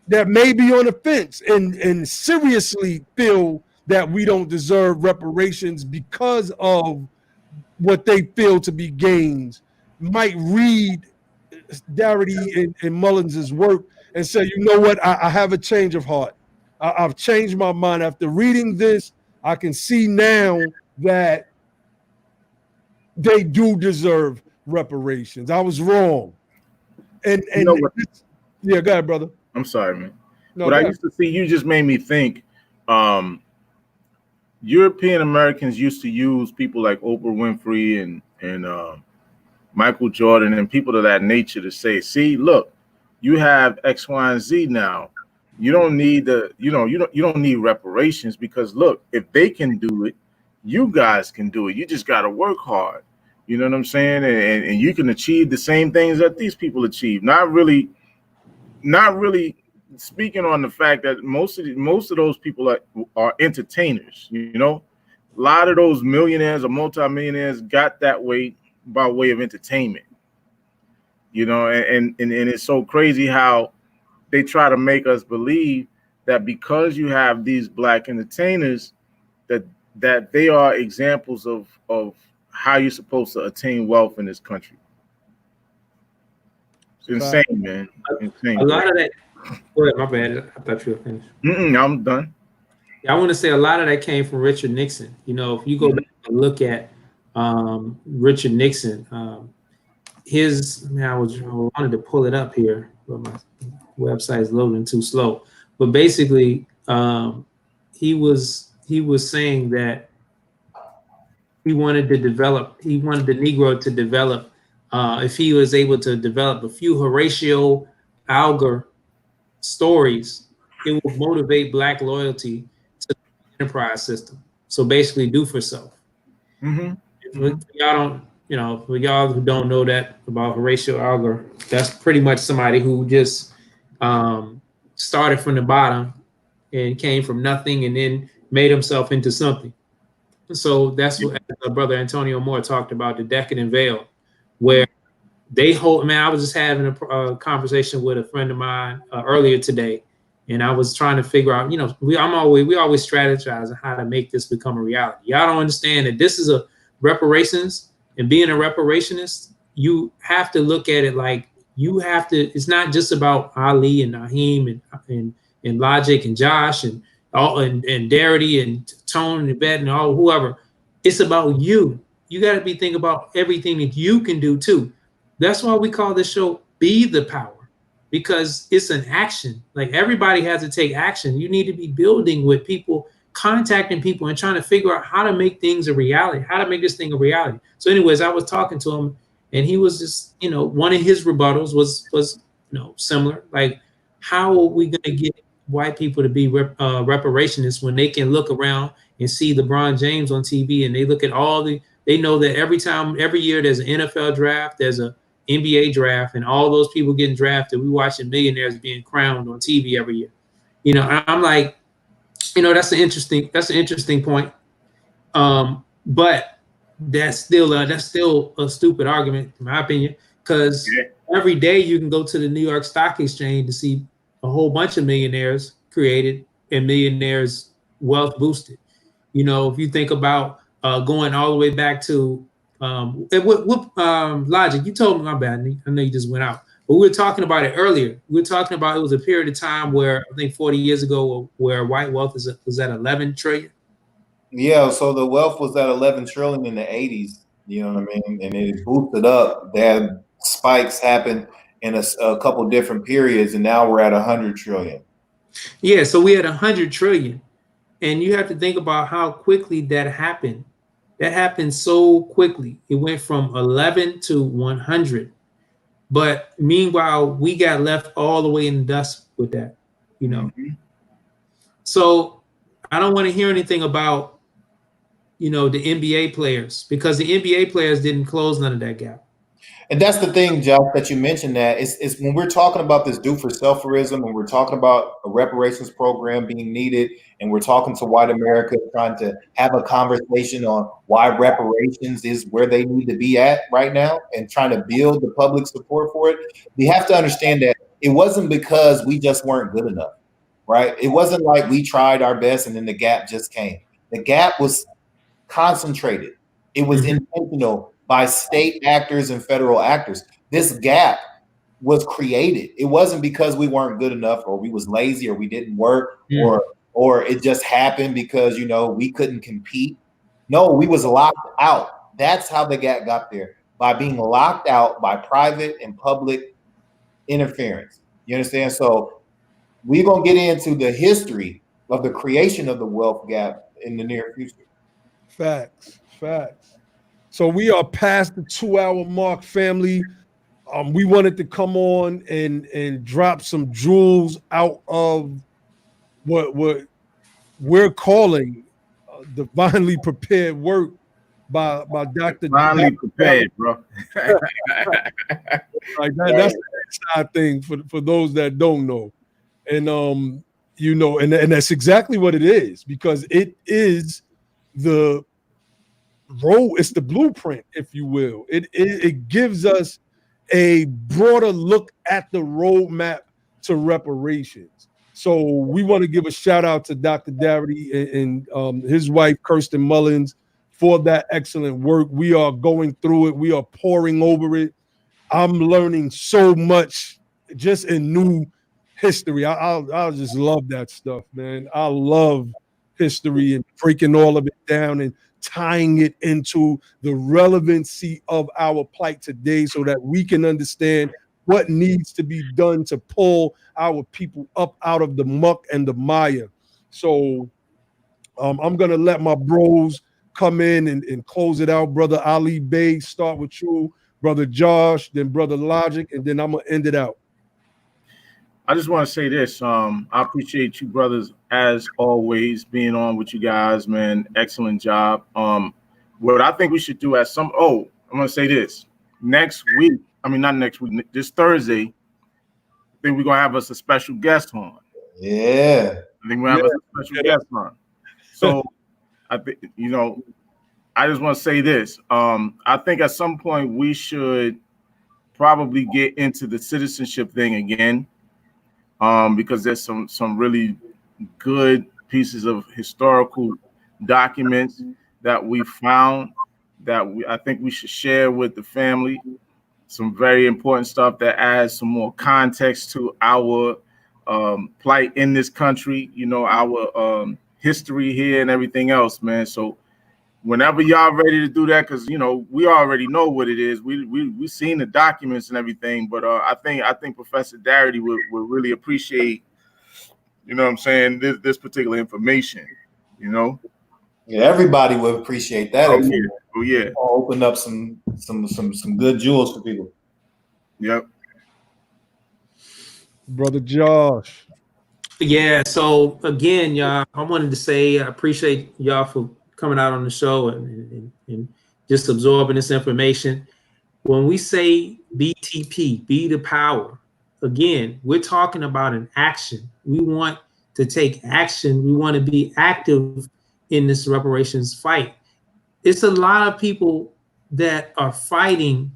that may be on the fence and seriously feel that we don't deserve reparations because of what they feel to be gains, might read Darity and Mullin's work and say, you know what, I have a change of heart. I've changed my mind. After reading this, I can see now that they do deserve reparations. I was wrong. And you know what? Yeah, go ahead, brother. I'm sorry, man. No, what I used to see, you just made me think, European Americans used to use people like Oprah Winfrey and Michael Jordan and people of that nature to say, see, look, you have X, Y, and Z now. You don't need you don't need reparations, because look, if they can do it, you guys can do it. You just got to work hard. You know what I'm saying? And you can achieve the same things that these people achieve. Not really speaking on the fact that most of those people are entertainers. You know, a lot of those millionaires or multimillionaires got that way by way of entertainment. You know, and it's so crazy how they try to make us believe that because you have these black entertainers, that they are examples of how you're supposed to attain wealth in this country. It's insane, man. Insane. A lot of that. Go ahead, my bad. I thought you were finished. I'm done. Yeah, I want to say a lot of that came from Richard Nixon. You know, if you go back and look at Richard Nixon, I wanted to pull it up here, but my website is loading too slow. But basically, he was saying that he wanted the Negro to develop, if he was able to develop a few Horatio Alger stories, it will motivate black loyalty to the enterprise system. So basically, do for self. Y'all don't, for y'all who don't know that about Horatio Alger, that's pretty much somebody who just started from the bottom and came from nothing and then made himself into something. So that's what brother Antonio Moore talked about, the decadent veil, where they hold. Man, I was just having a conversation with a friend of mine earlier today, and I was trying to figure out, we always strategize on how to make this become a reality. Y'all don't understand that this is a reparations, and being a reparationist, you have to look at it like it's not just about Ali and Naheem and Logic and Josh and Darity and Tone and Yvette and all whoever. It's about you. You got to be thinking about everything that you can do too. That's why we call this show Be the Power, because it's an action. Like, everybody has to take action. You need to be building with people, contacting people, and trying to figure out how to make things a reality, how to make this thing a reality. So anyways, I was talking to him, and he was just, one of his rebuttals was similar. Like, how are we going to get white people to be reparationists when they can look around and see LeBron James on TV, and they look at they know that every year there's an NFL draft, there's a NBA draft, and all those people getting drafted, we watching millionaires being crowned on TV every year. I'm like, that's an interesting point. But that's still a stupid argument, in my opinion, because every day you can go to the New York Stock Exchange to see a whole bunch of millionaires created and millionaires wealth boosted. If you think about going all the way back to Logic, you told me, my bad, I know you just went out, but we were talking about it earlier. We were talking about it was a period of time where I think 40 years ago where white wealth was at 11 trillion. Yeah, so the wealth was at 11 trillion in the 80s, you know what I mean? And it boosted up. That spikes happened in a couple different periods, and now we're at 100 trillion. Yeah, so we had 100 trillion. And you have to think about how quickly that happened. That happened so quickly. It went from 11 to 100. But meanwhile, we got left all the way in the dust with that, So I don't want to hear anything about, the NBA players, because the NBA players didn't close none of that gap. And that's the thing, Josh, that you mentioned, that it's when we're talking about this do for selferism, and we're talking about a reparations program being needed, and we're talking to white America trying to have a conversation on why reparations is where they need to be at right now and trying to build the public support for it. We have to understand that it wasn't because we just weren't good enough, right? It wasn't like we tried our best and then the gap just came. The gap was concentrated. It was intentional by state actors and federal actors. This gap was created. It wasn't because we weren't good enough, or we was lazy, or we didn't work, or it just happened because we couldn't compete. No, we was locked out. That's how the gap got there, by being locked out by private and public interference. You understand? So we're gonna get into the history of the creation of the wealth gap in the near future. Facts. So we are past the 2-hour mark, family. We wanted to come on and drop some jewels out of what we're calling divinely prepared work by Dr. Finally prepared, bro. Like that's the inside thing for those that don't know. And you know, and that's exactly what it is, because it is the road, it's the blueprint, if you will. It gives us a broader look at the roadmap to reparations. So we want to give a shout out to Dr. Darity and his wife, Kirsten Mullins, for that excellent work. We are going through it. We are poring over it. I'm learning so much just in new history. I just love that stuff, man. I love history and breaking all of it down and tying it into the relevancy of our plight today so that we can understand what needs to be done to pull our people up out of the muck and the mire. So I'm going to let my bros come in and close it out. Brother Ali Bey, start with you. Brother Josh, then Brother Logic, and then I'm going to end it out. I just want to say this. I appreciate you brothers, as always, being on with you guys, man. Excellent job. What I think we should do I'm going to say this. Next week, not next week, this Thursday, I think we're going to have us a special guest on. Yeah. I think we're going to have us a special guest on. So, I think, I just want to say this. I think at some point we should probably get into the citizenship thing again. Because there's some really good pieces of historical documents that we found that I think we should share with the family. Some very important stuff that adds some more context to our plight in this country, our history here and everything else, man. So whenever y'all ready to do that, because we already know what it is. We've seen the documents and everything, but I think Professor Darity would really appreciate, what I'm saying, this particular information. Yeah, everybody would appreciate that. Oh yeah. Open up some good jewels for people. Yep. Brother Josh. Yeah. So again, y'all, I wanted to say I appreciate y'all for coming out on the show and just absorbing this information. When we say BTP, be the power, again, we're talking about an action. We want to take action. We want to be active in this reparations fight. It's a lot of people that are fighting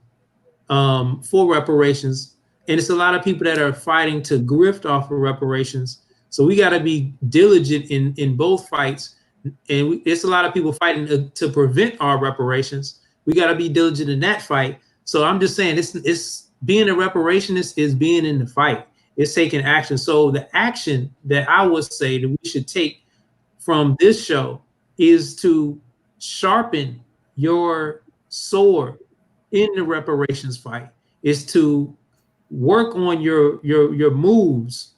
for reparations, and it's a lot of people that are fighting to grift off of reparations. So we got to be diligent in both fights. And it's a lot of people fighting to prevent our reparations. We got to be diligent in that fight. So I'm just saying, it's being a reparationist is being in the fight. It's taking action. So the action that I would say that we should take from this show is to sharpen your sword in the reparations fight. Is to work on your moves.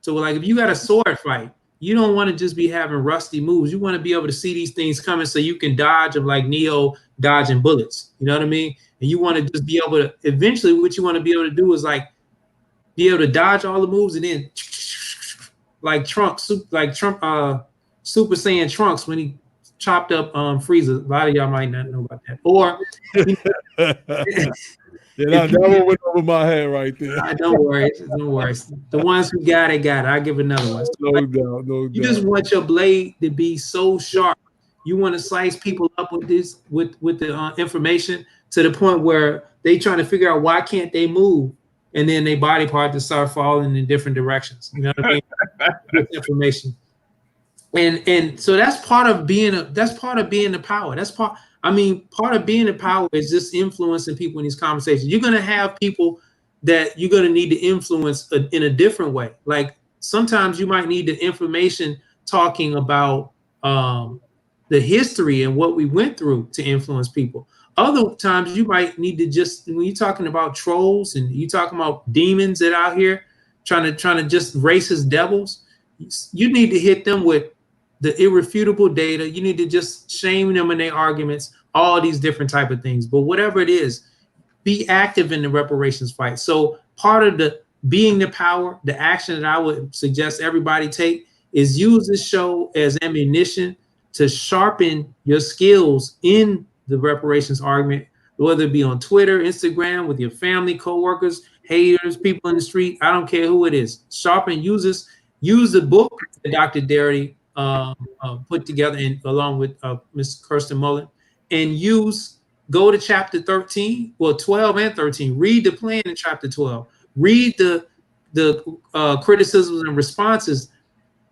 So like if you got a sword fight, you don't want to just be having rusty moves. You want to be able to see these things coming so you can dodge them like Neo dodging bullets. You know what I mean? And you want to just be able to, eventually what you want to be able to do is like be able to dodge all the moves and then like Super Saiyan Trunks when he chopped up Frieza. A lot of y'all might not know about that. Or that one went over my head right there. Don't worry. The ones who got it. I'll give another one. So no doubt. You just want your blade to be so sharp. You want to slice people up with this, with the information to the point where they trying to figure out why can't they move, and then their body parts to start falling in different directions. You know what I mean? With information, and so that's part of being the power. Part of being the power is just influencing people in these conversations. You're going to have people that you're going to need to influence in a different way. Like sometimes you might need the information talking about the history and what we went through to influence people. Other times you might need to just, when you're talking about trolls and you're talking about demons that are out here trying to just racist devils, you need to hit them with the irrefutable data. You need to just shame them in their arguments, all these different type of things. But whatever it is, be active in the reparations fight. So part of the being the power, the action that I would suggest everybody take is use this show as ammunition to sharpen your skills in the reparations argument, whether it be on Twitter, Instagram, with your family, coworkers, haters, people in the street. I don't care who it is. Sharpen, use the book that Dr. Darity put together along with Ms. Kirsten Mullin, and go to chapter 13, well, 12 and 13. Read the plan in chapter 12. Read the criticisms and responses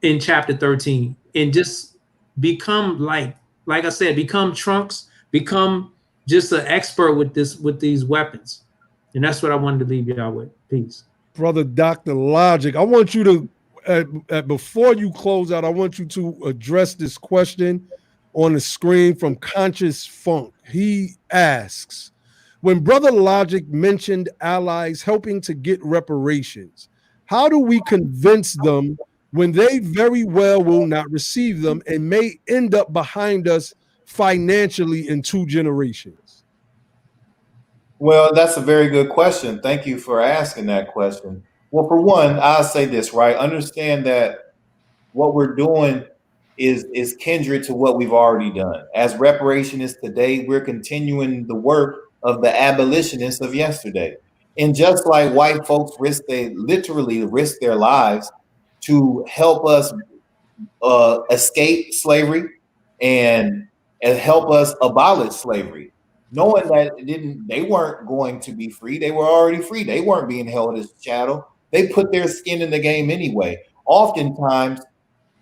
in chapter 13, and just become like I said, become Trunks, become just an expert with these weapons. And that's what I wanted to leave y'all with. Peace. Brother Dr. Logic, I want you to, before you close out, I want you to address this question on the screen from Conscious Funk. He asks, when Brother Logic mentioned allies helping to get reparations, how do we convince them when they very well will not receive them and may end up behind us financially in 2 generations? Well, that's a very good question. Thank you for asking that question. Well, for one, I'll say this, right? Understand that what we're doing is kindred to what we've already done. As reparationists today, we're continuing the work of the abolitionists of yesterday. And just like white folks literally risk their lives to help us escape slavery and help us abolish slavery, knowing that they weren't going to be free. They were already free. They weren't being held as chattel. They put their skin in the game anyway, oftentimes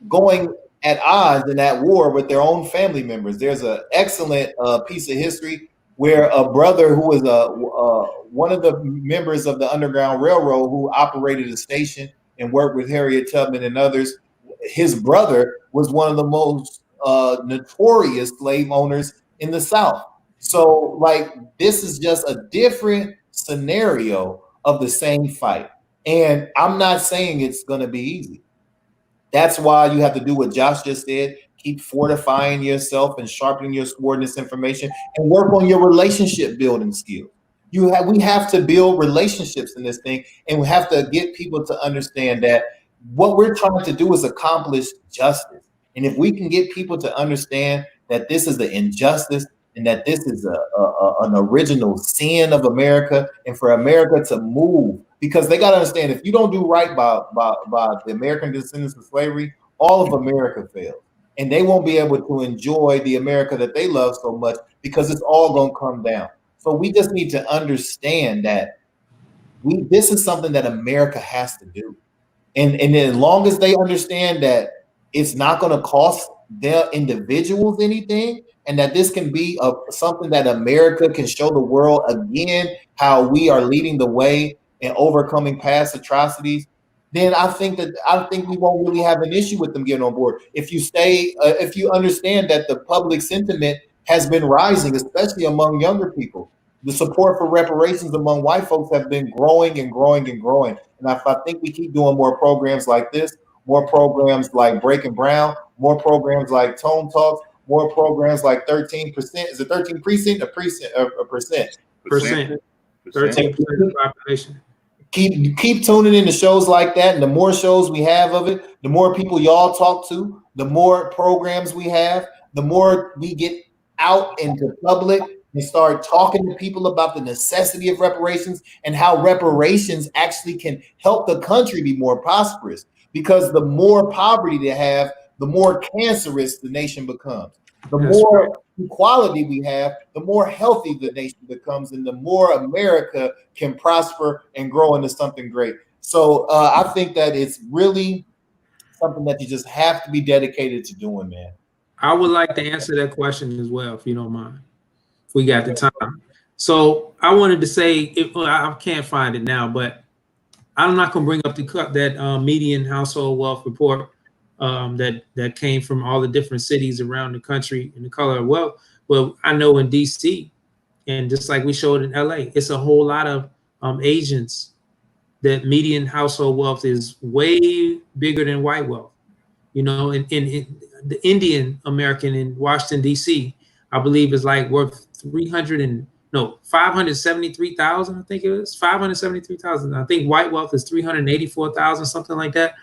going at odds in that war with their own family members. There's an excellent piece of history where a brother who was one of the members of the Underground Railroad who operated a station and worked with Harriet Tubman and others, his brother was one of the most notorious slave owners in the South. So, like, this is just a different scenario of the same fight. And I'm not saying it's going to be easy. That's why you have to do what Josh just said. Keep fortifying yourself and sharpening your coordinates information and work on your relationship building skills. We have to build relationships in this thing, and we have to get people to understand that what we're trying to do is accomplish justice. And if we can get people to understand that this is the injustice and that this is an original sin of America, and for America to move, because they got to understand, if you don't do right by the American descendants of slavery, all of America fails. And they won't be able to enjoy the America that they love so much, because it's all going to come down. So we just need to understand that this is something that America has to do. And as long as they understand that it's not going to cost their individuals anything, and that this can be something that America can show the world again, how we are leading the way and overcoming past atrocities, then I think we won't really have an issue with them getting on board. If you understand that the public sentiment has been rising, especially among younger people, the support for reparations among white folks have been growing and growing and growing. And if I think we keep doing more programs like this, more programs like Breaking Brown, more programs like Tone Talks, more programs like 13%. Is it 13 precinct or percent? Percent. 13% of the population. Keep tuning in to shows like that, and the more shows we have of it, the more people y'all talk to, the more programs we have, the more we get out into public and start talking to people about the necessity of reparations and how reparations actually can help the country be more prosperous. Because the more poverty they have, the more cancerous the nation becomes. The more equality we have, the more healthy the nation becomes, and the more America can prosper and grow into something great. So I think that it's really something that you just have to be dedicated to doing, man. I would like to answer that question as well, if you don't mind, if we got the time. So I wanted to say, I can't find it now, but I'm not going to bring up that median household wealth report that came from all the different cities around the country and the color of wealth. Well, I know in DC, and just like we showed in LA, it's a whole lot of Asians that median household wealth is way bigger than white wealth. You know, in the Indian American in Washington, DC, I believe is like worth 573,000. I think it was 573,000. I think white wealth is 384,000, something like that.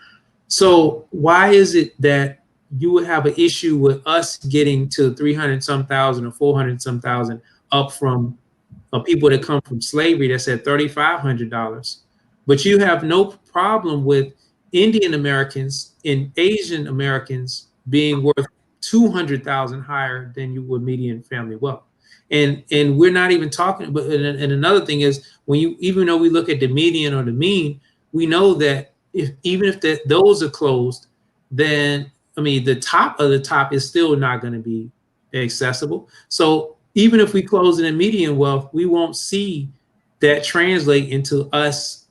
So why is it that you would have an issue with us getting to 300 some thousand or 400 some thousand up from people that come from slavery that's at $3,500, but you have no problem with Indian Americans and Asian Americans being worth 200,000 higher than you would median family wealth? And we're not even talking. But and another thing is, even though we look at the median or the mean, we know that even if those are closed, then I mean the top of the top is still not going to be accessible. So even if we close in a median wealth, we won't see that translate into us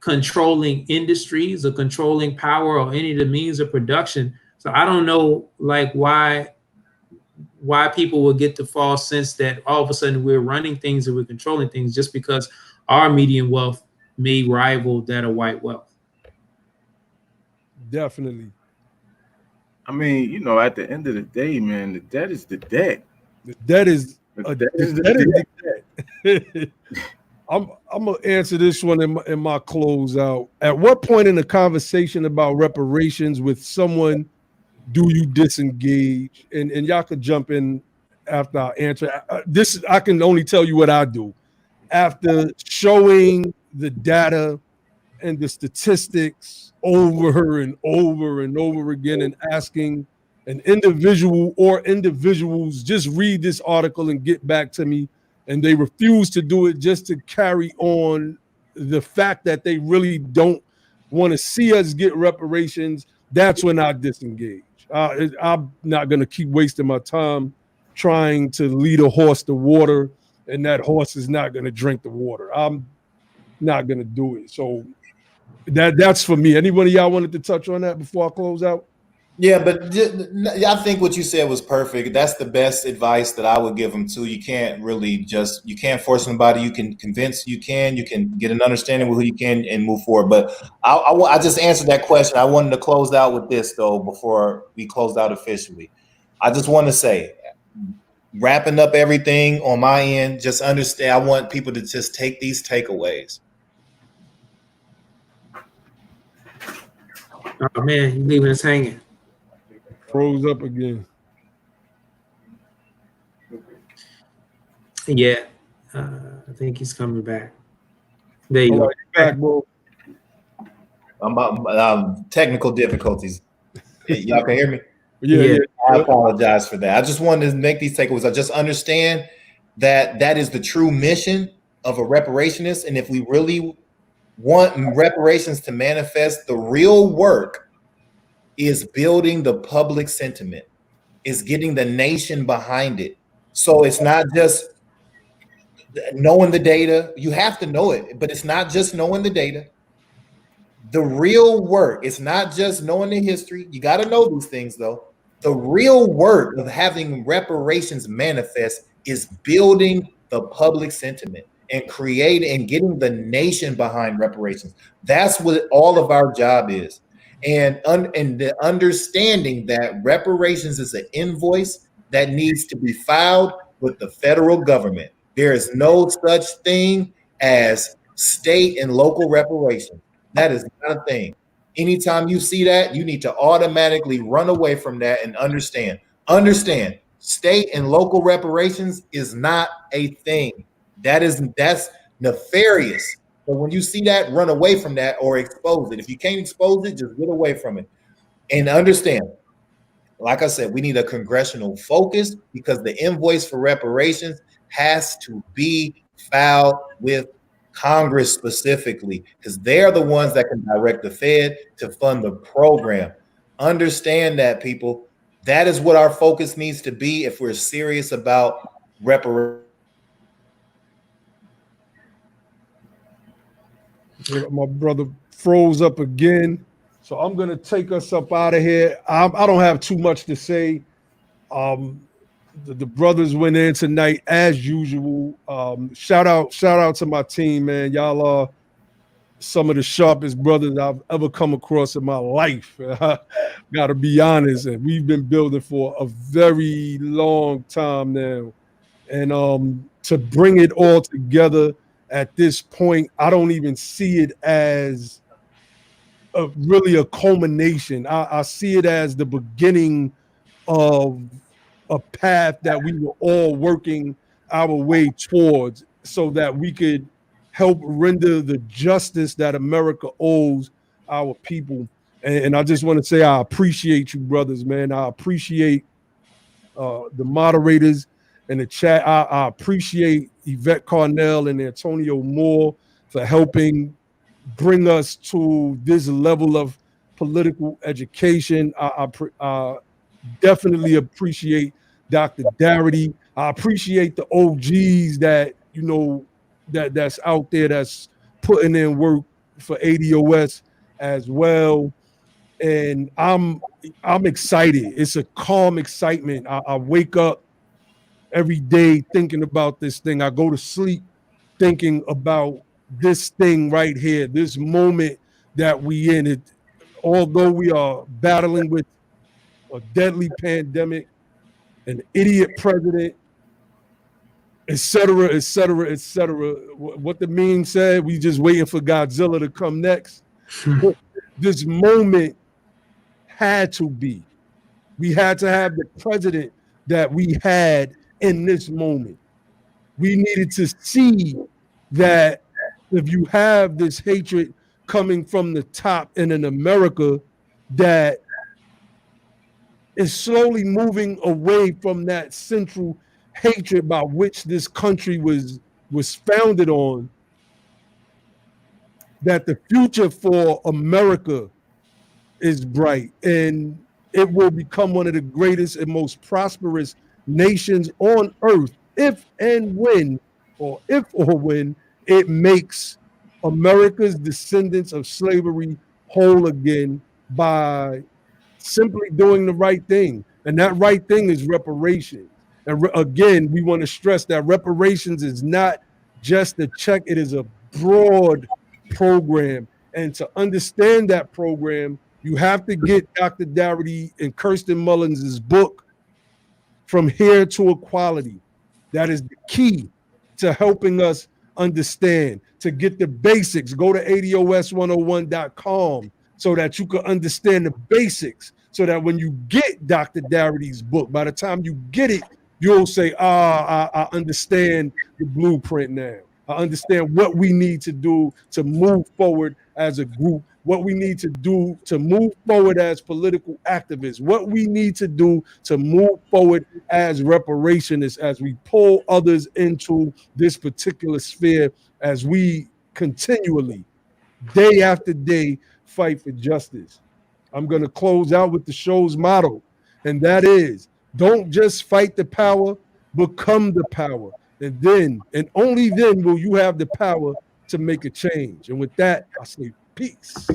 controlling industries or controlling power or any of the means of production. So I don't know, like, why people will get the false sense that all of a sudden we're running things and we're controlling things just because our median wealth may rival that of white wealth. Definitely. I mean, you know, at the end of the day, man, the debt is the debt. The debt is The debt is the debt. I'm gonna answer this one in my closeout. At what point in the conversation about reparations with someone do you disengage? And y'all could jump in after I answer. I can only tell you what I do. After showing the data and the statistics over and over and over again, and asking an individual or individuals, just read this article and get back to me, and they refuse to do it just to carry on the fact that they really don't want to see us get reparations, that's when I disengage. I'm not going to keep wasting my time trying to lead a horse to water, and that horse is not going to drink the water. I'm not going to do it. So that's for me. Anybody y'all wanted to touch on that before I close out? Yeah, but I think what you said was perfect. That's the best advice that I would give them too. You can't really you can't force somebody. You can convince, you can get an understanding with who you can and move forward. But I just answered that question. I wanted to close out with this though, before we closed out officially. I just want to say, wrapping up everything on my end, just understand, I want people to just take these takeaways. Oh man, you're leaving us hanging. Froze up again. Yeah, I think he's coming back. There you go. Back, bro. Technical difficulties. Y'all can hear me? Yeah. I apologize for that. I just wanted to make these takeaways. I just understand that is the true mission of a reparationist. And if we really want reparations to manifest, the real work is building the public sentiment, is getting the nation behind it. So it's not just knowing the data. You have to know it, but it's not just knowing the data. The real work, it's not just knowing the history. You got to know these things though. The real work of having reparations manifest is building the public sentiment and creating and getting the nation behind reparations. That's what all of our job is. And the understanding that reparations is an invoice that needs to be filed with the federal government. There is no such thing as state and local reparations. That is not a thing. Anytime you see that, you need to automatically run away from that and understand. State and local reparations is not a thing. That's nefarious. But when you see that, run away from that or expose it. If you can't expose it, just get away from it. And understand, like I said, we need a congressional focus because the invoice for reparations has to be filed with Congress specifically, because they're the ones that can direct the Fed to fund the program. Understand that, people. That is what our focus needs to be if we're serious about reparations. My brother froze up again, so I'm gonna take us up out of here. I don't have too much to say. The brothers went in tonight as usual. Shout out to my team, man. Y'all are some of the sharpest brothers I've ever come across in my life. I gotta be honest, and we've been building for a very long time now. And to bring it all together at this point, I don't even see it as really a culmination. I see it as the beginning of a path that we were all working our way towards so that we could help render the justice that America owes our people. And I just want to say I appreciate you, brothers, man. I appreciate the moderators in the chat. I appreciate Yvette Carnell and Antonio Moore for helping bring us to this level of political education. I definitely appreciate Dr. Darity. I appreciate the OGs that that's out there that's putting in work for ADOS as well. And I'm excited. It's a calm excitement. I wake up every day thinking about this thing. I go to sleep thinking about this thing right here, this moment that we in. It, although we are battling with a deadly pandemic, an idiot president, et cetera, et cetera, et cetera. What the meme said, we just waiting for Godzilla to come next. This moment had to be. We had to have the president that we had in this moment. We needed to see that if you have this hatred coming from the top and in America that is slowly moving away from that central hatred by which this country was founded on, that the future for America is bright and it will become one of the greatest and most prosperous nations on earth if when it makes America's descendants of slavery whole again by simply doing the right thing. And that right thing is reparations. And again, we want to stress that reparations is not just a check, it is a broad program. And to understand that program, you have to get Dr. Darity and Kirsten Mullin's book, From Here to Equality. That is the key to helping us understand, to get the basics. Go to ADOS101.com so that you can understand the basics, so that when you get Dr. Darity's book, by the time you get it, you'll say, I understand the blueprint now. I understand what we need to do to move forward as a group, what we need to do to move forward as political activists, what we need to do to move forward as reparationists, as we pull others into this particular sphere, as we continually, day after day, fight for justice. I'm going to close out with the show's motto, and that is, don't just fight the power, become the power. And then, and only then, will you have the power to make a change. And with that, I say peace.